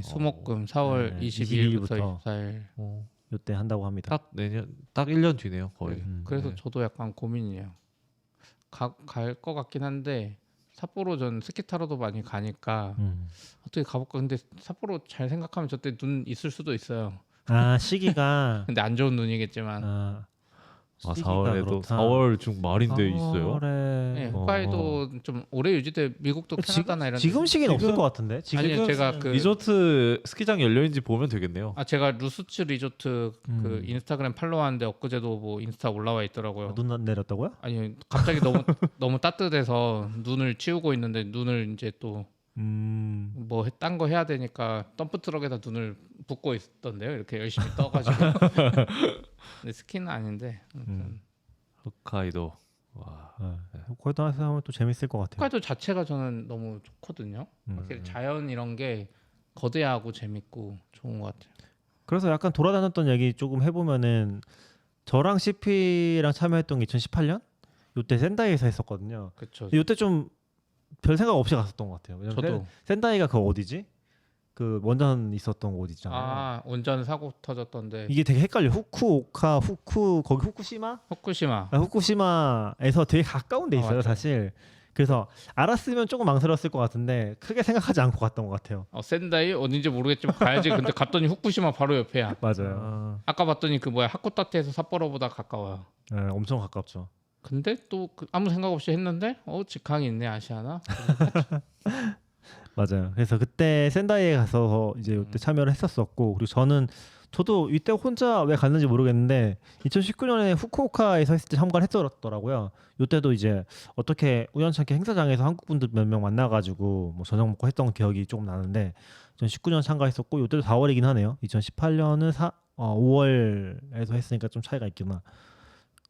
수목금 4월 네, 22일부터 24일. 어, 이때 한다고 합니다. 딱 내년 딱 1년 뒤네요 거의. 그래서 네. 저도 약간 고민이에요. 갈 것 같긴 한데 삿포로 전 스키 타러도 많이 가니까 어떻게 가볼까. 근데 삿포로 잘 생각하면 저때 눈 있을 수도 있어요. 시기가 근데 안 좋은 눈이겠지만. 시기가 4월에도 그렇다. 4월 중 말인데 있어요. 4월에 네, 홋카이도 좀 오래 유지돼. 미국도 캐나다나 이런 지금 데. 시기는 없을 지금- 것 같은데. 지금 아니요, 제가 그 리조트 스키장 열려있는지 보면 되겠네요. 제가 루스츠 리조트 그 인스타그램 팔로우하는데 엊그제도 뭐 인스타 올라와 있더라고요. 눈 내렸다고요? 아니 갑자기 너무 따뜻해서 눈을 치우고 있는데 눈을 이제 또 뭐 딴 거 해야 되니까 덤프 트럭에다 눈을 붓고 있던데요. 이렇게 열심히 떠가지고. 근데 스키는 아닌데. 홋카이도. 와. 거기다 하면 또 재밌을 것 같아요. 홋카이도 자체가 저는 너무 좋거든요. 확실히 자연 이런 게 거대하고 재밌고 좋은 것 같아요. 그래서 약간 돌아다녔던 얘기 조금 해보면은 저랑 CP랑 참여했던 게 2018년 요때 센다이에서 했었거든요. 그렇죠. 요때 좀 별 생각 없이 갔었던 것 같아요. 왜냐면 저도 센다이가 그 어디지? 그 원전 있었던 곳 있잖아요. 운전 사고 터졌던데. 이게 되게 헷갈려. 후쿠오카, 거기 후쿠시마? 후쿠시마. 후쿠시마에서 되게 가까운 데 있어요, 맞아요. 사실. 그래서 알았으면 조금 망설였을 것 같은데 크게 생각하지 않고 갔던 것 같아요. 센다이 어딘지 모르겠지만 가야지. 근데 갔더니 후쿠시마 바로 옆에야. 맞아요. 아까 봤더니 그 하코타테에서 삿포로보다 가까워요. 네, 엄청 가깝죠. 근데 또 아무 생각 없이 했는데 직항이 있네 아시아나. 맞아요. 그래서 그때 센다이에 가서 이제 이때 참여를 했었었고 그리고 저는 저도 이때 혼자 왜 갔는지 모르겠는데 2019년에 후쿠오카에서 했을 때 참가를 했더라고요. 이때도 이제 어떻게 우연찮게 행사장에서 한국 분들 몇 명 만나가지고 뭐 저녁 먹고 했던 기억이 조금 나는데 2019년 참가했었고 이때도 4월이긴 하네요. 2018년은 5월에서 했으니까 좀 차이가 있구나.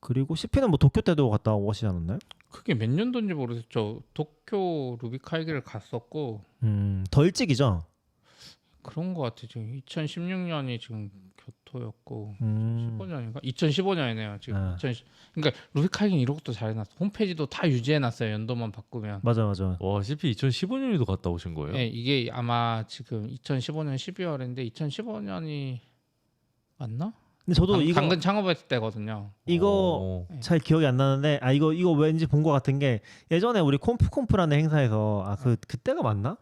그리고 CP는 뭐 도쿄 때도 갔다 오고 하시지 않았나요? 그게 몇 년도인지 모르겠죠. 도쿄 루비카이기를 갔었고 더 일찍이죠. 그런 것 같아. 지금 2016년이 지금 교토였고 15년. 15년인가? 2015년이네요. 지금 아. 그러니까 루비카이기는 이런 것도 잘 해놨어. 홈페이지도 다 유지해놨어요. 연도만 바꾸면. 맞아. 와 CP 2015년에도 갔다 오신 거예요? 네, 이게 아마 지금 2015년 12월인데 2015년이 맞나? 근데 저도 이거 당근 창업했을 때거든요. 이거 어. 잘 기억이 안 나는데 이거 왠지 본 것 같은 게 예전에 우리 콤프라는 행사에서 그때가 맞나?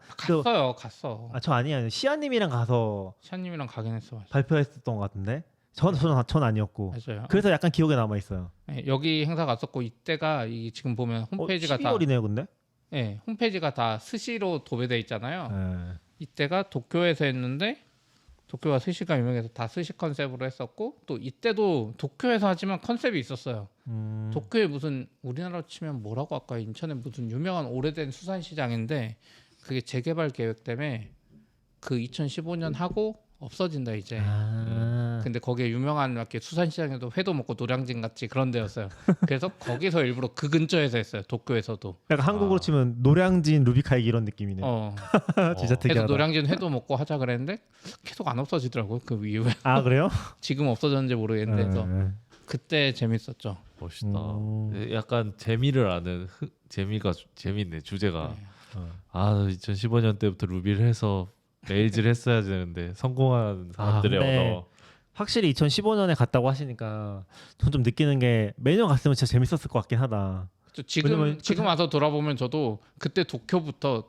갔어. 저 아니야. 시아님이랑 가서 샤님이랑 가긴 했어. 맞아. 발표했었던 것 같은데 전 아니었고 맞아요. 그래서 약간 기억에 남아 있어요. 네, 여기 행사 갔었고 이때가 이 지금 보면 홈페이지가 다 12월이네요, 근데. 네, 홈페이지가 다 스시로 도배돼 있잖아요. 네. 이때가 도쿄에서 했는데 도쿄가 스시가 유명해서 다 스시 컨셉으로 했었고 또 이때도 도쿄에서 하지만 컨셉이 있었어요. 도쿄에 무슨 우리나라로 치면 뭐라고 할까 인천에 무슨 유명한 오래된 수산시장인데 그게 재개발 계획 때문에 그 2015년 하고 없어진다 이제. 근데 거기에 유명한 이렇게 수산시장에도 회도 먹고 노량진 같이 그런 데였어요. 그래서 거기서 일부러 그 근처에서 했어요. 도쿄에서도. 약간 한국으로 치면 노량진 루비카이기 이런 느낌이네요. 진짜 그래서 특이하다. 노량진 회도 먹고 하자 그랬는데 계속 안 없어지더라고요. 그 이후에. 그래요? 지금 없어졌는지 모르겠는데 그래서 네. 그때 재밌었죠. 멋있다. 음. 약간 재미를 아는 재미가 재밌네 주제가. 네. 2015년 때부터 루비를 해서 메일즈를 했어야 되는데 성공한 사람들의 근데 언어. 확실히 2015년에 갔다고 하시니까 전 좀 느끼는 게 매년 갔으면 진짜 재밌었을 것 같긴 하다. 왜냐면 지금 와서 돌아보면 저도 그때 도쿄부터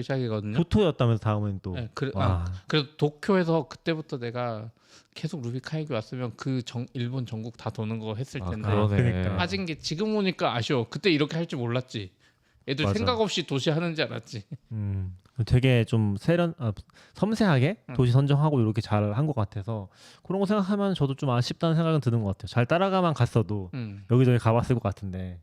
시작이거든요. 교토였다면서 다음엔 또. 네, 와. 그래서 도쿄에서 그때부터 내가 계속 루비카이기 왔으면 일본 전국 다 도는 거 했을 텐데 그러네. 그러니까. 빠진 게 지금 오니까 아쉬워. 그때 이렇게 할 줄 몰랐지. 애들 맞아. 생각 없이 도시 하는 줄 알았지. 되게 좀 섬세하게 음. 도시 선정하고 이렇게 잘 한 것 같아서 그런 거 생각하면 저도 좀 아쉽다는 생각은 드는 것 같아요. 잘 따라가만 갔어도 여기저기 가봤을 것 같은데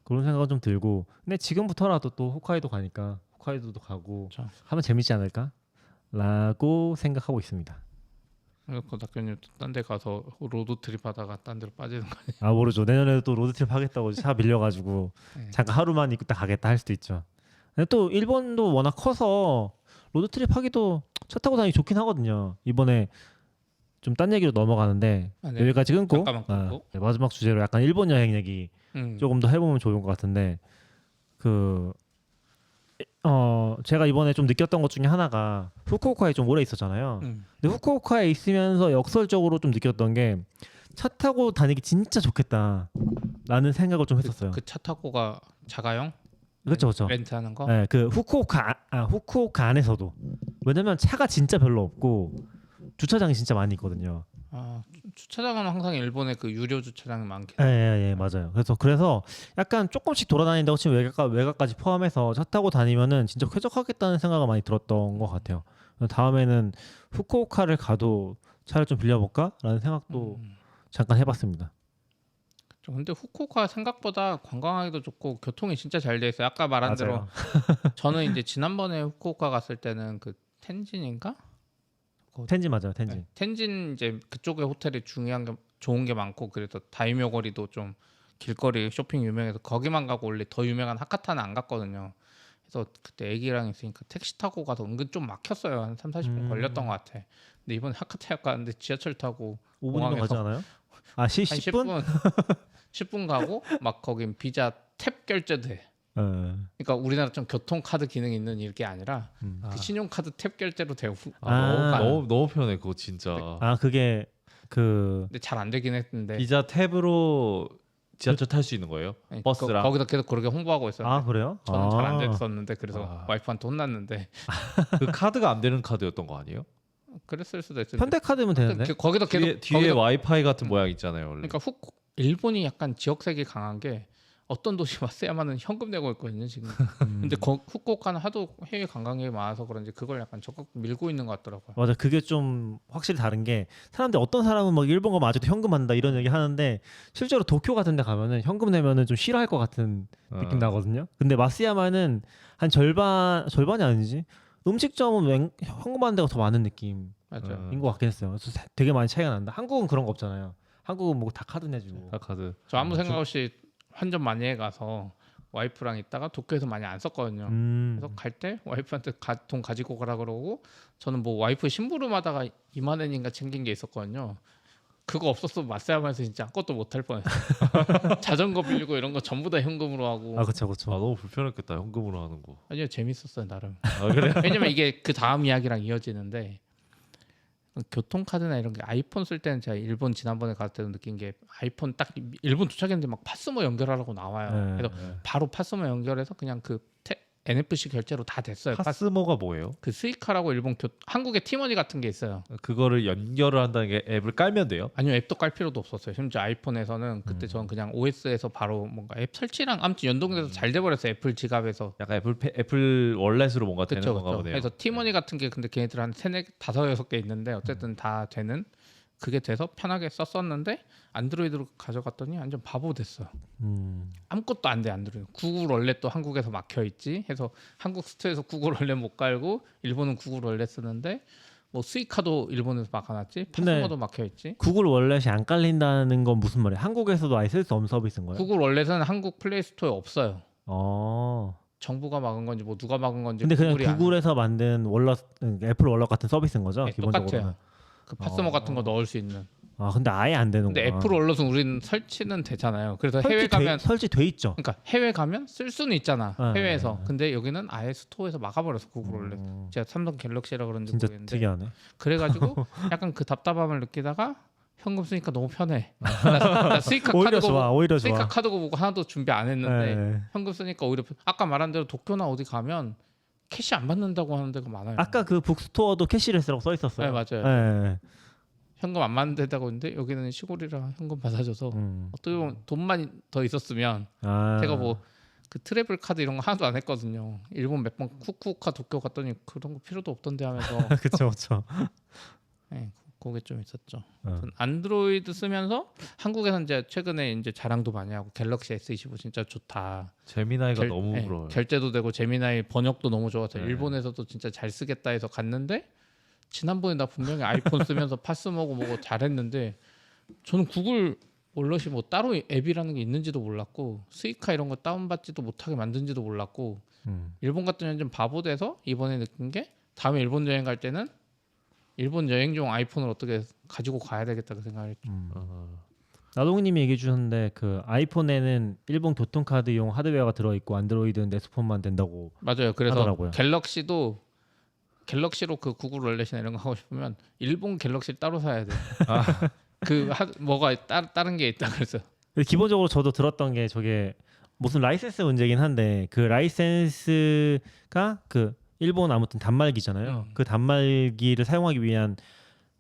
그런 생각은 좀 들고 근데 지금부터라도 또 홋카이도 가니까 홋카이도도 가고 그렇죠. 하면 재밌지 않을까? 라고 생각하고 있습니다. 그래서 낙교님 딴 데 가서 로드 트립 하다가 딴 데로 빠지는 거 아니에요? 모르죠. 내년에도 또 로드트립 하겠다고 차 밀려가지고 네. 잠깐 하루만 있다 가겠다 할 수도 있죠. 근데 또 일본도 워낙 커서 로드트립 하기도 차 타고 다니기 좋긴 하거든요. 이번에 좀 딴 얘기로 넘어가는데 네. 여기까지 끊고, 잠깐만 끊고. 네, 마지막 주제로 약간 일본 여행 얘기 조금 더 해보면 좋을 것 같은데 제가 이번에 좀 느꼈던 것 중에 하나가 후쿠오카에 좀 오래 있었잖아요. 근데 후쿠오카에 있으면서 역설적으로 좀 느꼈던 게 차 타고 다니기 진짜 좋겠다라는 생각을 좀 했었어요. 그 차 타고가 자가용? 그렇죠. 렌트하는 거? 네, 그 후쿠오카 안에서도 왜냐면 차가 진짜 별로 없고 주차장이 진짜 많이 있거든요. 주차장은 항상 일본에 그 유료 주차장이 많긴 예, 맞아요. 그래서 약간 조금씩 돌아다닌다고 치면 외곽까지 포함해서 차 타고 다니면은 진짜 쾌적하겠다는 생각을 많이 들었던 것 같아요. 다음에는 후쿠오카를 가도 차를 좀 빌려볼까라는 생각도 잠깐 해봤습니다. 근데 후쿠오카 생각보다 관광하기도 좋고 교통이 진짜 잘 돼 있어요. 아까 말한 대로 맞아요. 저는 이제 지난번에 후쿠오카 갔을 때는 그 텐진인가? 텐진 맞아요. 텐진. 네, 텐진 이제 그쪽에 호텔이 좋은 게 많고 그래서 다이묘 거리도 좀 길거리 쇼핑 유명해서 거기만 가고 원래 더 유명한 하카타는 안 갔거든요. 그래서 그때 애기랑 있으니까 택시 타고 가서 은근 좀 막혔어요. 한 3-40분 걸렸던 것 같아. 근데 이번에 하카타역 가는데 지하철 타고 5분이면 가지 않아요? 10분? 10분 가고 막 거긴 비자 탭 결제돼. 그러니까 우리나라처럼 교통카드 기능이 있는 이게 아니라 그 신용카드 탭 결제로 되고 너무 편해 그거 진짜. 그게 근데 잘 안 되긴 했는데 비자 탭으로 지하철 탈 수 있는 거예요? 네, 버스랑? 거기다 계속 그렇게 홍보하고 있었는데 그래요? 저는 잘 안 됐었는데 그래서 와이프한테 혼났는데 그 카드가 안 되는 카드였던 거 아니에요? 그랬을 수도 있는데 현대카드면 되는데? 거기다 계속 뒤에 와이파이 같은 모양 있잖아요 원래. 그러니까 일본이 약간 지역색이 강한 게 어떤 도시 마쓰야마는 현금 내고 있거든요 지금. 근데 후쿠오카는 하도 해외 관광객이 많아서 그런지 그걸 약간 적극 밀고 있는 것 같더라고요. 맞아. 그게 좀 확실히 다른 게 사람들 어떤 사람은 막 일본 가면 아직도 현금 한다 이런 얘기 하는데 실제로 도쿄 같은 데 가면은 현금 내면은 좀 싫어할 것 같은 느낌 나거든요. 근데 마쓰야마는 한 절반이 아니지. 음식점은 현금 하는 데가 더 많은 느낌인 맞아요. 것 같긴 했어요. 그래서 되게 많이 차이가 난다. 한국은 그런 거 없잖아요. 한국은 뭐 다 카드 내주고. 다 카드. 저 아무 생각 없이 환전 많이 해가서 와이프랑 있다가 도쿄에서 많이 안 썼거든요. 그래서 갈 때 와이프한테 돈 가지고 가라 그러고 저는 뭐 와이프 심부름하다가 2만 원인가 챙긴 게 있었거든요. 그거 없었으면 마쓰야마에서 진짜 아무것도 못 할 뻔했어요. 자전거 빌리고 이런 거 전부 다 현금으로 하고. 아 그렇죠, 그렇죠. 너무 불편했겠다 현금으로 하는 거. 아니요 재밌었어요 나름. 그래? 왜냐면 이게 그 다음 이야기랑 이어지는데 교통카드나 이런 게 아이폰 쓸 때는 제가 일본 지난번에 갔을 때도 느낀 게 아이폰 딱 일본 도착했는데 막 파스모 연결하라고 나와요. 그래서 바로 파스모 연결해서 그냥 그 NFC 결제로 다 됐어요. 파스모가 뭐예요? 그 스이카라고 한국에 티머니 같은 게 있어요. 그거를 연결을 한다는 게 앱을 깔면 돼요? 아니요 앱도 깔 필요도 없었어요. 심지어 아이폰에서는 그때 저는 그냥 OS에서 바로 뭔가 앱 설치랑 아무튼 연동돼서 잘 돼버렸어요. 애플 지갑에서. 약간 애플 월렛으로 뭔가 되는 그쵸, 건가 그쵸. 보네요. 그래서 티머니 같은 게 근데 걔네들 한 5개 있는데 어쨌든 다 되는 그게 돼서 편하게 썼었는데 안드로이드로 가져갔더니 완전 바보 됐어요. 아무것도 안 돼 안드로이드. 구글 월렛도 한국에서 막혀 있지. 해서 한국 스토어에서 구글 월렛 못 깔고 일본은 구글 월렛 쓰는데 뭐 스이카도 일본에서 막아놨지. 파스모도 막혀 있지. 구글 월렛이 안 깔린다는 건 무슨 말이에요? 한국에서도 아예 쓸 수 없는 서비스인 거예요? 구글 월렛은 한국 플레이 스토어에 없어요. 어. 정부가 막은 건지 뭐 누가 막은 건지. 근데 그냥 구글이 안- 구글에서 만든 월렛, 애플 월렛 같은 서비스인 거죠? 네, 기본적으로. 똑같아요. 그 파스모 같은 거 넣을 수 있는. 아 근데 아예 안 되는 근데 거야. 애플 월렛은 우리는 설치는 되잖아요. 그래서 해외 가면 설치돼 있죠. 그러니까 해외 가면 쓸 수는 있잖아. 네, 해외에서. 네. 근데 여기는 아예 스토어에서 막아버려서 구글 월렛. 제가 삼성 갤럭시라 그런지 진짜 모르겠는데. 특이하네. 그래가지고 약간 그 답답함을 느끼다가 현금 쓰니까 너무 편해. 나 스이카 오히려 카드고 좋아, 오히려 스이카 좋아. 카드고 보고 하나도 준비 안 했는데 네. 현금 쓰니까 오히려 아까 말한 대로 도쿄나 어디 가면 캐시 안 받는다고 하는 데가 많아요. 아까 그 북스토어도 캐시레스라고 써 있었어요. 네 맞아요. 네. 현금 안 받는 데다가 있는데 여기는 시골이라 현금 받아줘서 어떻게 보면 돈만 더 있었으면 아. 제가 뭐 그 트래블 카드 이런 거 하나도 안 했거든요. 일본 몇 번 후쿠오카 도쿄 갔더니 그런 거 필요도 없던데 하면서 그쵸 그쵸. 네, 그게 좀 있었죠. 어. 전 안드로이드 쓰면서 한국에서 이제 최근에 이제 자랑도 많이 하고 갤럭시 S25 진짜 좋다. 제미나이가 너무 네, 부러워요. 결제도 되고 제미나이 번역도 너무 좋아서 네. 일본에서도 진짜 잘 쓰겠다 해서 갔는데 지난번에 나 분명히 아이폰 쓰면서 파스모고 뭐고 잘했는데 저는 구글 월렛이 뭐 따로 앱이라는 게 있는지도 몰랐고 스이카 이런 거 다운받지도 못하게 만든지도 몰랐고 일본 갔더니 좀 바보 돼서 이번에 느낀 게 다음에 일본 여행 갈 때는 일본 여행용 아이폰을 어떻게 가지고 가야 되겠다 그 생각을 했죠. 나동님이 얘기해 주셨는데 그 아이폰에는 일본 교통카드용 하드웨어가 들어있고 안드로이드는 내 스폰만 된다고. 맞아요. 그래서 하더라고요. 갤럭시도 갤럭시로 그 구글 월렛이나 이런 거 하고 싶으면 일본 갤럭시를 따로 사야 돼. 뭐가 다른 게 있다 그래서. 기본적으로 저도 들었던 게 저게 무슨 라이센스 문제긴 한데 그 라이센스가 그 일본 아무튼 단말기잖아요. 그 단말기를 사용하기 위한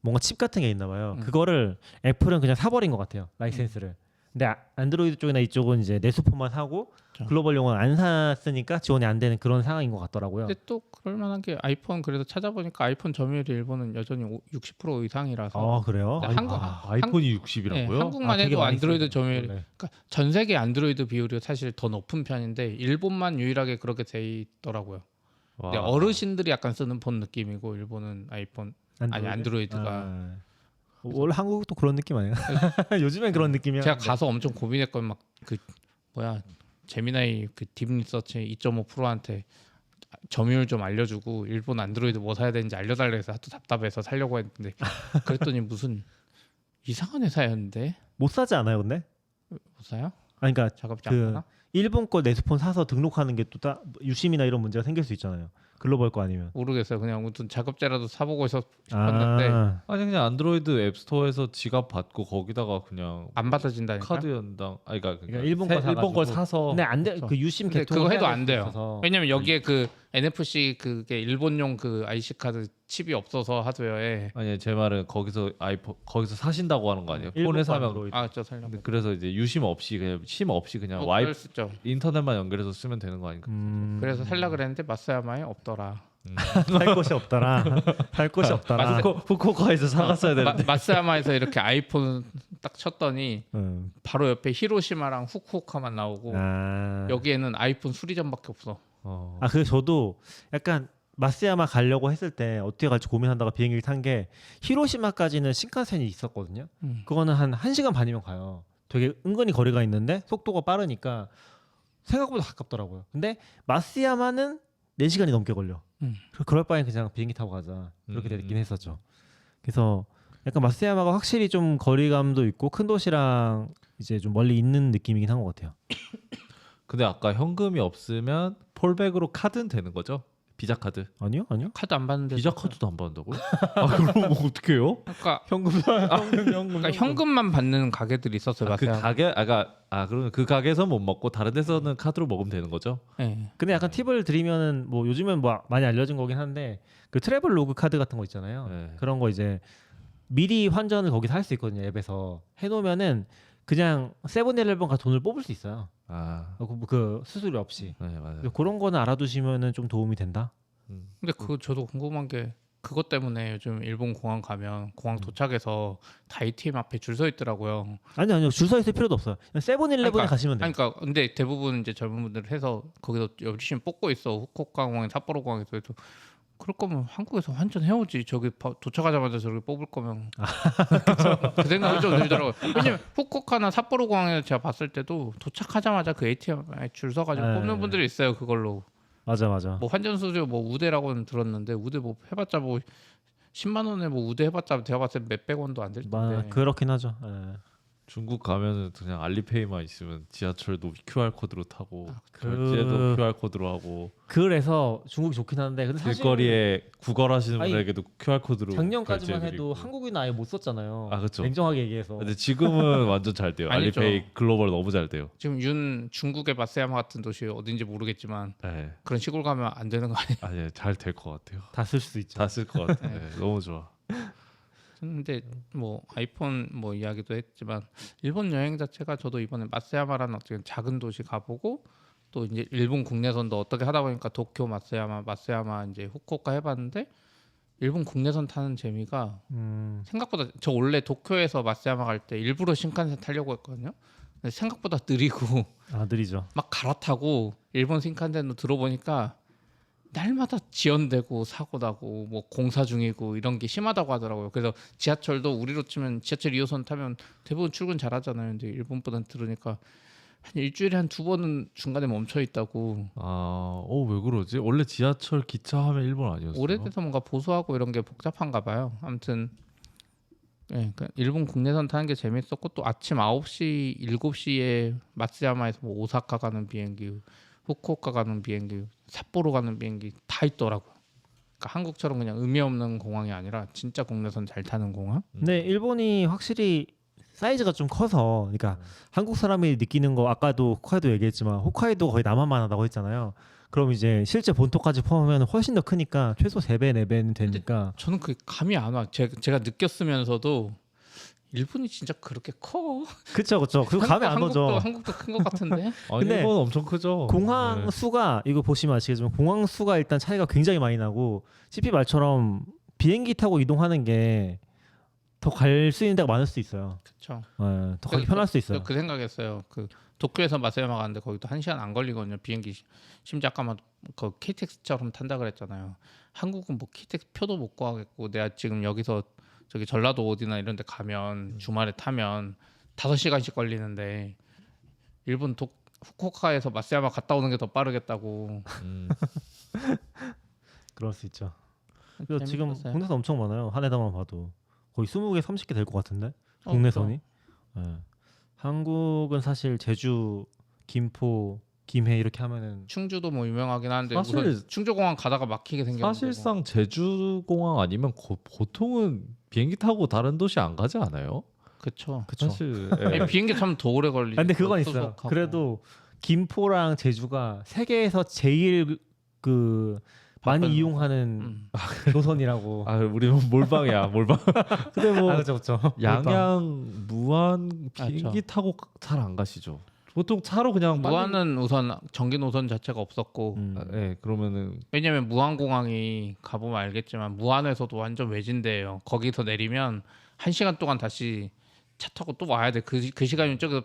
뭔가 칩 같은 게 있나 봐요. 그거를 애플은 그냥 사버린 것 같아요. 라이센스를. 근데 안드로이드 쪽이나 이쪽은 이제 내수폰만 사고 그렇죠. 글로벌용은 안 샀으니까 지원이 안 되는 그런 상황인 것 같더라고요. 근데 또 그럴 만한 게 아이폰 그래서 찾아보니까 아이폰 점유율이 일본은 여전히 60% 이상이라서. 아 그래요? 네, 아이폰이 60이라고요? 네, 한국만 되게 해도 많이 안드로이드 쓰죠. 점유율, 원래. 그러니까 전 세계 안드로이드 비율이 사실 더 높은 편인데 일본만 유일하게 그렇게 돼 있더라고요. 근데 어르신들이 약간 쓰는 폰 느낌이고 일본은 아이폰 아니 안드로이드가. 아, 원래 한국도 그런 느낌 아니야? 요즘엔 그런 느낌이야. 제가 가서 엄청 고민했거든. 막 그 뭐야 제미나이 그 딥 리서치 2.5%한테 점유율 좀 알려주고 일본 안드로이드 뭐 사야 되는지 알려달라 해서 하도 답답해서 살려고 했는데 그랬더니 무슨 이상한 회사였는데 못 사지 않아요, 근데? 못 사요? 아니, 그러니까 작업지 그 안 하나? 일본 거 내수폰 사서 등록하는 게 또 유심이나 이런 문제가 생길 수 있잖아요. 글로벌 거 아니면. 모르겠어요. 그냥 무슨 작업제라도 사보고 싶었는데 아니 그냥 안드로이드 앱스토어에서 지갑 받고 거기다가 그냥 안 받아진다니까. 카드 연당 그러니까 일본 거 일본 걸 사가지고. 사서 근데 안 돼. 그 유심 근데 개통을 그거 해도 해야 안 될 돼요. 수 있어서. 왜냐면 여기에 그 NFC 그게 일본용 그 IC 카드 칩이 없어서 하드웨어에 아니 제 말은 거기서 아이폰 거기서 사신다고 하는 거 아니에요? 폰에 사면 저 살려고. 그래서 이제 유심 없이 그냥 심 없이 그냥 뭐 와이 그럴 수 있죠. 인터넷만 연결해서 쓰면 되는 거 아닌가? 그래서 살려 그랬는데 마스야마에 없더라. 살 곳이 없더라. 살 곳이 없더라. 후쿠오카에서 사갔어야 되는데. 마스야마에서 이렇게 아이폰 딱 쳤더니 음. 바로 옆에 히로시마랑 후쿠오카만 나오고 아. 여기에는 아이폰 수리점밖에 없어. 아, 그래서 저도 약간 마스야마 가려고 했을 때 어떻게 갈지 고민하다가 비행기를 탄 게 히로시마까지는 신칸센이 있었거든요. 그거는 한 1시간 반이면 가요. 되게 은근히 거리가 있는데 속도가 빠르니까 생각보다 가깝더라고요. 근데 마스야마는 4시간이 넘게 걸려. 그럴 바엔 그냥 비행기 타고 가자. 그렇게 됐긴 했었죠. 그래서 약간 마스야마가 확실히 좀 거리감도 있고 큰 도시랑 이제 좀 멀리 있는 느낌이긴 한 것 같아요. 근데 아까 현금이 없으면 폴백으로 카드는 되는 거죠? 비자 카드. 아니요? 카드 안 받는데. 비자 카드도 안 받는다고요? 아 그럼 뭐 어떻게 해요? 그러니까, 현금 그러니까 현금만 받는 가게들이 있었어요. 그 마스야마. 가게 그러면 그 가게에서 못 먹고 다른 데서는 카드로 먹으면 되는 거죠? 네. 근데 약간 팁을 드리면은 뭐 요즘은 뭐 많이 알려진 거긴 한데 그 트래블 로그 카드 같은 거 있잖아요. 네. 그런 거 이제 미리 환전을 거기서 할 수 있거든요. 앱에서 해놓으면은 그냥 세븐일레븐 가 돈을 뽑을 수 있어요. 아, 그 수수료 없이. 네 맞아요. 그래서 그런 거는 알아두시면은 좀 도움이 된다. 근데 그 저도 궁금한 게 그것 때문에 요즘 일본 공항 가면 공항 도착해서 다 ATM 앞에 줄 서 있더라고요. 아니요 줄 서 있을 필요도 없어요. 그냥 세븐일레븐에 그러니까, 가시면 돼요. 그러니까 근데 대부분 이제 젊은 분들 해서 거기서 열심히 뽑고 있어. 후쿠오카 공항, 삿포로 공항에서. 그래서 그럴 거면 한국에서 환전해 오지. 저기 도착하자마자 저렇게 뽑을 거면. 그 생각이 좀 들더라고요. 왜냐면 후쿠오카나 삿포로 공항에서 제가 봤을 때도 도착하자마자 그 ATM에 줄 서가지고 네. 뽑는 분들이 있어요. 그걸로. 맞아. 뭐 환전 수수료 뭐 우대라고는 들었는데 우대 뭐 해봤자 뭐 10만 원에 뭐 우대 해봤자 제가 봤을 때 몇백 원도 안 될 텐데. 그렇긴 하죠. 예. 중국 가면은 그냥 알리페이만 있으면 지하철도 QR 코드로 타고 그- 결제도 QR 코드로 하고 그래서 중국이 좋긴 한데 근데 사실 길거리에 구걸하시는 아니, 분에게도 QR 코드로 작년까지만 결제해드리고. 해도 한국인은 아예 못 썼잖아요. 아, 그쵸. 냉정하게 얘기해서. 근데 지금은 완전 잘 돼요. 아니죠. 알리페이 글로벌 너무 잘 돼요. 지금 중국의 마스야마 같은 도시 어딘지 모르겠지만 네. 그런 시골 가면 안 되는 거 아니에요? 아니 잘 될 것 같아요. 다 쓸 수 있죠. 다 쓸 것 같아요. 네, 너무 좋아. 근데 뭐 아이폰 뭐 이야기도 했지만 일본 여행 자체가 저도 이번에 마스야마라는 어떤 작은 도시 가보고 또 이제 일본 국내선도 어떻게 하다 보니까 도쿄 마스야마 이제 후쿠오카 해봤는데 일본 국내선 타는 재미가 생각보다 저 원래 도쿄에서 마스야마 갈 때 일부러 신칸센 타려고 했거든요. 근데 생각보다 느리고 아 느리죠. 막 갈아타고 일본 신칸센도 들어보니까 날마다 지연되고 사고 나고 뭐 공사 중이고 이런 게 심하다고 하더라고요. 그래서 지하철도 우리로 치면 지하철 2호선 타면 대부분 출근 잘하잖아요. 근데 일본보단 들으니까 한 일주일에 한 2번은 중간에 멈춰 있다고. 왜 그러지? 원래 지하철 기차 하면 일본 아니었어요? 오래돼서 뭔가 보수하고 이런 게 복잡한가 봐요. 아무튼 예, 그러니까 일본 국내선 타는 게 재밌었고 또 아침 9시, 7시에 마츠야마에서 뭐 오사카 가는 비행기, 후쿠오카 가는 비행기, 삿포로 가는 비행기 다 있더라고요. 그러니까 한국처럼 그냥 의미 없는 공항이 아니라 진짜 국내선 잘 타는 공항. 근데 일본이 확실히 사이즈가 좀 커서, 그러니까 한국 사람이 느끼는 거 아까도 홋카이도 얘기했지만 홋카이도 거의 남한만 하다고 했잖아요. 그럼 이제 실제 본토까지 포함하면 훨씬 더 크니까 최소 3배, 4배는 되니까. 저는 그게 감이 안 와. 제가 느꼈으면서도 일본이 진짜 그렇게 커? 그쵸. 그거 감이 안 오죠. 한국도 큰 것 같은데. 아니 근데 일본 엄청 크죠. 공항 네. 수가 이거 보시면 아시겠지만 공항 수가 일단 차이가 굉장히 많이 나고 CP 말처럼 비행기 타고 이동하는 게 더 갈 수 있는 데가 많을 수 있어요. 그렇죠. 더 가기 편할 수 있어요. 그 생각했어요. 그 도쿄에서 마세야마 가는데 거기도 1시간 안 걸리거든요. 비행기 심지어 아까 그 KTX처럼 탄다 그랬잖아요. 한국은 뭐 KTX 표도 못 구하겠고 내가 지금 여기서 저기 전라도 어디나 이런 데 가면 주말에 타면 5시간씩 걸리는데 일본 후쿠오카에서 마세야마 갔다 오는 게 더 빠르겠다고. 그럴 수 있죠. 그래서 지금 재밌었어요. 국내선 엄청 많아요. 한 해당만 봐도 거의 20개, 30개 될 것 같은데 어, 국내선이. 예. 한국은 사실 제주, 김포, 김해 이렇게 하면은 충주도 뭐 유명하긴 한데 사실- 우선 충주공항 가다가 막히게 생겼는데 뭐. 사실상 제주공항 아니면 보통은 비행기 타고 다른 도시 안 가지 않아요? 그쵸. 사실 아니, 비행기 타면 더 오래 걸리죠. 근데 그건 있어요. 수속하고. 그래도 김포랑 제주가 세계에서 제일 그 많이 바쁜- 이용하는 노선이라고. 아 우리는 몰방이야 몰방. 근데 뭐 그렇죠, 그렇죠. 양양 무안 비행기 그렇죠. 타고 잘 안 가시죠? 보통 차로 그냥 무안은 우선 전기 노선 자체가 없었고 네, 그러면은 왜냐면 무안공항이 가보면 알겠지만 무안에서도 완전 외진데예요. 거기서 내리면 1시간 동안 다시 차 타고 또 와야 돼. 그 시간이면 저기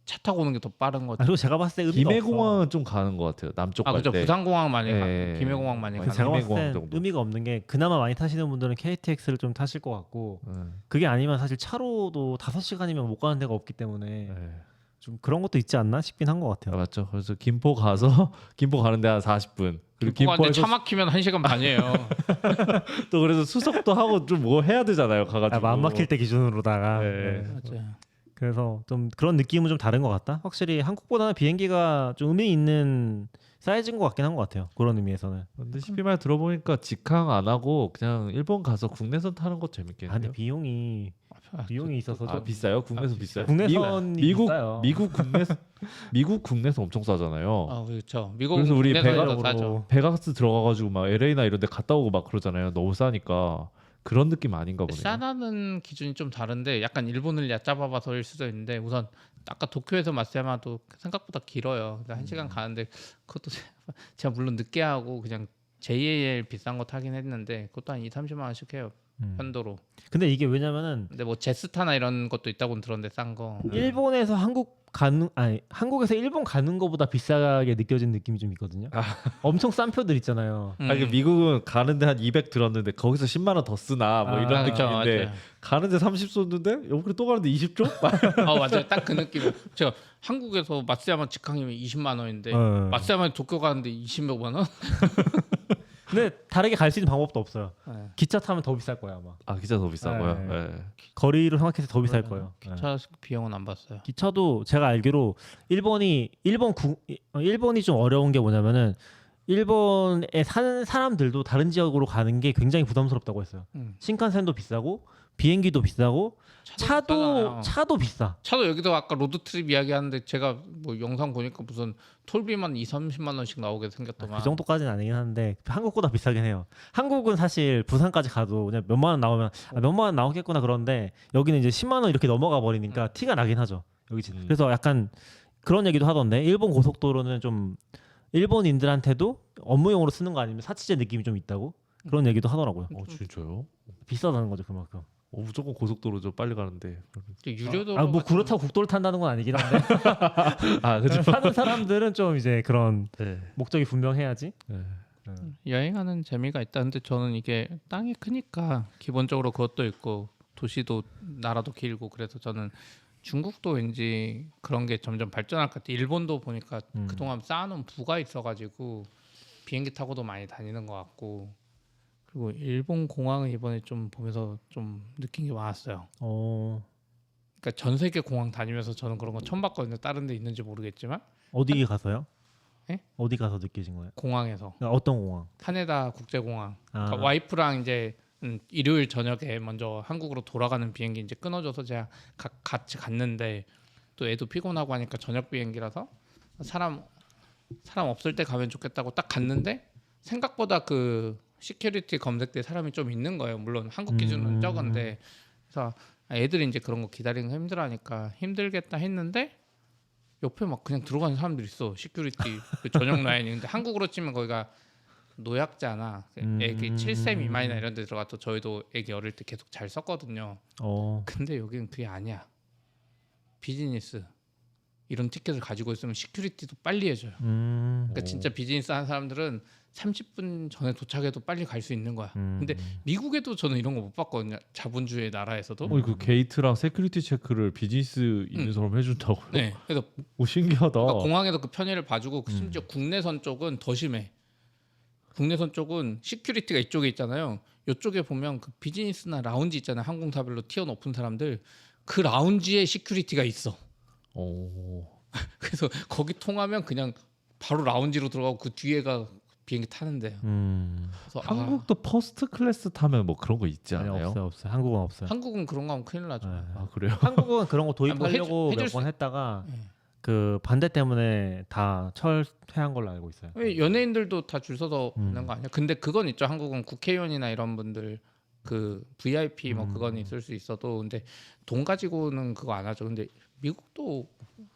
차 타고 오는 게 더 빠른 거죠. 그리고 제가 봤을 때 의미가 김해공항은 좀 가는 것 같아요. 남쪽 아 갈 그죠. 때. 부산공항 많이 가, 예. 김해공항 많이 맞아요. 가. 제가 봤을 김해공항 땐 정도. 의미가 없는 게 그나마 많이 타시는 분들은 KTX를 좀 타실 것 같고 그게 아니면 사실 차로도 5시간이면 못 가는 데가 없기 때문에 네. 좀 그런 것도 있지 않나 싶긴 한 것 아, 같아요. 맞죠. 그래서 김포 가서 김포 가는데 한 40분. 그리고 김포가 근데 김포에서 차 막히면 1시간 반이에요. 또 그래서 수석도 하고 좀 뭐 해야 되잖아요. 가가지고. 마음 막힐 때 기준으로다가. 네. 맞아요. 그래서 좀 그런 느낌은 좀 다른 것 같다. 확실히 한국보다는 비행기가 좀 의미 있는 사이즈인 것 같긴 한 것 같아요. 그런 의미에서는. 근데 CP 말 들어보니까 직항 안 하고 그냥 일본 가서 국내선 타는 거 아, 근데 재밌겠네요. 비용이 있어서 아 좀 비싸요? 국내선 비싸요? 국내선이 미국 비싸요. 미국 국내선 엄청 싸잖아요. 아 그렇죠. 미국 그래서 우리 국내선이 더 배가- 싸죠. 베가스 들어가가지고 막 LA나 이런 데 갔다 오고 막 그러잖아요. 너무 싸니까 그런 느낌 아닌가 보네요. 싸다는 기준이 좀 다른데 약간 일본을 얕잡아봐서일 수도 있는데 우선 아까 도쿄에서 마쓰야마도 생각보다 길어요. 근데 1시간 가는데 그것도 제가 물론 늦게 하고 그냥 JAL 비싼 거 타긴 했는데 그것도 한 2-30만 원씩 해요. 편도로. 근데 이게 왜냐면은 근데 뭐 제스타나 이런 것도 있다고는 들었는데 싼 거. 일본에서 한국에서 일본 가는 거보다 비싸게 느껴지는 느낌이 좀 있거든요. 엄청 싼 표들 있잖아요. 아니 미국은 가는데 한 200 들었는데 거기서 10만 원 더 쓰나 뭐 아, 이런 그렇죠, 느낌인데 맞아요. 가는데 30 썼는데 여기 또 가는데 20 줘? 맞아요. 딱 그 느낌. 제가 한국에서 마쓰야마 직항이면 20만 원인데 네. 마쓰야마 도쿄 가는데 20몇만 원? 근데 다르게 갈 수 있는 방법도 없어요. 네. 기차 타면 더 비쌀 거야 아마. 아 기차 더 비싸고요. 네. 네. 거리를 생각해서 더 비쌀 거예요. 네. 기차 비용은 안 봤어요. 기차도 제가 알기로 일본이 좀 어려운 게 뭐냐면은 일본에 사는 사람들도 다른 지역으로 가는 게 굉장히 부담스럽다고 했어요. 신칸센도 비싸고 비행기도 비싸고 비싸잖아요. 차도 비싸. 차도 여기도 아까 로드트립 이야기하는데 제가 뭐 영상 보니까 무슨 톨비만 2-30만 원씩 나오게 생겼더만. 그 정도까지는 아니긴 한데 한국보다 비싸긴 해요. 한국은 사실 부산까지 가도 그냥 몇만 원 나오면 몇만 원 나오겠구나 그런데 여기는 이제 10만 원 이렇게 넘어가 버리니까 티가 나긴 하죠. 여기 그래서 약간 그런 얘기도 하던데 일본 고속도로는 좀 일본인들한테도 업무용으로 쓰는 거 아니면 사치제 느낌이 좀 있다고 그런 얘기도 하더라고요. 진짜요? 비싸다는 거죠 그만큼. 무조건 고속도로죠. 빨리 가는데. 유료도로 뭐 그렇다고 국도를 탄다는 건 아니긴 한데 아 그죠. 사는 사람들은 좀 이제 그런 네. 목적이 분명해야지. 네. 여행하는 재미가 있다. 근데 저는 이게 땅이 크니까 기본적으로 그것도 있고 도시도 나라도 길고 그래서 저는 중국도 왠지 그런 게 점점 발전할 것 같아. 일본도 보니까 그동안 쌓아놓은 부가 있어가지고 비행기 타고도 많이 다니는 것 같고 그리고 일본 공항은 이번에 좀 보면서 좀 느낀 게 많았어요. 그러니까 전 세계 공항 다니면서 저는 그런 거 처음 봤거든요. 다른 데 있는지 모르겠지만 어디 가서요? 예? 어디 가서 느끼신 거예요? 공항에서 그러니까 어떤 공항? 하네다 국제공항. 아. 그러니까 와이프랑 이제 일요일 저녁에 먼저 한국으로 돌아가는 비행기 이제 끊어져서 제가 같이 갔는데 또 애도 피곤하고 하니까 저녁 비행기라서 사람 없을 때 가면 좋겠다고 딱 갔는데 생각보다 그 시큐리티 검색대 사람이 좀 있는 거예요. 물론 한국 기준은 적은데 그래서 애들이 이제 그런 거 기다리는 거 힘들어하니까 힘들겠다 했는데 옆에 막 그냥 들어가는 사람들이 있어. 시큐리티 그 전용 라인인데 한국으로 치면 거기가 노약자나 애기 7세 미만이나 이런 데 들어가도 저희도 애기 어릴 때 계속 잘 썼거든요. 근데 여기는 그게 아니야. 비즈니스 이런 티켓을 가지고 있으면 시큐리티도 빨리 해줘요. 그러니까 진짜 비즈니스 하는 사람들은 30분 전에 도착해도 빨리 갈 수 있는 거야. 근데 미국에도 저는 이런 거 못 봤거든요. 자본주의 나라에서도. 그 게이트랑 세큐리티 체크를 비즈니스 있는 사람 해준다고요? 네. 그래서 오 신기하다. 그러니까 공항에서 그 편의를 봐주고 심지어 국내선 쪽은 더 심해. 국내선 쪽은 시큐리티가 이쪽에 있잖아요. 이쪽에 보면 그 비즈니스나 라운지 있잖아요. 항공사별로 티어 높은 사람들 그 라운지에 시큐리티가 있어. 그래서 거기 통하면 그냥 바로 라운지로 들어가고 그 뒤에가 비행기 타는데요. 그래서 한국도 퍼스트 클래스 타면 뭐 그런 거 있지 아니, 않아요? 없어요. 한국은 없어요. 한국은 그런 거 하면 큰일 나죠. 네. 아 그래요? 한국은 그런 거 도입하려고 해줄 몇 수- 번 했다가 네. 그 반대 때문에 다 철회한 걸로 알고 있어요. 왜 연예인들도 다 줄 서서 음. 있는 거 아니야? 근데 그건 있죠. 한국은 국회의원이나 이런 분들 그 VIP 뭐 그건 있을 수 있어도 근데 돈 가지고는 그거 안 하죠. 근데 미국도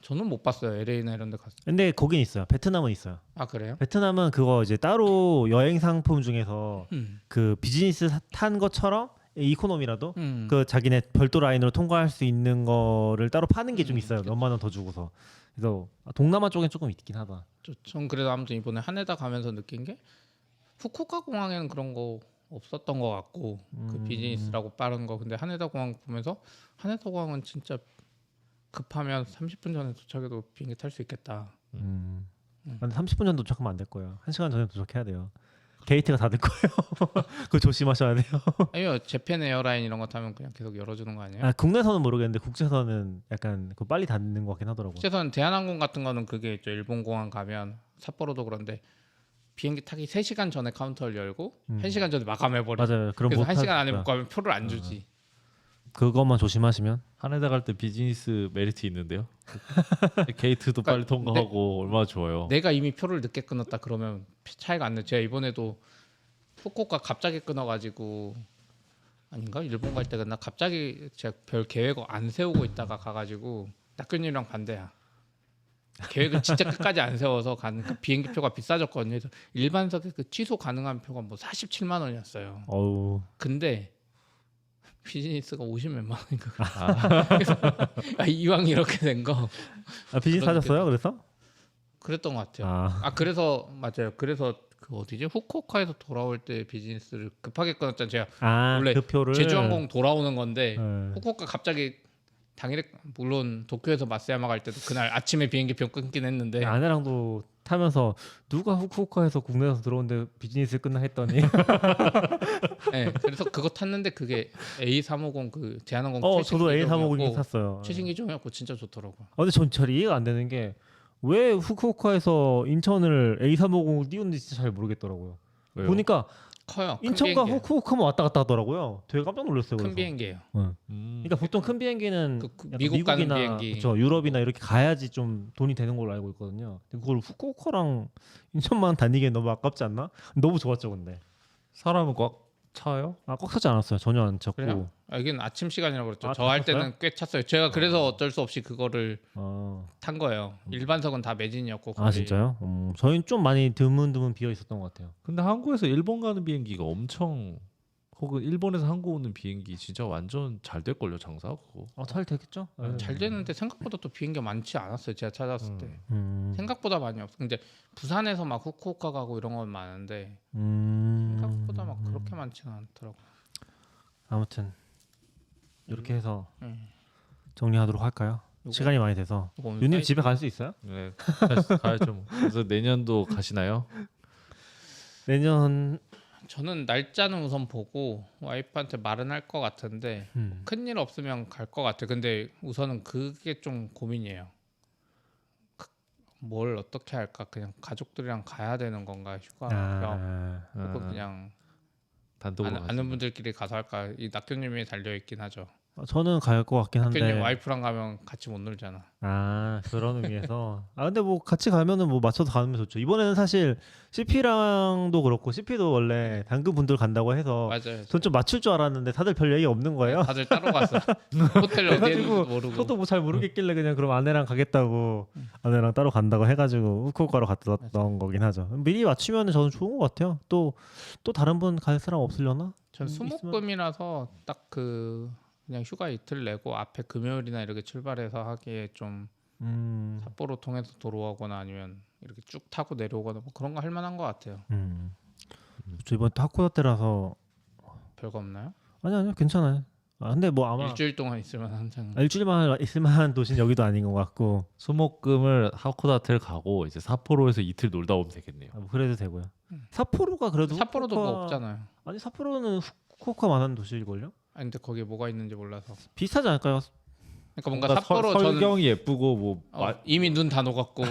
저는 못 봤어요. LA나 이런 데 갔어요. 근데 거긴 있어요. 베트남은 있어요. 아 그래요? 베트남은 그거 이제 따로 여행 상품 중에서 그 비즈니스 탄 것처럼 이코노미라도 그 자기네 별도 라인으로 통과할 수 있는 거를 따로 파는 게 좀 있어요. 몇만 원 더 주고서. 그래서 동남아 쪽엔 조금 있긴 하다. 전 그래도 아무튼 이번에 하네다 가면서 느낀 게 후쿠오카 공항에는 그런 거 없었던 것 같고 그 비즈니스라고 빠른 거. 근데 하네다 공항 보면서 하네다 공항은 진짜 급하면 30분 전에 도착해도 비행기 탈 수 있겠다. 한 30분 전에 도착하면 안 될 거예요. 1시간 전에 도착해야 돼요. 게이트가 닫을 거예요. 그거 조심하셔야 돼요. 아니요, 재팬 에어라인 이런 거 타면 그냥 계속 열어주는 거 아니에요? 아, 국내선은 모르겠는데 국제선은 약간 그 빨리 닫는 것 같긴 하더라고요. 국제선 대한항공 같은 거는 그게 있죠. 일본 공항 가면 삿포로도 그런데 비행기 타기 3시간 전에 카운터를 열고 1시간 전에 마감해 버려. 맞아요. 그럼 그래서 못 1시간 안에 타니까. 못 가면 표를 안 주지. 그것만 조심하시면. 하네다 갈 때 비즈니스 메리트 있는데요. 게이트도 빨리 통과하고 얼마나 좋아요. 내가 이미 표를 늦게 끊었다 그러면 차이가 안 나. 제가 이번에도 후쿠오카 갑자기 끊어가지고 아닌가 일본 갈 때 그나 갑자기 제가 별 계획을 안 세우고 있다가 가가지고 낙교님이랑 반대야. 계획을 진짜 끝까지 안 세워서 가는 그 비행기 표가 비싸졌거든요. 그래서 일반석에 그 취소 가능한 표가 뭐 47만 원이었어요. 어우. 근데 비즈니스가 50몇만 원인가. 그래서 이왕 이렇게 된 거 아, 비즈니스 그런 하셨어요? 그래서? 그랬던 것 같아요. 아, 그래서 맞아요. 그래서 그 어디지 후쿠오카에서 돌아올 때 비즈니스를 급하게 끊었잖아요. 제가 원래 그 표를 제주항공 돌아오는 건데 네. 후쿠오카 갑자기 당일에 물론 도쿄에서 마쓰야마 갈 때도 그날 아침에 비행기 표 끊긴 했는데 아내랑도 타면서 누가 후쿠오카에서 국내에서 들어오는데 비즈니스 끝나 했더니 네, 그래서 그거 탔는데 그게 A350 그 대한항공 저도 A350 최신기종이었고, 탔어요. 최신기종이었고 진짜 좋더라고요. 근데 전 잘 이해가 안 되는 게 왜 후쿠오카에서 인천을 A350을 띄우는지 진짜 잘 모르겠더라고요. 왜요? 보니까 커요. 큰 인천과 비행기예요. 후쿠오카만 왔다 갔다 하더라고요. 되게 깜짝 놀랐어요. 큰 그래서. 비행기예요. 그러니까 보통 큰 비행기는 그 약간 미국 가는 미국이나 비행기. 그쵸, 유럽이나 이렇게 가야지 좀 돈이 되는 걸로 알고 있거든요. 근데 그걸 후쿠오카랑 인천만 다니기엔 너무 아깝지 않나? 너무 좋았죠, 근데. 사람은 꽉 차요? 꽉 차지 않았어요. 전혀 안 찼고. 그래요? 이건 아침 시간이라고 그랬죠. 아, 저 할 다 찼어요? 때는 꽤 찼어요. 제가 그래서 어쩔 수 없이 그거를 탄 거예요. 일반석은 다 매진이었고. 아 거의. 진짜요? 저희는 좀 많이 드문드문 비어 있었던 것 같아요. 근데 한국에서 일본 가는 비행기가 엄청 혹은 일본에서 한국 오는 비행기 진짜 완전 잘 될걸요 장사 그거. 잘 되겠죠? 잘 되는데 생각보다 또 비행기가 많지 않았어요. 제가 찾았을 때 음. 생각보다 많이 없어. 근데 부산에서 막 후쿠오카 가고 이런 건 많은데 생각보다 막 그렇게 많지는 않더라고. 아무튼 이렇게 해서 음. 정리하도록 할까요? 요거- 시간이 많이 돼서 요거 오늘 유님 사이트- 집에 갈 수 있어요? 네, 가야죠. 뭐. 그래서 내년도 가시나요? 내년 저는 날짜는 우선 보고 와이프한테 말은 할 것 같은데 큰일 없으면 갈 것 같아. 근데 우선은 그게 좀 고민이에요. 뭘 어떻게 할까? 그냥 가족들이랑 가야 되는 건가? 휴가 겸 혹은 그냥 단독으로 아는 가시나요? 분들끼리 가서 할까? 이 낙교님이 달려 있긴 하죠. 저는 갈 것 같긴 한데. 낙교님 와이프랑 가면 같이 못 놀잖아. 그런 의미에서 근데 뭐 같이 가면은 뭐 맞춰서 가면 좋죠. 이번에는 사실 CP랑도 그렇고 CP도 원래 당근 분들 간다고 해서 맞아요. 전 좀 맞출 줄 알았는데 다들 별 얘기 없는 거예요. 다들 따로 갔어. 호텔 어디 그래가지고 있는지 모르고. 저도 뭐 잘 모르겠길래 그냥 그럼 아내랑 가겠다고 아내랑 따로 간다고 해가지고 후쿠오카로 갔다 나온 거긴 하죠. 미리 맞추면은 저는 좋은 것 같아요. 또 다른 분 갈 사람 없으려나? 전 수목금이라서 딱 그냥 휴가 이틀 내고 앞에 금요일이나 이렇게 출발해서 하기에 좀 삿포로 통해서 도로하거나 아니면 이렇게 쭉 타고 내려오거나 뭐 그런 거 할 만한 것 같아요. 저 이번 또 하코다테라서 별거 없나요? 아니요 괜찮아요. 근데 뭐 아마 일주일 동안 있으면 항상 일주일만 있을 만한 도시는 여기도 아닌 것 같고 수목금을 하코다테를 가고 이제 삿포로에서 이틀 놀다 오면 되겠네요. 뭐 그래도 되고요. 삿포로가 그래도 삿포로도 뭐 후쿠오카- 없잖아요. 아니 삿포로는 후쿠오카만한 도시일걸요? 아니 근데 거기에 뭐가 있는지 몰라서. 비슷하지 않을까요? 그러니까 뭔가 삿포로 설경이 저는 예쁘고 뭐 이미 눈 다 녹았고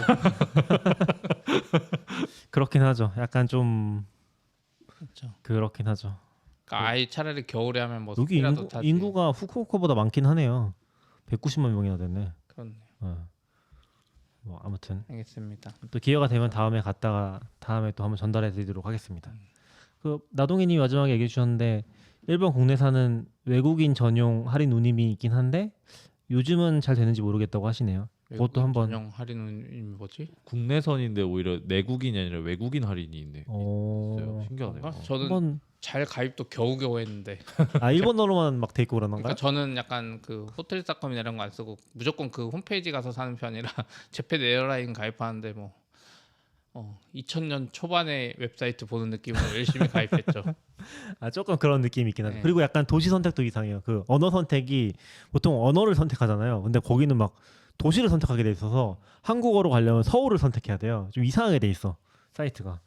그렇긴 하죠. 약간 좀 그렇죠. 그렇긴 하죠. 그러니까 아예 차라리 겨울에 하면 뭐 여기 스키라도 타지. 인구가 후쿠오카보다 많긴 하네요. 190만 명이나 됐네. 그렇네. 뭐 아무튼 알겠습니다. 또 기회가 되면 다음에 갔다가 다음에 또 한번 전달해 드리도록 하겠습니다. 그 나동이님이 마지막에 얘기해 주셨는데 일본 국내산은 외국인 전용 할인 운임이 있긴 한데 요즘은 잘 되는지 모르겠다고 하시네요. 그것도 한번 전용 할인은 뭐지? 국내선인데 오히려 내국인이 아니라 외국인 할인이 있네. 있어요. 신기하네요. 그런가? 저는 한번 잘 가입도 겨우겨우 했는데. 일본어로만 막 돼 있고 그러는 그러니까 건가요? 저는 약간 그 호텔닷컴이나 이런 거 안 쓰고 무조건 그 홈페이지 가서 사는 편이라 제페드 에어라인 가입하는데 뭐 2000년 초반의 웹사이트 보는 느낌으로 열심히 가입했죠. 조금 그런 느낌이 있긴 하죠. 네. 그리고 약간 도시 선택도 이상해요. 그 언어 선택이 보통 언어를 선택하잖아요. 근데 거기는 막 도시를 선택하게 돼 있어서 한국어로 가려면 서울을 선택해야 돼요. 좀 이상하게 돼 있어 사이트가.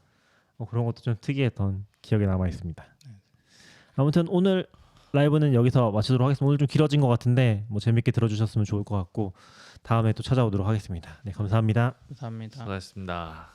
그런 것도 좀 특이했던 기억에 남아 있습니다. 아무튼 오늘 라이브는 여기서 마치도록 하겠습니다. 오늘 좀 길어진 것 같은데 뭐 재밌게 들어주셨으면 좋을 것 같고 다음에 또 찾아오도록 하겠습니다. 네, 감사합니다. 감사합니다. 수고하셨습니다.